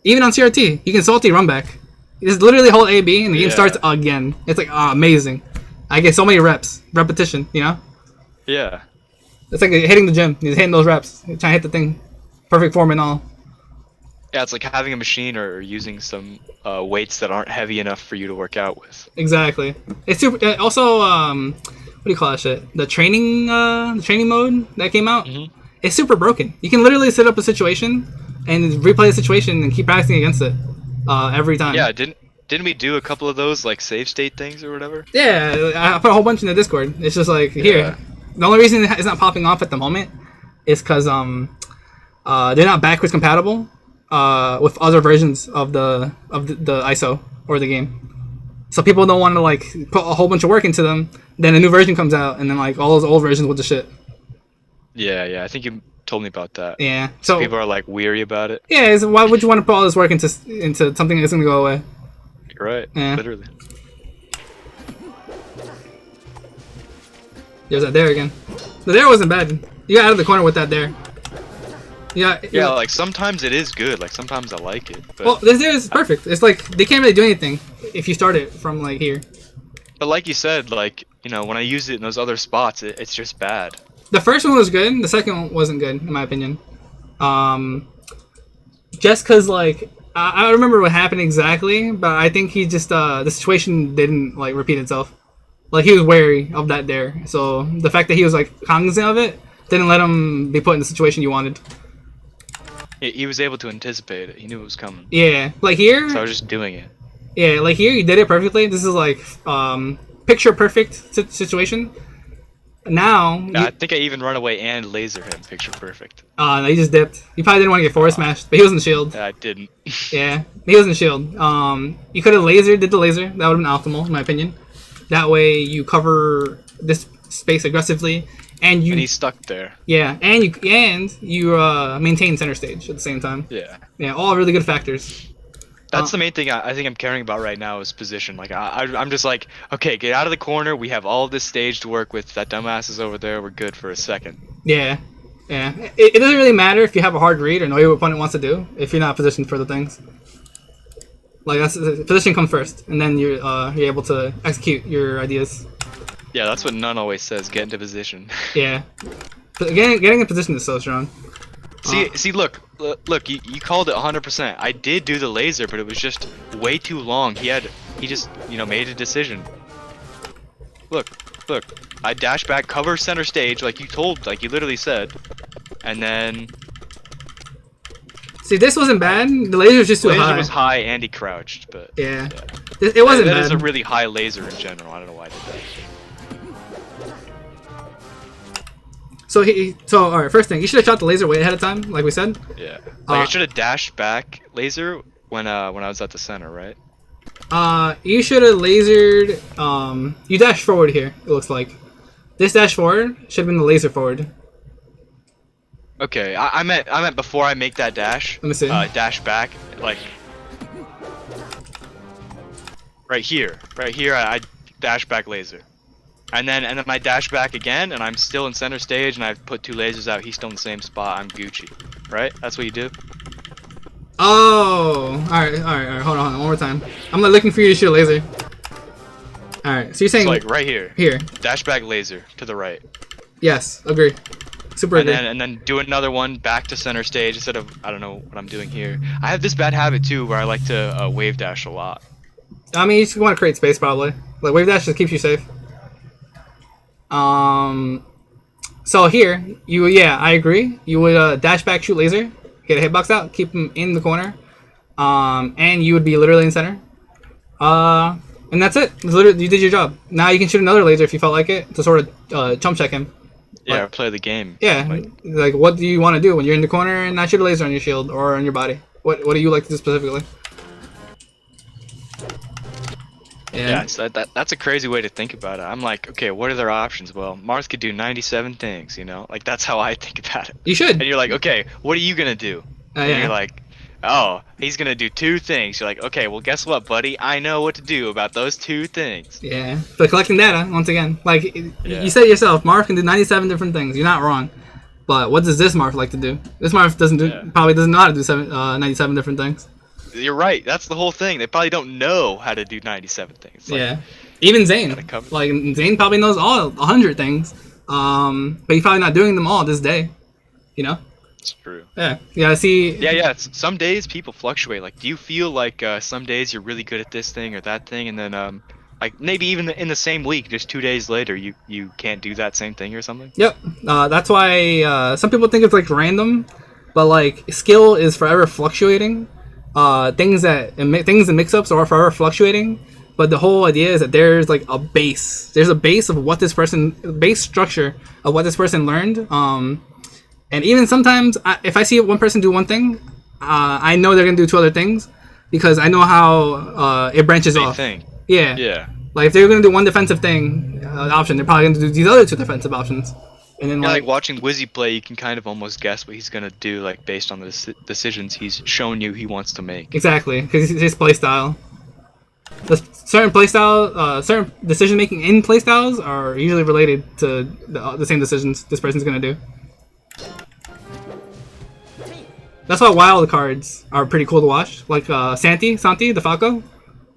Even on CRT, you can salty run back. You just literally hold A B and the game starts again. It's like amazing. I get so many reps, repetition. You know. Yeah. It's like hitting the gym. You're hitting those reps. You're trying to hit the thing, perfect form and all. Yeah, it's like having a machine or using some weights that aren't heavy enough for you to work out with. Exactly. It's super. Also, what do you call that shit? The training mode that came out. Mm-hmm. It's super broken. You can literally set up a situation and replay the situation and keep practicing against it every time. Yeah, didn't we do a couple of those like save state things or whatever? Yeah, I put a whole bunch in the Discord. It's just like here. The only reason it's not popping off at the moment is because they're not backwards compatible with other versions of the ISO or the game. So people don't want to like put a whole bunch of work into them. Then a new version comes out, and then like all those old versions with the shit. Yeah, I think you told me about that. Yeah, so people are like weary about it. Yeah, so why would you want to put all this work into something that's gonna go away? You're right. Yeah. Literally. There's that there again. The there wasn't bad. You got out of the corner with that there. Yeah, like sometimes it is good. Like sometimes I like it. But well, this there is perfect. It's like they can't really do anything if you start it from like here. But like you said, like when I use it in those other spots, it's just bad. The first one was good. The second one wasn't good, in my opinion. Just because like I don't remember what happened exactly, but I think he just the situation didn't like repeat itself. Like he was wary of that there, so the fact that he was like cognizant of it didn't let him be put in the situation you wanted. He was able to anticipate it. He knew it was coming. Yeah, like here. So I was just doing it. Yeah, like here you did it perfectly. This is like picture perfect situation. Now. I think I even run away and laser him picture perfect. No, he just dipped. He probably didn't want to get forward smashed, but he was in the shield. I didn't. Yeah, he was in the shield. You could have did the laser. That would have been optimal, in my opinion. That way you cover this space aggressively, and he's stuck there. Yeah, and you maintain center stage at the same time. Yeah, all really good factors. That's the main thing I think I'm caring about right now is position. Like I'm just like, okay, get out of the corner. We have all of this stage to work with. That dumbass is over there. We're good for a second. Yeah. It doesn't really matter if you have a hard read or know what your opponent wants to do if you're not positioned for the things. Like position comes first, and then you're able to execute your ideas. Yeah, that's what None always says. Get into position. Yeah, but getting in position is so strong. See, look, you called it 100%. I did do the laser, but it was just way too long. He just made a decision. Look, I dash back, cover center stage, like you literally said, and then. See, this wasn't bad. The laser was just too high. The laser was high and he crouched, but. Yeah. It wasn't bad. That is a really high laser in general. I don't know why I did that. So alright, first thing, you should have shot the laser way ahead of time, like we said. Yeah. Like I should have dashed back laser when I was at the center, right? You should have lasered. You dash forward here. It looks like this dash forward should have been the laser forward. Okay, I meant before I make that dash. Let me see. Dash back, like right here. I dash back laser. And then I dash back again, and I'm still in center stage, and I've put 2 lasers out. He's still in the same spot. I'm Gucci, right? That's what you do. Oh, all right. Hold on, one more time. I'm like looking for you to shoot a laser. All right. So you're saying So like right here. Here. Dash back laser to the right. Yes, agree. Super agree. And then do another one back to center stage instead of, I don't know what I'm doing here. I have this bad habit too where I like to wave dash a lot. I mean, you just want to create space probably. Like wave dash just keeps you safe. So here, I agree. You would dash back, shoot laser, get a hitbox out, keep him in the corner, and you would be literally in center. And that's it. It's literally, you did your job. Now you can shoot another laser if you felt like it to sort of chump check him. Yeah, or play the game. Yeah, like what do you want to do when you're in the corner and not shoot a laser on your shield or on your body? What do you like to do specifically? Yeah, so that's a crazy way to think about it. I'm like, okay, what are their options? Well, Marth could do 97 things, you know? Like, that's how I think about it. You should. And you're like, okay, what are you going to do? And you're like, oh, he's going to do 2 things. You're like, okay, well, guess what, buddy? I know what to do about those 2 things. Yeah, but collecting data, once again. Like, you said it yourself, Marth can do 97 different things. You're not wrong. But what does this Marth like to do? This Marth probably doesn't know how to do 97 different things. You're right. That's the whole thing. They probably don't know how to do 97 things. Like, yeah. Even Zane. Like, Zane probably knows all 100 things. But he's probably not doing them all this day. You know? It's true. Yeah. Yeah, see... Yeah. Some days people fluctuate. Like, do you feel like some days you're really good at this thing or that thing, and then, like, maybe even in the same week, just 2 days later, you can't do that same thing or something? Yep. That's why some people think it's, like, random. But, like, skill is forever fluctuating. Things and mix-ups are forever fluctuating, but the whole idea is that there's like a base. There's a base of what base structure of what this person learned. And even sometimes, if I see one person do one thing, I know they're gonna do 2 other things because I know how it branches off. Yeah. Yeah. Like if they're gonna do one defensive thing option, they're probably gonna do these other 2 defensive options. And then like watching Wizzy play, you can kind of almost guess what he's gonna do, like based on the decisions he's shown you he wants to make. Exactly, because it's his playstyle. Certain decision making in playstyles are usually related to the same decisions this person's gonna do. That's why wild cards are pretty cool to watch. Like Santi, the Falco.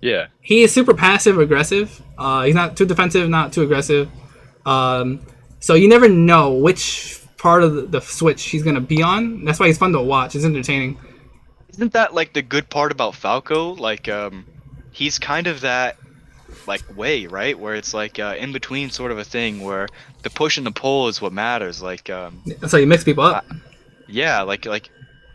Yeah. He is super passive aggressive. He's not too defensive, not too aggressive. So you never know which part of the switch he's gonna be on. That's why he's fun to watch. It's entertaining. Isn't that like the good part about Falco? Like, he's kind of that like way, right? Where it's like in between sort of a thing where the push and the pull is what matters. Like, that's how you mix people up. Yeah, like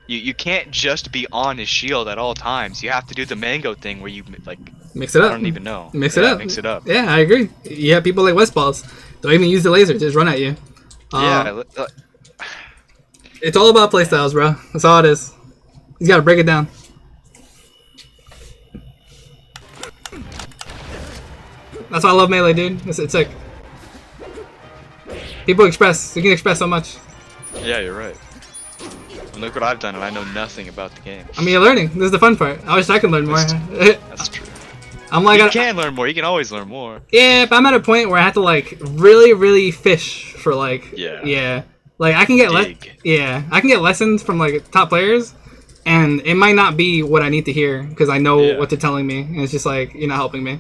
you can't just be on his shield at all times. You have to do the mango thing where you like mix it up. I don't even know. Mix it up. Mix it up. Yeah, I agree. You have people like Westballs. Don't even use the laser. Just run at you. It's all about playstyles, bro. That's all it is. You gotta break it down. That's why I love Melee, dude. It's sick. People express. You can express so much. Yeah, you're right. And look what I've done, and I know nothing about the game. I mean, you're learning. This is the fun part. I wish I could learn more. That's true. I'm like, you can learn more. You can always learn more. Yeah, but I'm at a point where I have to like really fish for like. Yeah. Like I can get I can get lessons from like top players, and it might not be what I need to hear because I know what they're telling me, and it's just like you're not helping me.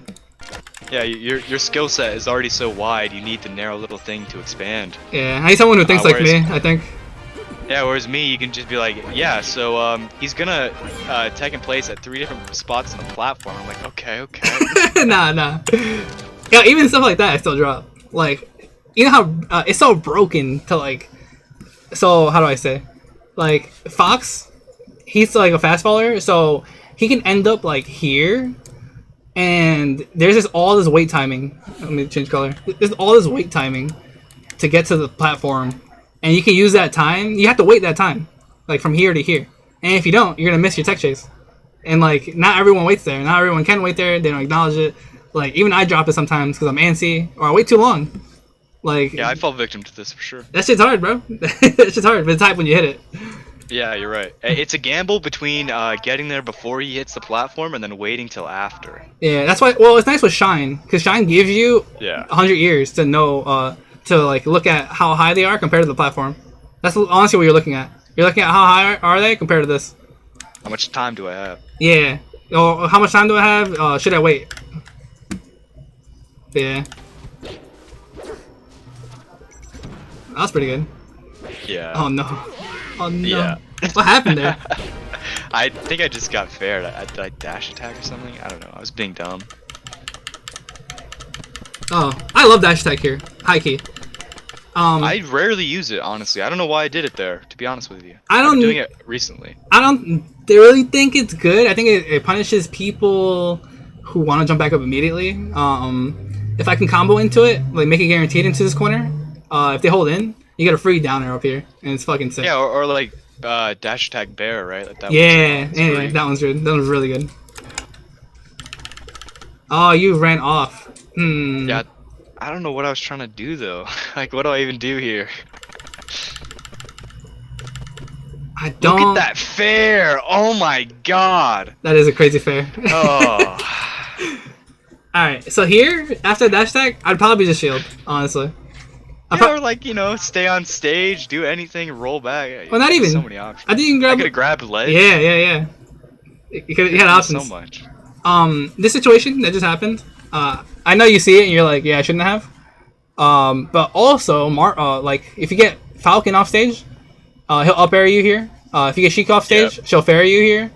Yeah, your skill set is already so wide. You need the narrow little thing to expand. Yeah, I need someone who thinks like me. I think. Yeah, whereas me, you can just be like, yeah, so he's gonna tech in place at 3 different spots on the platform. I'm like, okay. Nah. Yeah, even stuff like that, I still drop. Like, you know how it's so broken to like. So how do I say? Like Fox, he's like a fast follower, so he can end up like here, and there's just all this wait timing. Let me change color. There's all this wait timing to get to the platform. And you can use that time. You have to wait that time, like from here to here. And if you don't, you're gonna miss your tech chase. And like, not everyone waits there. Not everyone can wait there. They don't acknowledge it. Like, even I drop it sometimes because I'm antsy or I wait too long. Like, yeah, I fall victim to this for sure. That shit's hard, bro. That shit's hard, but it's hype when you hit it. Yeah, you're right. It's a gamble between getting there before he hits the platform and then waiting till after. Yeah, that's why. Well, it's nice with Shine because Shine gives you Yeah. 100 years to know to like look at how high they are compared to the platform. That's honestly what you're looking at. You're looking at how high are they compared to this. How much time do I have? Yeah. Or how much time do I have? Should I wait? Yeah. That was pretty good. Yeah. Oh no. Oh no. Yeah. What happened there? I think I just got fair. Did I dash attack or something? I don't know. I was being dumb. Oh, I love dash attack here. High key. I rarely use it, honestly. I don't know why I did it there, to be honest with you. I've been doing it recently. I don't really think it's good. I think it punishes people who want to jump back up immediately. If I can combo into it, like make it guaranteed into this corner, if they hold in, you get a free down air up here, and it's fucking sick. Yeah, or like dash attack bear, right? Like that. Yeah, yeah, that one's good. That one's really good. Oh, you ran off. Yeah, I don't know what I was trying to do though. Like, what do I even do here? I don't. Look at that fair! Oh my god! That is a crazy fair. Oh. Alright, so here, after dash attack, I'd probably just shield, honestly. Yeah, or like, you know, stay on stage, do anything, roll back. Well, not even. So many options. I think you can grab. I could have grabbed ledge. Yeah. You had options. So much. This situation that just happened, I know you see it and you're like, yeah, I shouldn't have. But also, like, if you get Falcon off stage, he'll up air you here. If you get Sheik off stage, she'll fair you here.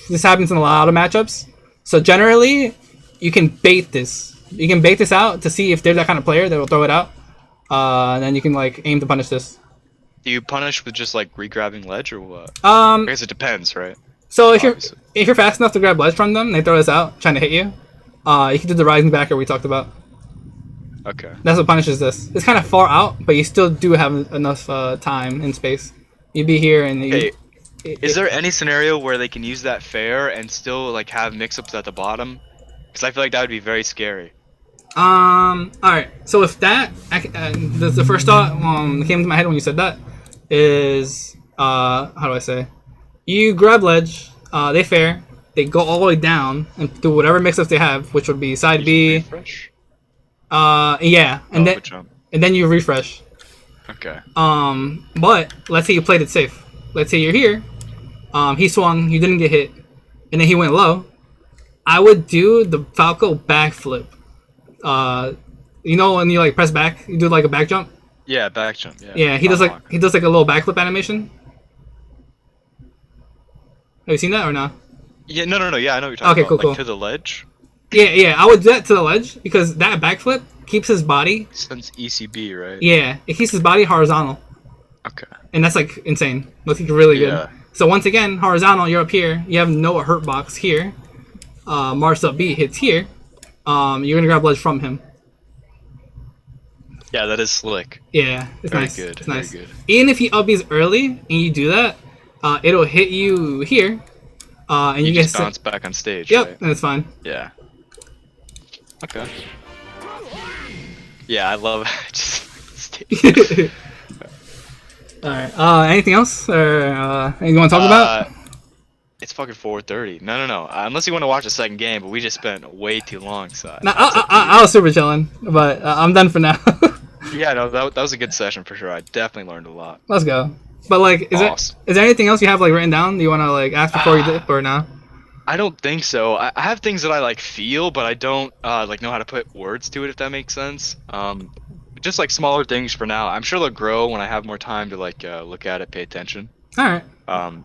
This happens in a lot of matchups. So generally, you can bait this. You can bait this out to see if there's that kind of player that will throw it out. And then you can like aim to punish this. Do you punish with just like re-grabbing ledge or what? I guess it depends, right? So if you're fast enough to grab ledge from them, and they throw this out trying to hit you. You can do the rising backer we talked about. Okay. That's what punishes this. It's kind of far out, but you still do have enough time and space. You'd be here and you, is there any scenario where they can use that fair and still like have mix-ups at the bottom? Because I feel like that would be very scary. Alright, so if that, the first thought that came to my head when you said that is, how do I say? You grab ledge, they fair, they go all the way down and do whatever mix-ups they have, which would be side B. Refresh? Yeah, and then you refresh. Okay. But let's say you played it safe. Let's say you're here, he swung, you didn't get hit, and then he went low. I would do the Falco backflip. You know when you like press back, you do like a back jump. Yeah, back jump. Yeah. Yeah, he does like a little backflip animation. Have you seen that or not? Yeah, no. Yeah, I know what you're talking about. Cool. To the ledge. Yeah. I would do that to the ledge because that backflip keeps his body. Since ECB, right? Yeah, it keeps his body horizontal. Okay. And that's like insane. Looks really good. So once again, horizontal, you're up here. You have no hurt box here. Marth up B hits here. You're gonna grab ledge from him. Yeah, that is slick. Yeah, it's very nice. Good. It's nice. Very good. Even if he up B's early and you do that, it'll hit you here. And you just bounce back on stage. Yep, right? and it's fine. Yeah. Okay. Yeah, I love just stage. Alright. Anything else? Or anything you want to talk about? It's fucking 4:30. No. Unless you want to watch a second game, but we just spent way too long. So no, I was super chilling, but I'm done for now. Yeah, no, that was a good session for sure. I definitely learned a lot. Let's go. But like, is there anything else you have like written down that you want to like ask before you dip or now? I don't think so. I have things that I like feel, but I don't like know how to put words to it. If that makes sense. Just like smaller things for now. I'm sure they'll grow when I have more time to like look at it, pay attention. All right.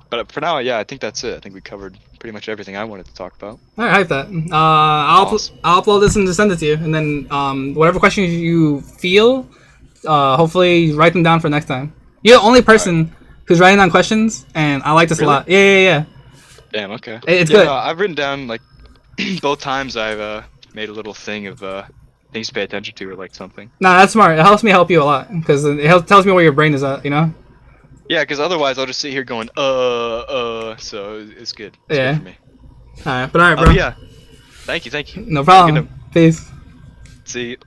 But for now, yeah, I think that's it. I think we covered pretty much everything I wanted to talk about. All right, hype that. I'll upload this and just send it to you, and then whatever questions you feel, hopefully write them down for next time. You're the only person who's writing down questions, and I like this a lot. Yeah. Damn. Okay. It's good. I've written down like both times I've made a little thing of things to pay attention to or like something. Nah, that's smart. It helps me help you a lot because it tells me where your brain is at. You know. Yeah, because otherwise I'll just sit here going, so it's good. It's good for me. Alright, bro. Yeah. Thank you. No problem. Peace. See you.